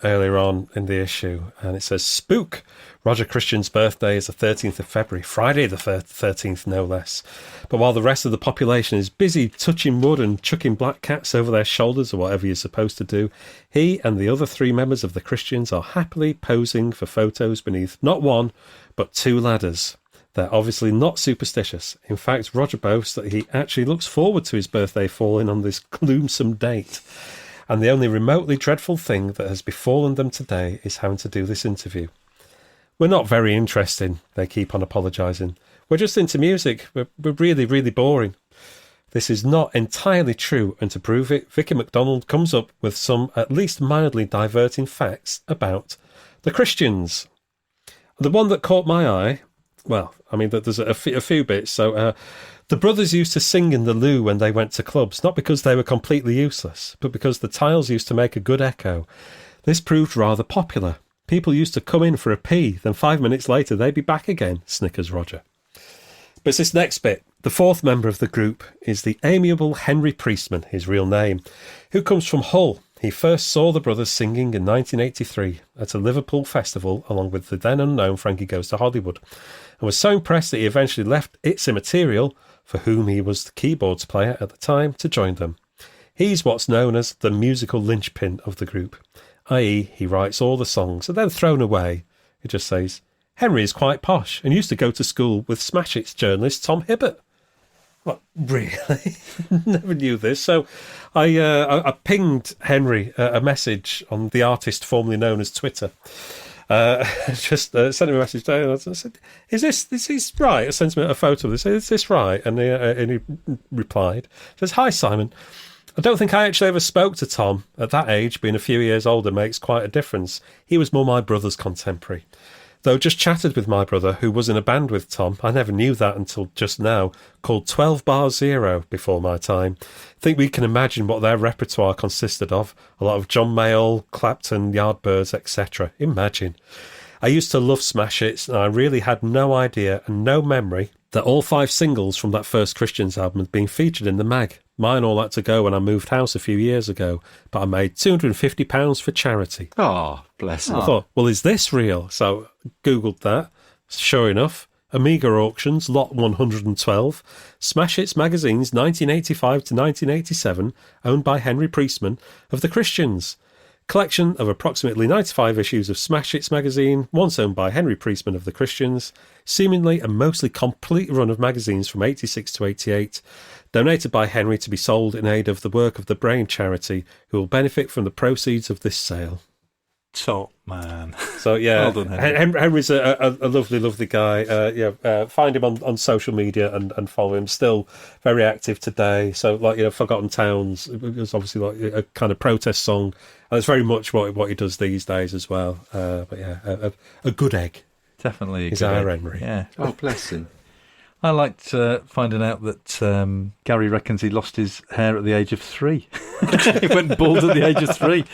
A: earlier on in the issue, and it says, Spook! Roger Christian's birthday is the 13th of February, Friday the 13th, no less. But while the rest of the population is busy touching wood and chucking black cats over their shoulders or whatever you're supposed to do, he and the other 3 members of the Christians are happily posing for photos beneath not one, but 2 ladders. They're obviously not superstitious. In fact, Roger boasts that he actually looks forward to his birthday falling on this gloomsome date. And the only remotely dreadful thing that has befallen them today is having to do this interview. We're not very interesting, they keep on apologising. We're just into music. We're really, really boring. This is not entirely true, and to prove it, Vicky MacDonald comes up with some at least mildly diverting facts about the Christians. The one that caught my eye, well, I mean, there's a few bits. So the brothers used to sing in the loo when they went to clubs, not because they were completely useless, but because the tiles used to make a good echo. This proved rather popular. People used to come in for a pee, then 5 minutes later they'd be back again, snickers Roger. But it's this next bit. The 4th member of the group is the amiable Henry Priestman, his real name, who comes from Hull. He first saw the brothers singing in 1983 at a Liverpool festival along with the then unknown Frankie Goes to Hollywood, and was so impressed that he eventually left It's Immaterial, for whom he was the keyboards player at the time, to join them. He's what's known as the musical linchpin of the group, i.e. he writes all the songs and then thrown away. It just says, Henry is quite posh and used to go to school with Smash Hits journalist Tom Hibbert. What, really? Never knew this. So I pinged Henry a message on the artist formerly known as Twitter. Just sent him a message. I said, is this right? I sent him a photo of this. Is this right? And he replied, says, "Hi, Simon. I don't think I actually ever spoke to Tom. At that age, being a few years older makes quite a difference. He was more my brother's contemporary. Though just chatted with my brother, who was in a band with Tom. I never knew that until just now, called 12 Bar Zero before my time. Think we can imagine what their repertoire consisted of. A lot of John Mayall, Clapton, Yardbirds, etc. Imagine. I used to love Smash Hits, and I really had no idea and no memory that all 5 singles from that first Christians album had been featured in the mag. Mine all had to go when I moved house a few years ago, but I made £250 for charity."
C: Oh, bless him.
A: I thought, well, is this real? So Googled that. Sure enough, Amiga Auctions, lot 112, Smash Hits magazines 1985 to 1987, owned by Henry Priestman of the Christians. Collection of approximately 95 issues of Smash Hits magazine, once owned by Henry Priestman of the Christians, seemingly a mostly complete run of magazines from 86 to 88, donated by Henry to be sold in aid of the Work of the Brain charity, who will benefit from the proceeds of this sale.
B: Top man.
A: So yeah,
B: Well done, Henry.
A: Henry's a lovely, lovely guy. Find him on social media and follow him. Still very active today. So Forgotten Towns, it was obviously like a kind of protest song, and it's very much what he does these days as well. But yeah, a good egg.
B: Definitely.
A: Is our Henry.
B: Yeah.
C: Oh, bless him.
B: I liked finding out that Gary reckons he lost his hair at the age of 3. He went bald at the age of 3.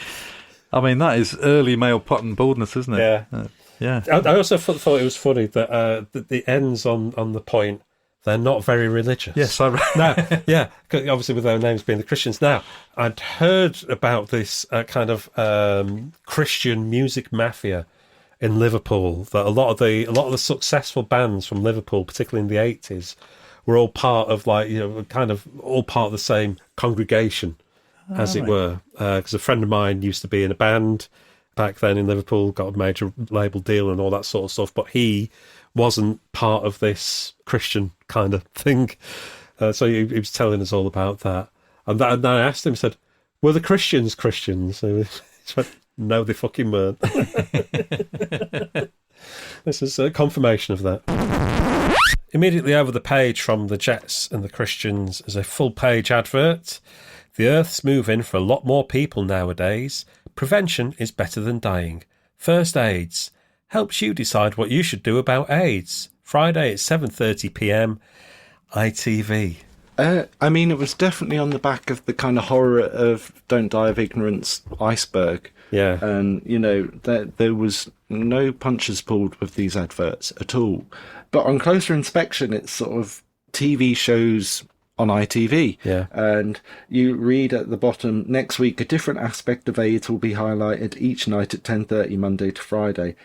B: I mean, that is early male pattern baldness, isn't it?
A: Yeah.
B: Yeah.
A: I also thought it was funny that the ends on the point, they're not very religious.
B: Yes, I
A: Now, yeah, obviously with their names being the Christians. Now, I'd heard about this kind of Christian music mafia in Liverpool, that a lot of the successful bands from Liverpool, particularly in the 80s, were all part of kind of all part of the same congregation, as it were. Because a friend of mine used to be in a band back then in Liverpool, got a major label deal and all that sort of stuff, but he wasn't part of this Christian kind of thing. So he was telling us all about that. And then I asked him, said, "Were the Christians Christians?" So he said, "No, they fucking weren't." This is a confirmation of that. Immediately over the page from the Jets and the Christians is a full-page advert. "The Earth's moving for a lot more people nowadays. Prevention is better than dying. First Aids helps you decide what you should do about AIDS. Friday at 7:30 p.m. ITV."
C: I mean, it was definitely on the back of the kind of horror of Don't Die of Ignorance iceberg.
A: Yeah.
C: And, there was no punches pulled with these adverts at all. But on closer inspection, it's sort of TV shows on ITV.
A: Yeah.
C: And you read at the bottom, "Next week, a different aspect of AIDS will be highlighted each night at 10:30, Monday to Friday.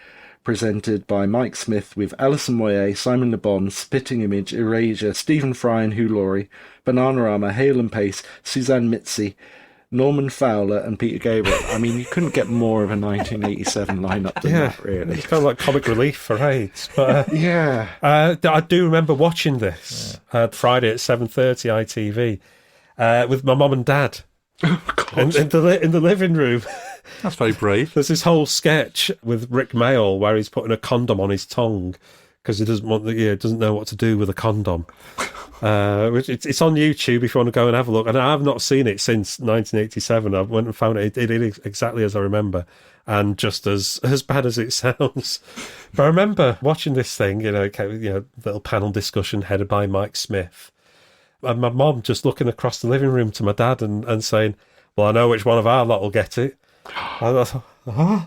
C: Presented by Mike Smith with Alison Moyet, Simon Le Bon, Spitting Image, Erasure, Stephen Fry and Hugh Laurie, Bananarama, Hale and Pace, Suzanne Mitzi, Norman Fowler and Peter Gabriel." I mean, you couldn't get more of a 1987 lineup than that, really.
A: It's kind of like comic relief for AIDS. But,
C: Yeah.
A: I do remember watching this Friday at 7:30 ITV with my mum and dad
C: Oh, God.
A: in the living room.
B: That's very brave.
A: There's this whole sketch with Rick Mayall where he's putting a condom on his tongue because he doesn't know what to do with a condom. It's on YouTube if you want to go and have a look. And I've not seen it since 1987. I went and found it. It is exactly as I remember, and just as bad as it sounds. But I remember watching this thing, little panel discussion headed by Mike Smith, and my mum just looking across the living room to my dad and saying, "Well, I know which one of our lot will get it." And I thought, "Huh?"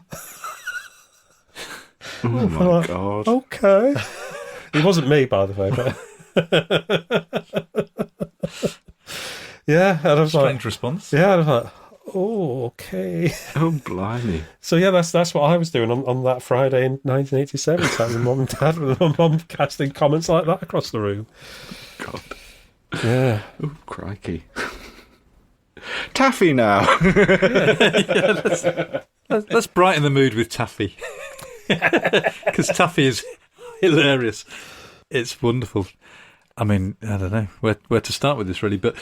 C: Oh, my God.
A: Okay. It wasn't me, by the way, but yeah, and I was
B: Strange response.
A: Yeah, and I was like, "Oh, okay."
C: Oh, blimey.
A: So yeah, that's what I was doing on that Friday in 1987. Sat with mum and dad, with my mum casting comments like that across the room.
C: God.
A: Yeah.
C: Oh, crikey. Taffy now.
B: Let's brighten the mood with Taffy. Because Taffy is hilarious. It's wonderful. I mean, I don't know where to start with this, really. But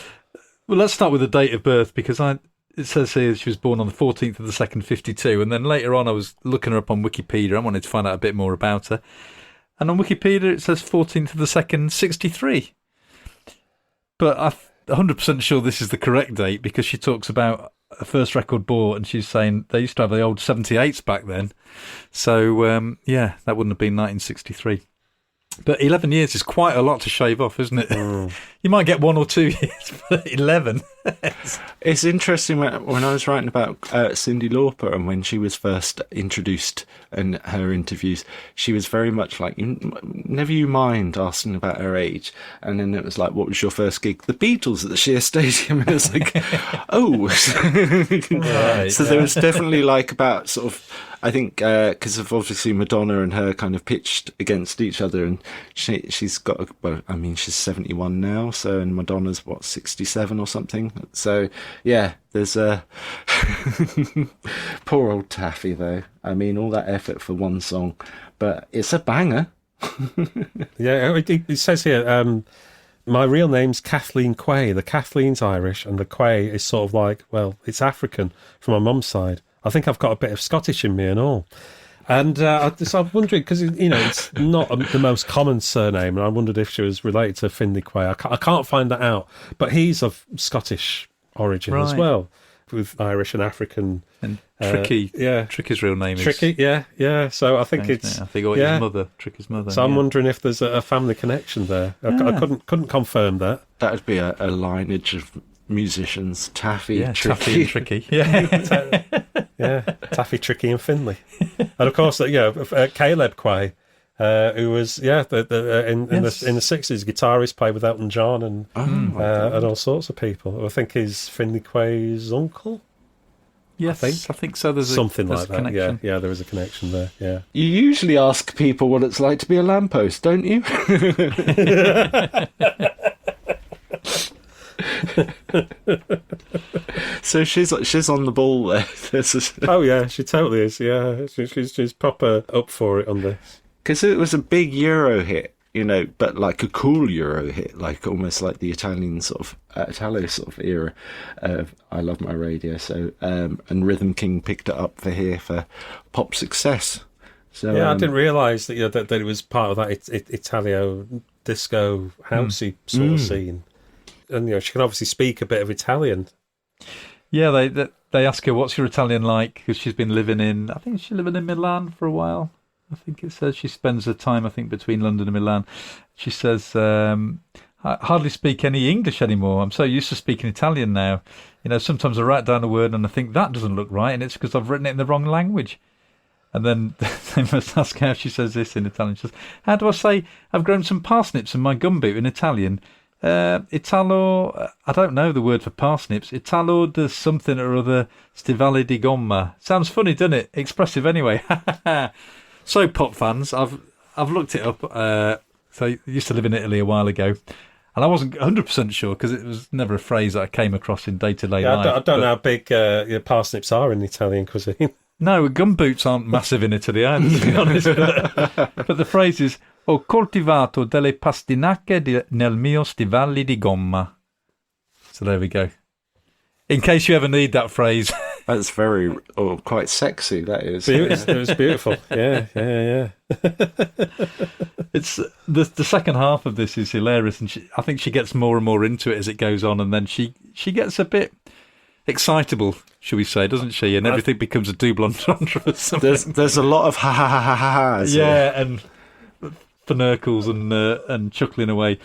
B: let's start with the date of birth, because it says here she was born on the 14th of the 2nd, 52. And then later on, I was looking her up on Wikipedia. I wanted to find out a bit more about her. And on Wikipedia, it says 14th of the 2nd, 63. But I'm 100% sure this is the correct date, because she talks about her first record bought, and she's saying they used to have the old 78s back then. So, that wouldn't have been 1963. But 11 years is quite a lot to shave off, isn't it? Mm. You might get 1 or 2 years, but 11.
C: It's interesting when I was writing about Cyndi Lauper, and when she was first introduced in her interviews, she was very much like, never you mind asking about her age. And then it was like, what was your first gig? The Beatles at the Shea Stadium. And it's like, oh.
B: Right,
C: so there was definitely like about sort of, I think, because of obviously Madonna and her kind of pitched against each other, and she's got, she's 71 now, so, and Madonna's 67 or something. So yeah, there's a poor old Taffy though. I mean, all that effort for one song, but it's a banger.
A: Yeah, it says here, my real name's Kathleen Quay. The Kathleen's Irish, and the Quay is sort of like, well, it's African from my mum's side. I think I've got a bit of Scottish in me and all. And I'm wondering, because, it's not the most common surname, and I wondered if she was related to Finlay Quay. I can't find that out. But he's of Scottish origin as well, with Irish and African.
B: And Tricky. Tricky's real name is...
A: Tricky, yeah. So I think it's...
B: I think his mother, Tricky's mother.
A: So I'm wondering if there's a family connection there. I couldn't confirm that.
C: That would be a lineage of musicians. Taffy, Tricky.
B: Taffy and Tricky. Yeah.
A: Yeah, Taffy, Tricky and Finlay. And of course, Caleb Quay, who was, in the 60s, guitarist, played with Elton John and all sorts of people. I think he's Finlay Quay's uncle.
B: Yes, I think so. There's
A: something like that.
B: Connection.
A: Yeah, there is a connection there. Yeah.
C: You usually ask people what it's like to be a lamppost, don't you? So she's on the ball there.
A: Oh yeah, she totally is. Yeah, she's proper up for it on this.
C: Because it was a big Euro hit, but like a cool Euro hit, like almost like the Italian sort of Italo sort of era of I Love My Radio. So and Rhythm King picked it up for pop success. So
A: yeah, I didn't realise that that it was part of that Italio disco housey sort of scene. And she can obviously speak a bit of Italian.
B: Yeah, they ask her, what's your Italian like? Because she's been living in Milan for a while. I think it says she spends her time, between London and Milan. She says, I hardly speak any English anymore. I'm so used to speaking Italian now. Sometimes I write down a word and I think that doesn't look right, and it's because I've written it in the wrong language. And then they must ask how she says this in Italian. She says, how do I say I've grown some parsnips in my gumboot in Italian? Italo, I don't know the word for parsnips. Italo de something or other, stivali di gomma. Sounds funny, doesn't it? Expressive anyway. So, pop fans, I've looked it up. So I used to live in Italy a while ago, and I wasn't 100% sure because it was never a phrase that I came across in day-to-day life.
A: I don't know how big parsnips are in Italian cuisine.
B: No, gumboots aren't massive in Italy either, to be honest. But the phrase is, ho coltivato delle pastinache nel mio stivali di gomma. So there we go. In case you ever need that phrase.
C: That's quite sexy, that is.
A: It was beautiful. Yeah.
B: It's the second half of this is hilarious, and I think she gets more and more into it as it goes on, and then she gets a bit excitable, shall we say, doesn't she? And everything becomes a double entendre or something.
C: There's a lot of ha-ha-ha-ha-has.
B: Yeah, and fnurkles and chuckling away.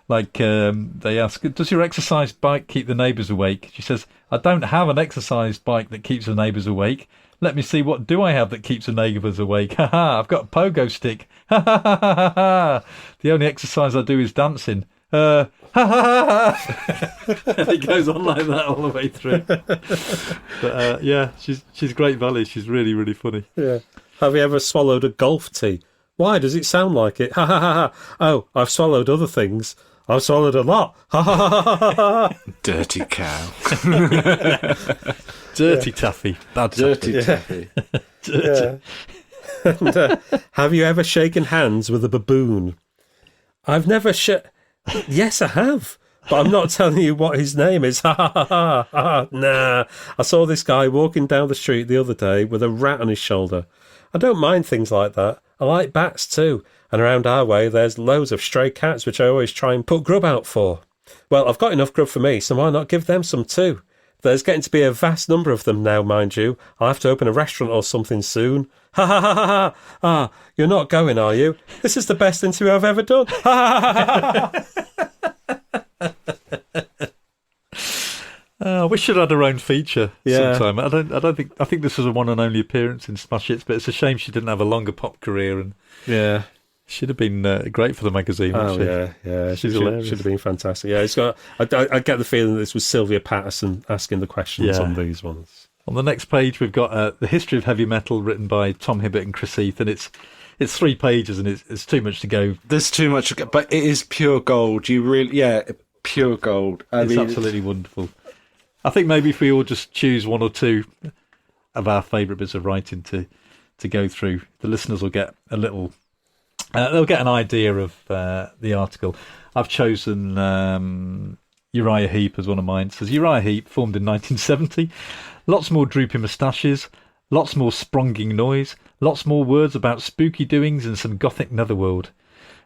B: Like they ask, does your exercise bike keep the neighbours awake? She says, I don't have an exercise bike that keeps the neighbours awake. Let me see, what do I have that keeps the neighbours awake? Ha ha, I've got a pogo stick. Ha ha ha ha ha. The only exercise I do is dancing. Ha ha ha ha. And it goes on like that all the way through. But yeah, she's great value. She's really, really funny.
A: Yeah. Have you ever swallowed a golf tee? Why does it sound like it? Ha ha ha ha. Oh, I've swallowed other things. I've swallowed a lot. Ha ha ha ha ha.
C: Dirty cow.
B: Dirty Taffy. Bad
C: Dirty Taffy.
B: Dirty.
A: Yeah. And, have you ever shaken hands with a baboon? I've never Yes, I have. But I'm not telling you what his name is. Ha ha ha ha ha. Nah. I saw this guy walking down the street the other day with a rat on his shoulder. I don't mind things like that. I like bats too. And around our way, there's loads of stray cats, which I always try and put grub out for. Well, I've got enough grub for me, so why not give them some too? There's getting to be a vast number of them now, mind you. I'll have to open a restaurant or something soon. Ha ha ha ha ha! Ah, you're not going, are you? This is the best interview I've ever done. Ha ha ha ha ha!
B: We should have had our own feature
A: Yeah.
B: sometime. I think this was a one and only appearance in Smash Hits, but it's a shame she didn't have a longer pop career, and
A: Yeah.
B: she'd have been great for the magazine.
A: Oh,
B: wouldn't she?
A: yeah.
B: She's
A: Should
B: hilarious.
A: have been fantastic. Yeah, it's got. I get the feeling that this was Sylvia Patterson asking the questions
B: Yeah.
A: on these ones.
B: On the next page, we've got the history of heavy metal, written by Tom Hibbert and Chris Heath, and it's 3 pages, and it's too much to go.
C: There's too much, but it is pure gold. You really, pure gold.
B: It's absolutely wonderful. I think maybe if we all just choose one or two of our favourite bits of writing to go through, the listeners will get a little. They'll get an idea of the article. I've chosen Uriah Heep as one of mine. It says Uriah Heep, formed in 1970. Lots more droopy moustaches, lots more spronging noise, lots more words about spooky doings and some gothic netherworld.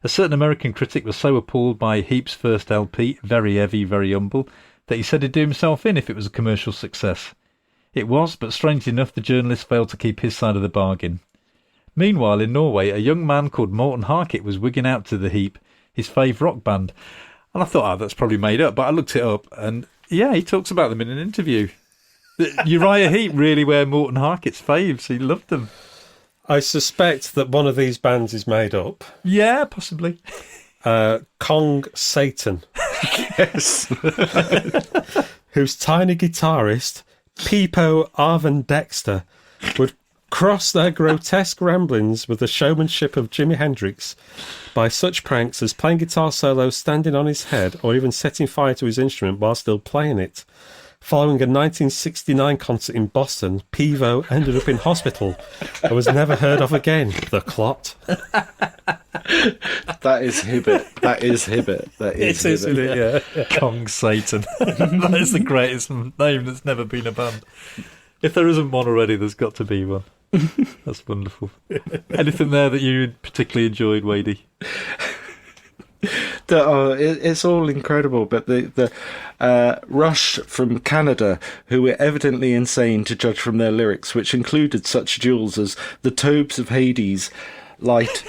B: A certain American critic was so appalled by Heap's first LP, Very Heavy, Very Humble, that he said he'd do himself in if it was a commercial success. It was, but strangely enough, the journalist failed to keep his side of the bargain. Meanwhile, in Norway, a young man called Morten Harket was wigging out to the Heap, his fave rock band. And I thought, that's probably made up, but I looked it up, and yeah, he talks about them in an interview. Uriah Heep really were Morten Harket's faves. He loved them.
A: I suspect that one of these bands is made up.
B: Yeah, possibly.
A: Kong Satan.
C: Yes.
A: Whose tiny guitarist, Peepo Arvin Dexter, would cross their grotesque ramblings with the showmanship of Jimi Hendrix by such pranks as playing guitar solos standing on his head or even setting fire to his instrument while still playing it. Following a 1969 concert in Boston, Peevo ended up in hospital and was never heard of again. The Clot.
C: That is Hibbert. That is Hibbert. That is
A: It is,
C: Hibbert.
A: isn't it? Yeah.
B: Kong Satan. That is the greatest name that's never been a band. If there isn't one already, there's got to be one. That's wonderful. Anything there that you particularly enjoyed, Wadey?
C: It's all incredible, but the Rush from Canada, who were evidently insane to judge from their lyrics, which included such jewels as "The Tobes of Hades," "Light,"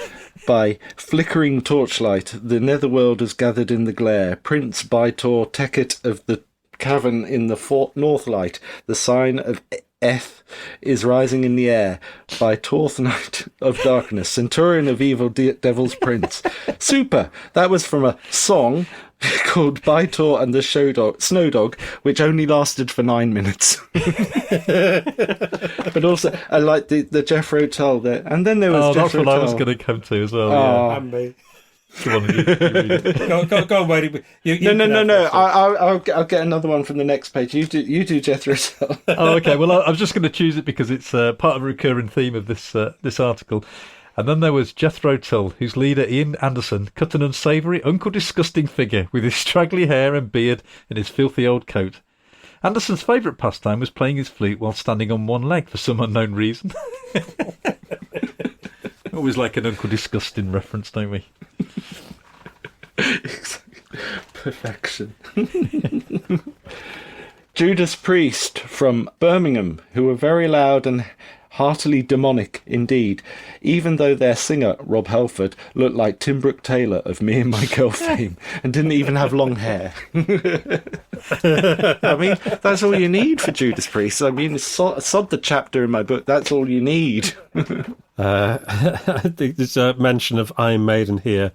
C: by "Flickering torchlight, the netherworld is gathered in the glare," "Prince Bytor Teket of the Cavern in the North Light, the sign of Eth is rising in the air," by Torth Knight of Darkness, "Centurion of Evil Devil's Prince." Super! That was from a song called Bytor and the Snow Dog, which only lasted for 9 minutes. But also, I like the Jethro Tull there. And then there was Jethro
B: that's what
C: Tull.
B: I was going to come to as well.
C: Oh.
B: Yeah.
A: And me.
B: Come on, you read it.
A: Go on, Wadey.
C: No. I'll get another one from the next page. You do Jethro Tull.
B: Oh, okay. Well, I'm just going to choose it because it's part of a recurring theme of this article. And then there was Jethro Tull, whose leader, Ian Anderson, cut an unsavoury, Uncle Disgusting figure with his straggly hair and beard and his filthy old coat. Anderson's favourite pastime was playing his flute while standing on one leg for some unknown reason. Always like an Uncle Disgusting reference, don't we?
C: Perfection. Judas Priest from Birmingham, who were very loud and heartily demonic indeed, even though their singer, Rob Halford, looked like Tim Brooke Taylor of Me and My Girl fame and didn't even have long hair. I mean, that's all you need for Judas Priest. I mean, sod the chapter in my book, that's all you need.
A: There's a mention of Iron Maiden here.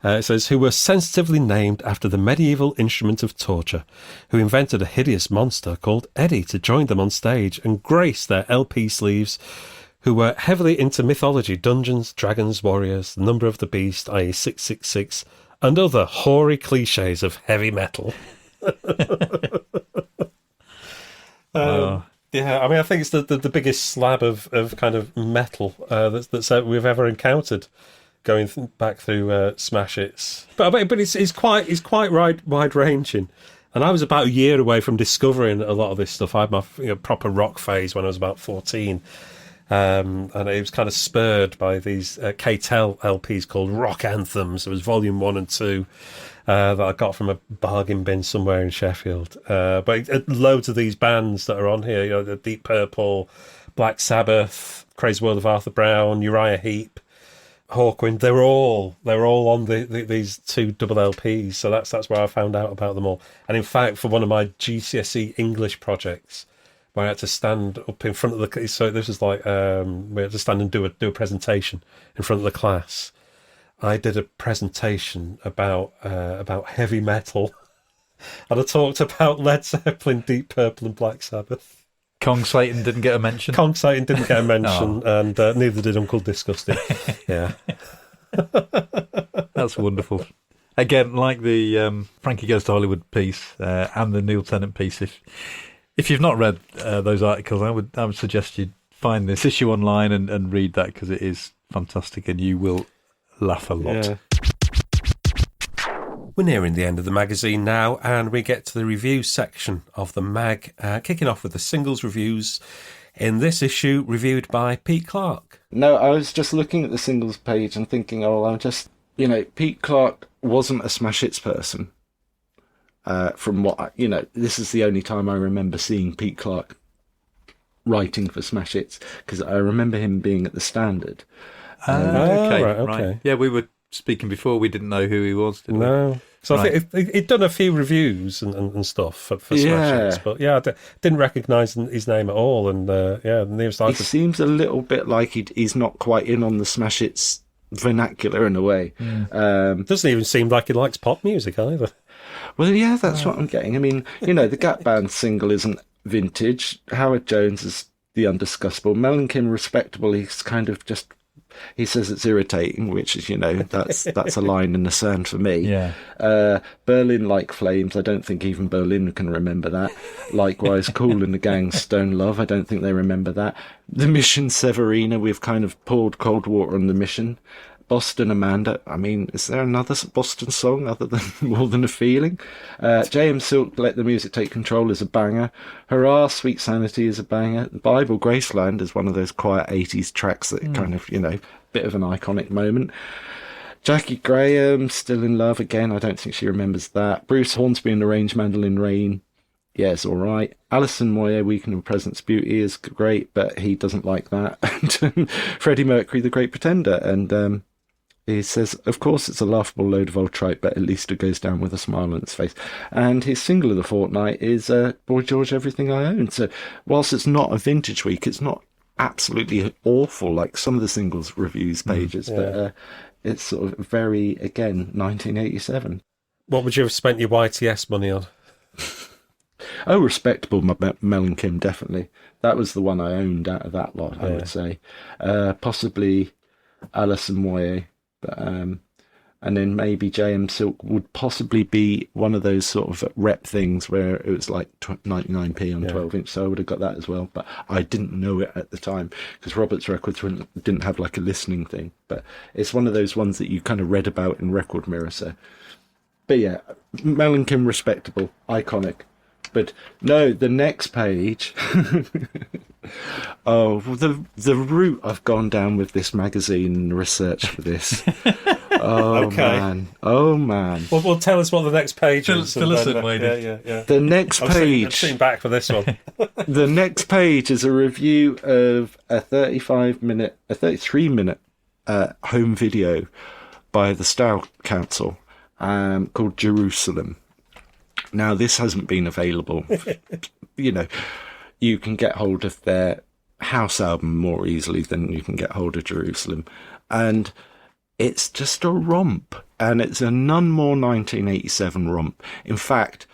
A: It says, who were sensitively named after the medieval instrument of torture, who invented a hideous monster called Eddie to join them on stage and grace their LP sleeves, who were heavily into mythology, dungeons, dragons, warriors, the number of the beast, i.e. 666, and other hoary cliches of heavy metal. Yeah, I mean, I think it's the biggest slab of kind of metal that we've ever encountered. going back through Smash Hits. But it's quite wide ranging. And I was about a year away from discovering a lot of this stuff. I had my proper rock phase when I was about 14. And it was kind of spurred by these K-Tel LPs called Rock Anthems. It was volume 1 and 2 that I got from a bargain bin somewhere in Sheffield. But loads of these bands that are on here, the Deep Purple, Black Sabbath, Crazy World of Arthur Brown, Uriah Heep, Hawkwind, they're all on these 2 double LPs. So that's where I found out about them all. And in fact, for one of my GCSE English projects, where I had to stand up in front of the, so this is like we had to stand and do a presentation in front of the class. I did a presentation about heavy metal, and I talked about Led Zeppelin, Deep Purple, and Black Sabbath.
B: Kong Satan didn't get a mention.
A: And neither did Uncle Disgusting. Yeah,
B: that's wonderful. Again, like the Frankie Goes to Hollywood piece and the Neil Tennant piece. If you've not read those articles, I would suggest you find this issue online and read that, because it is fantastic and you will laugh a lot.
A: Yeah. We're nearing the end of the magazine now, and we get to the review section of the mag, kicking off with the singles reviews. In this issue, reviewed by Pete Clark.
C: No, I was just looking at the singles page and thinking, Pete Clark wasn't a Smash Hits person. From what this is the only time I remember seeing Pete Clark writing for Smash Hits, because I remember him being at the Standard.
B: Okay. Yeah, we were speaking before. We didn't know who he was, did we?
A: No. So right. I think he'd done a few reviews and stuff for Smash Hits, but I didn't recognise his name at all. And
C: he seems a little bit like he's not quite in on the Smash Hits vernacular in a way.
A: Doesn't even seem like he likes pop music either.
C: Well, yeah, that's what I'm getting. I mean, the Gap Band single isn't vintage. Howard Jones is the undiscussable. Mellencamp respectable. He's kind of just, he says it's irritating, which is, that's a line in the sand for me.
B: Yeah.
C: Berlin Like Flames. I don't think even Berlin can remember that. Likewise, Kool and the Gang, Stone Love. I don't think they remember that. The Mission, Severina. We've kind of poured cold water on the Mission. Boston, Amanda. I mean, is there another Boston song other than More Than a Feeling? J.M. Silk, Let the Music Take Control is a banger. Hurrah, Sweet Sanity is a banger. The Bible, Graceland is one of those quiet 80s tracks that kind of, bit of an iconic moment. Jackie Graham, Still in Love again. I don't think she remembers that. Bruce Hornsby and the Range Mandolin Rain. Yeah, it's all right. Alison Moyer, Weekend in Presence Beauty is great, but he doesn't like that. And Freddie Mercury, The Great Pretender. And he says, of course, it's a laughable load of old tripe, but at least it goes down with a smile on its face. And his single of the fortnight is Boy George, Everything I Own. So whilst it's not a vintage week, it's not absolutely awful like some of the singles reviews pages, but it's sort of very, again, 1987.
A: What would you have spent your YTS money on?
C: Oh, Respectable, Mellencamp, definitely. That was the one I owned out of that lot, I would say. Possibly Alison Moyer. But, and then maybe J.M. Silk would possibly be one of those sort of rep things where it was like 99p on 12-inch, so I would have got that as well. But I didn't know it at the time because Robert's Records didn't have like a listening thing. But it's one of those ones that you kind of read about in Record Mirror. So, but yeah, Mellencamp, respectable, iconic. But no, the next page. Oh, the route I've gone down with this magazine and research for this. Oh, man. Oh, man.
A: Well, tell us what the next page is.
B: Fill us in, Wayne.
A: Yeah.
C: The next page.
A: I'm sitting back for this one.
C: The next page is a review of a 33-minute home video by the Style Council called Jerusalem. Now, this hasn't been available. You can get hold of their house album more easily than you can get hold of Jerusalem. And it's just a romp. And it's a none more 1987 romp. In fact,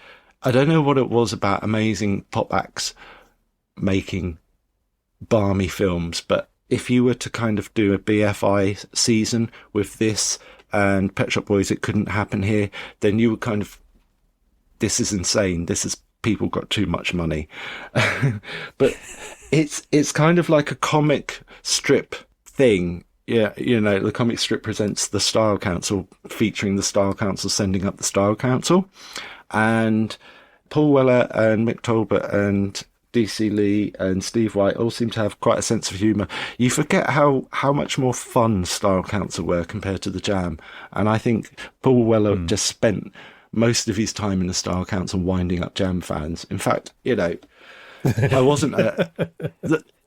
C: I don't know what it was about amazing pop acts making balmy films, but if you were to kind of do a BFI season with this and Pet Shop Boys, It Couldn't Happen Here, then you would kind of, this is insane. This is, people got too much money. But it's kind of like a comic strip thing Yeah, the comic strip presents the Style Council, featuring the Style Council sending up the Style Council. And Paul Weller and Mick Talbot and DC Lee and Steve White all seem to have quite a sense of humour. You forget how much more fun Style Council were compared to the Jam. And I think Paul Weller just spent most of his time in the Style Council winding up Jam fans. In fact, I wasn't...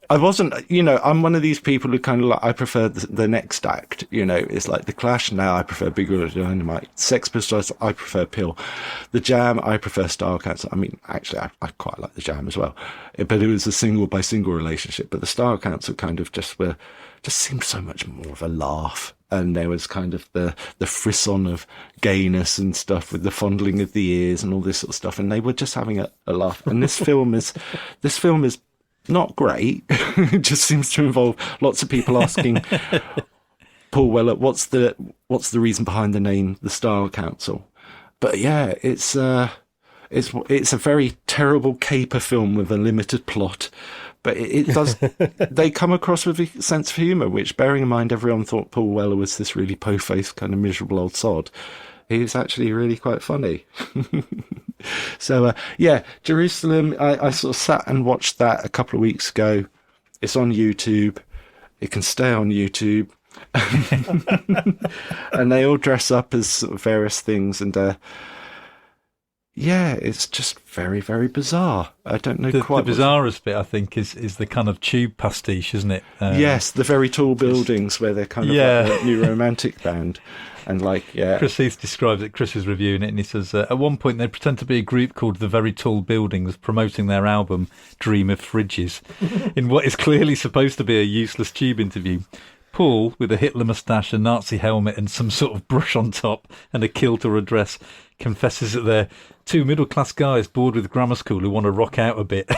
C: I'm one of these people who kind of like, I prefer the next act, it's like the Clash. Now I prefer Big Brother Dynamite. Sex Pistols, I prefer Peel. The Jam, I prefer Style Council. I mean, actually, I quite like the Jam as well, but it was a single by single relationship. But the Style Council kind of just seemed so much more of a laugh. And there was kind of the frisson of gayness and stuff with the fondling of the ears and all this sort of stuff. And they were just having a laugh. And this film is not great. It just seems to involve lots of people asking Paul Weller, what's the reason behind the name, the Style Council? But yeah, it's a very terrible caper film with a limited plot. But it does. They come across with a sense of humour, which, bearing in mind, everyone thought Paul Weller was this really po-faced kind of miserable old sod. He was actually really quite funny. So, Jerusalem, I sort of sat and watched that a couple of weeks ago. It's on YouTube. It can stay on YouTube. And they all dress up as sort of various things. And, it's just very, very bizarre. I don't know quite.
B: The bizarrest bit, I think, is the kind of tube pastiche, isn't it?
C: Yes, the very tall buildings where they're kind of like a new romantic band. And
B: Chris Heath describes it. Chris is reviewing it, and he says, at one point they pretend to be a group called the Very Tall Buildings, promoting their album Dream of Fridges, in what is clearly supposed to be a useless tube interview. Paul, with a Hitler moustache, a Nazi helmet, and some sort of brush on top, and a kilt or a dress, confesses that they're two middle-class guys bored with grammar school who want to rock out a bit.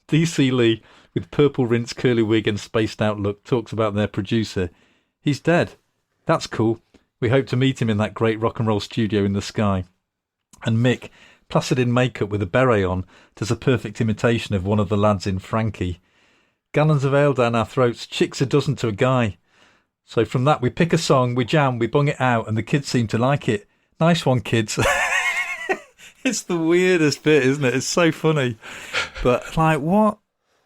B: DC Lee, with purple rinse, curly wig, and spaced-out look, talks about their producer. He's dead. That's cool. We hope to meet him in that great rock and roll studio in the sky. And Mick, placid in makeup with a beret on, does a perfect imitation of one of the lads in Frankie. Gallons of ale down our throats, chicks a dozen to a guy. So from that we pick a song, we jam, we bung it out, and the kids seem to like it. Nice one, kids. It's the weirdest bit, isn't it? It's so funny. But what?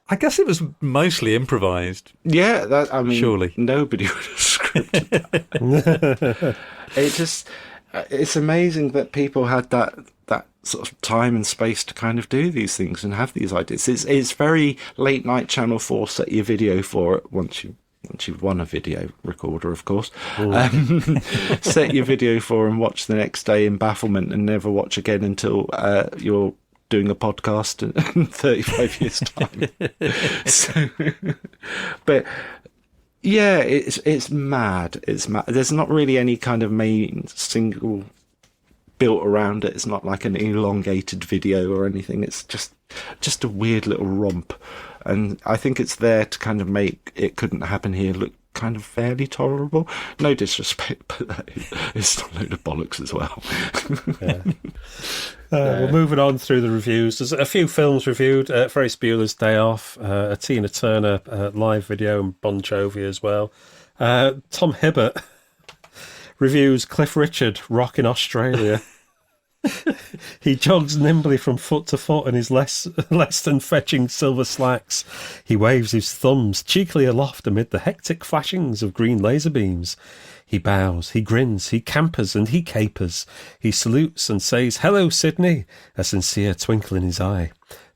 B: I guess it was mostly improvised.
C: Yeah,
B: surely
C: nobody would have scripted that. It's amazing that people had that sort of time and space to kind of do these things and have these ideas. It's very late night Channel 4 set your video for it once you've won a video recorder, of course. Set your video for and watch the next day in bafflement and never watch again until you're doing a podcast in 35 years' time. But yeah, it's mad. It's mad. There's not really any kind of main single built around it. It's not like an elongated video or anything. It's just a weird little romp. And I think it's there to kind of make It Couldn't Happen Here look kind of fairly tolerable. No disrespect, but it's a load of bollocks as well.
A: We're moving on through the reviews. There's a few films reviewed. Ferris Bueller's Day Off, a Tina Turner live video, and Bon Jovi as well. Tom Hibbert reviews Cliff Richard, Rock in Australia. He jogs nimbly from foot to foot in his less than fetching silver slacks. He waves his thumbs cheekily aloft amid the hectic flashings of green laser beams. He bows, he grins, he campers and he capers. He salutes and says, "Hello, Sydney," a sincere twinkle in his eye.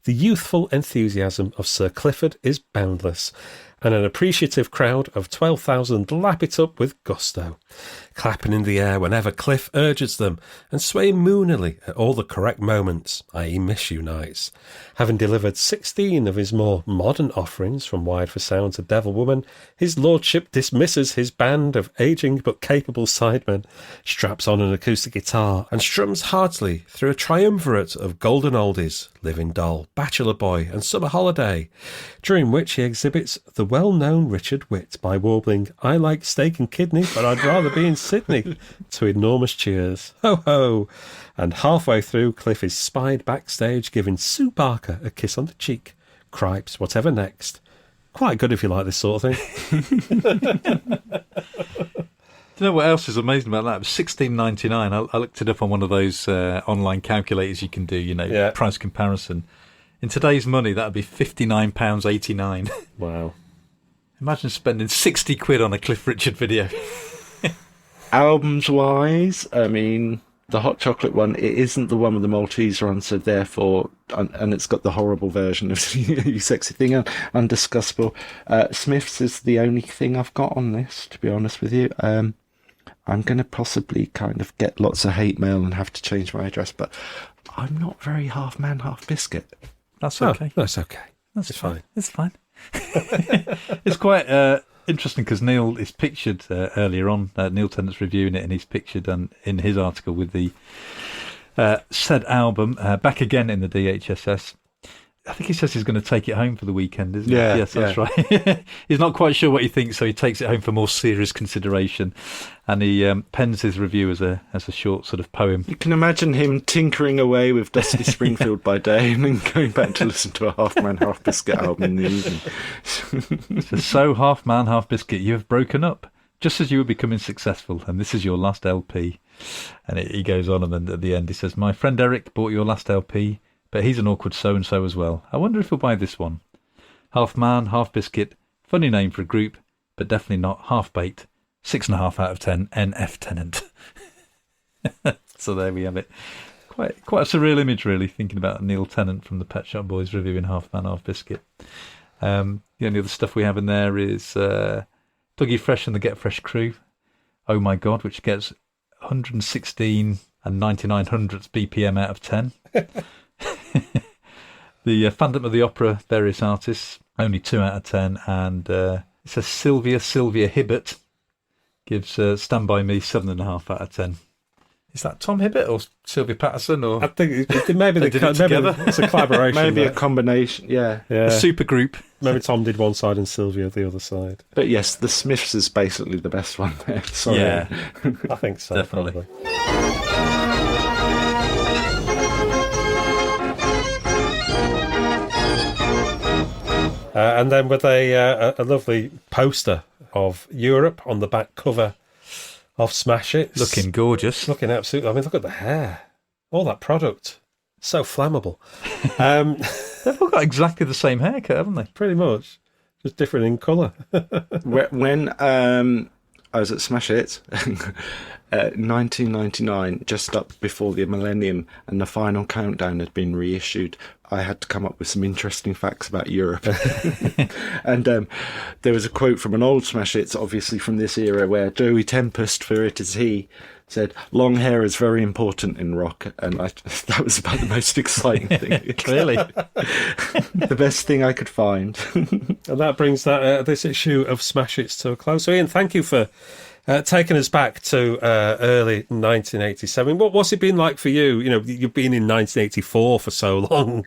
A: The youthful enthusiasm of Sir Clifford is boundless, and an appreciative crowd of 12,000 lap it up with gusto, clapping in the air whenever Cliff urges them, and swaying moonily at all the correct moments, i.e. Miss You nights. Having delivered 16 of his more modern offerings, from Wired for Sound to Devil Woman, his lordship dismisses his band of ageing but capable sidemen, straps on an acoustic guitar, and strums heartily through a triumvirate of golden oldies, Living Doll, Bachelor Boy, and Summer Holiday, during which he exhibits the well-known Richard Witt by warbling, "I like steak and kidney, but I'd rather be in Sydney," to enormous cheers. Ho ho! And halfway through, Cliff is spied backstage giving Sue Barker a kiss on the cheek. Cripes, whatever next? quite good if you like this sort of thing.
B: Do you know what else is amazing about that? It was $16.99. I looked it up on one of those online calculators you can do, price comparison. In today's money, that would be £59.89.
A: Wow.
B: Imagine spending 60 quid on a Cliff Richard video.
C: Albums-wise, I mean, the hot chocolate one, it isn't the one with the Malteser on, so therefore, and it's got the horrible version of You Sexy Thing, undiscussable. Smiths is the only thing I've got on this, to be honest with you. I'm going to possibly kind of get lots of hate mail and have to change my address, but I'm not very half man, half biscuit.
B: That's okay.
A: That's okay.
B: It's fine. It's fine. It's quite interesting because Neil is pictured earlier on. Neil Tennant's reviewing it, and he's pictured in his article with the said album back again in the DHSS. I think he says he's going to take it home for the weekend, isn't he? Yes, that's right. He's not quite sure what he thinks, so he takes it home for more serious consideration. And he pens his review as a short sort of poem.
C: You can imagine him tinkering away with Dusty Springfield by day and then going back to listen to a Half Man, Half Biscuit album in the evening.
B: So, Half Man, Half Biscuit, you have broken up, just as you were becoming successful, and this is your last LP. And he goes on, and then at the end he says, my friend Eric bought your last LP, but he's an awkward so-and-so as well. I wonder if he'll buy this one. Half Man, Half Biscuit, funny name for a group, but definitely not half-baked. 6.5 out of 10, NF Tennant. So there we have it. Quite a surreal image, really, thinking about Neil Tennant from the Pet Shop Boys reviewing Half Man, Half Biscuit. The only other stuff we have in there is Dougie Fresh and the Get Fresh crew. Oh My God, which gets 116 and 9900ths BPM out of 10. The Phantom of the Opera, various artists, only 2 out of 10. And it says Sylvia Hibbert gives Stand By Me 7.5 out of 10. Is that Tom Hibbert or Sylvia Patterson? Or
A: I think maybe
B: they did it together.
A: It's a collaboration.
C: Maybe a combination, yeah.
B: A super group.
A: Maybe Tom did one side and Sylvia the other side.
C: But yes, the Smiths is basically the best one there. Sorry.
B: Yeah,
A: I think so.
B: Definitely.
A: Probably. And then with a lovely poster of Europe on the back cover of Smash It.
B: Looking gorgeous.
A: Looking absolutely... I mean, look at the hair. All that product. So flammable.
B: They've all got exactly the same haircut, haven't they?
A: Pretty much. Just different in colour.
C: When I was at Smash It, 1999, just up before the millennium, and the final countdown had been reissued, I had to come up with some interesting facts about Europe. And there was a quote from an old Smash Hits, obviously from this era, where Joey Tempest, for It Is He, said, long hair is very important in rock. And that was about the most exciting thing.
B: Clearly.
C: The best thing I could find.
A: And that brings this issue of Smash Hits to a close. So, Ian, thank you for taking us back to early 1987. What's it been like for you? You know, you've been in 1984 for so long,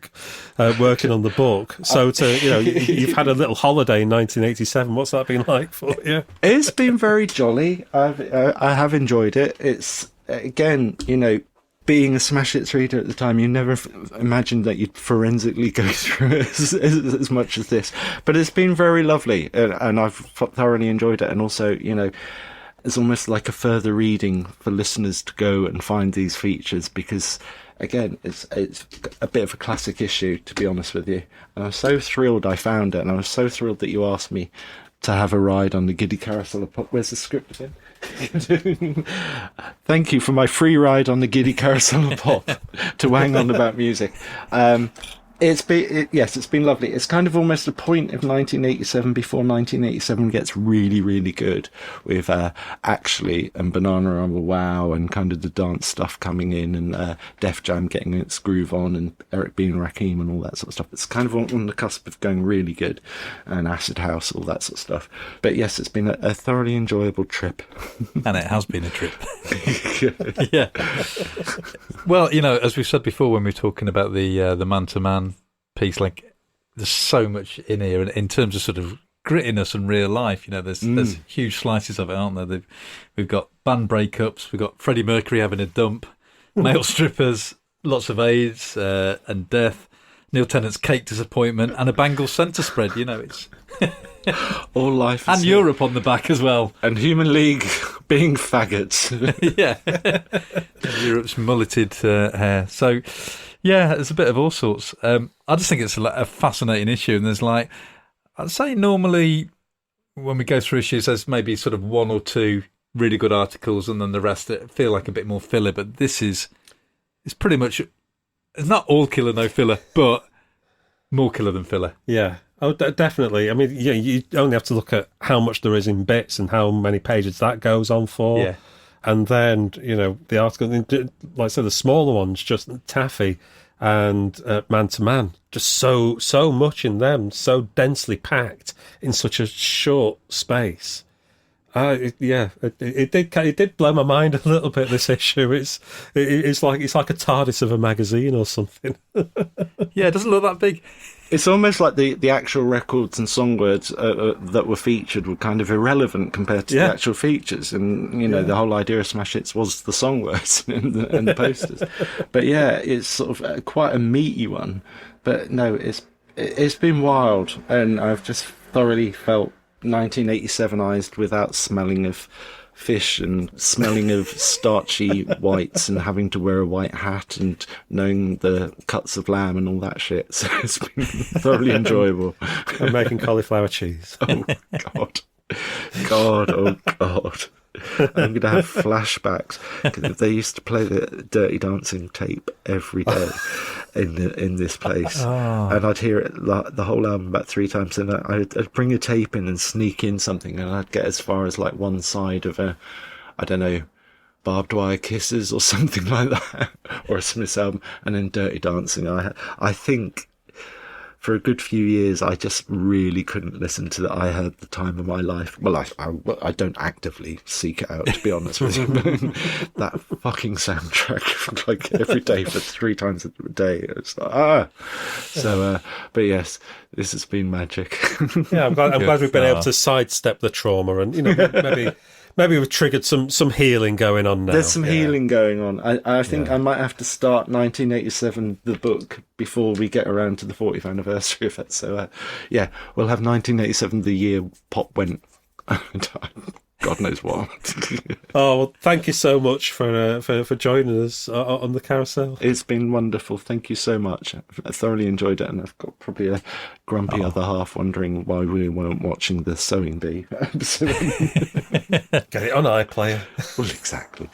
A: working on the book. So you've had a little holiday in 1987. What's that been like for you?
C: It's been very jolly. I have enjoyed it. It's, again, being a Smash Hits reader at the time, you never imagined that you'd forensically go through it as much as this. But it's been very lovely, and I've thoroughly enjoyed it. And also, it's almost like a further reading for listeners to go and find these features, because, again, it's a bit of a classic issue, to be honest with you. And I was so thrilled I found it, and I was so thrilled that you asked me to have a ride on the Giddy Carousel of Pop. Where's the script again? Thank you for my free ride on the Giddy Carousel of Pop to wang on about music. It's been lovely. It's kind of almost a point of 1987 before 1987 gets really, really good, with Actually and Banana Rumble Wow and kind of the dance stuff coming in, and Def Jam getting its groove on, and Eric B. and Rakim and all that sort of stuff. It's kind of on the cusp of going really good, and Acid House, all that sort of stuff. But yes, it's been a thoroughly enjoyable trip.
B: And it has been a trip. Yeah. Well, as we said before when we were talking about the man-to-man piece, like, there's so much in here in terms of sort of grittiness and real life. There's huge slices of it, aren't there? We've got band breakups, we've got Freddie Mercury having a dump, male strippers, lots of AIDS and death, Neil Tennant's cake disappointment, and a Bangles centre spread. You know, it's
C: All life.
B: and Europe on the back as well.
C: And Human League being faggots.
B: Yeah, Europe's mulleted hair. So, yeah, there's a bit of all sorts. I just think it's a fascinating issue, and there's like, I'd say normally when we go through issues, there's maybe sort of one or two really good articles, and then the rest that feel like a bit more filler. But this is, it's pretty much, it's not all killer, no filler, but more killer than filler.
A: Yeah. Oh, definitely. I mean, yeah, you only have to look at how much there is in bits and how many pages that goes on for.
B: Yeah.
A: And then, you know, the article, like I said, the smaller ones, just Taffy and Man to Man, just so much in them, so densely packed in such a short space. It did blow my mind a little bit, this issue. It's like a TARDIS of a magazine or something.
B: Yeah, it doesn't look that big.
C: It's almost like the actual records and song words that were featured were kind of irrelevant compared to the actual features. And, you know, the whole idea of Smash Hits was the song words and the posters. But yeah, it's sort of quite a meaty one. But no, it's been wild. And I've just thoroughly felt 1987ized without smelling of fish and smelling of starchy whites and having to wear a white hat and knowing the cuts of lamb and all that shit. So it's been thoroughly enjoyable.
A: And making cauliflower cheese.
C: Oh, God. Oh, God. I'm going to have flashbacks. 'Cause they used to play the Dirty Dancing tape every day in this place.
B: Oh.
C: And I'd hear it the whole album about 3 times. And I'd bring a tape in and sneak in something. And I'd get as far as like one side of a, I don't know, Barbed Wire Kisses or something like that. Or a Smiths album. And then Dirty Dancing. I think for a good few years, I just really couldn't listen to that. I had the time of my life. Well, I don't actively seek it out, to be honest with you. That fucking soundtrack, like every day for 3 times a day. It's like, So, but yes, this has been magic.
A: Yeah, I'm glad we've been able to sidestep the trauma and, you know, maybe we've triggered some healing going on now.
C: There's some healing going on. I think I might have to start 1987, the book, before we get around to the 40th anniversary of it. So, yeah, we'll have 1987, the year pop went. God knows what.
A: Oh, well, thank you so much for joining us on the carousel.
C: It's been wonderful. Thank you so much. I thoroughly enjoyed it, and I've got probably a grumpy other half wondering why we weren't watching the Sewing Bee episode.
A: Get it on iPlayer.
C: Well, exactly.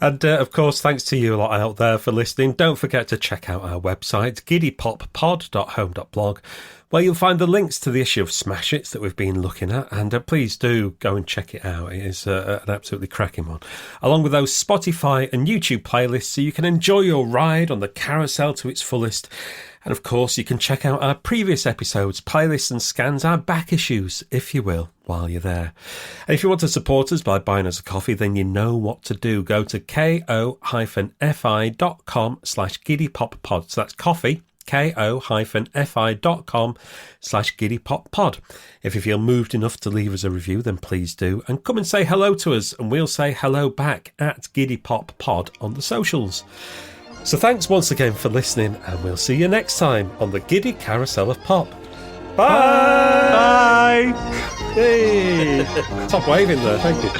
A: And, of course, thanks to you lot out there for listening. Don't forget to check out our website, giddypoppod.home.blog, where you'll find the links to the issue of Smash Hits that we've been looking at, and please do go and check it out. It is an absolutely cracking one, along with those Spotify and YouTube playlists, so you can enjoy your ride on the carousel to its fullest. And of course, you can check out our previous episodes, playlists and scans, our back issues, if you will, while you're there. And if you want to support us by buying us a coffee, then you know what to do. Go to ko-fi.com/giddypoppod. So that's coffee, ko-fi.com/giddypoppod. If you feel moved enough to leave us a review, then please do. And come and say hello to us, and we'll say hello back at giddypoppod on the socials. So thanks once again for listening, and we'll see you next time on the Giddy Carousel of Pop. Bye!
C: Bye!
A: Hey! Top waving there, thank you.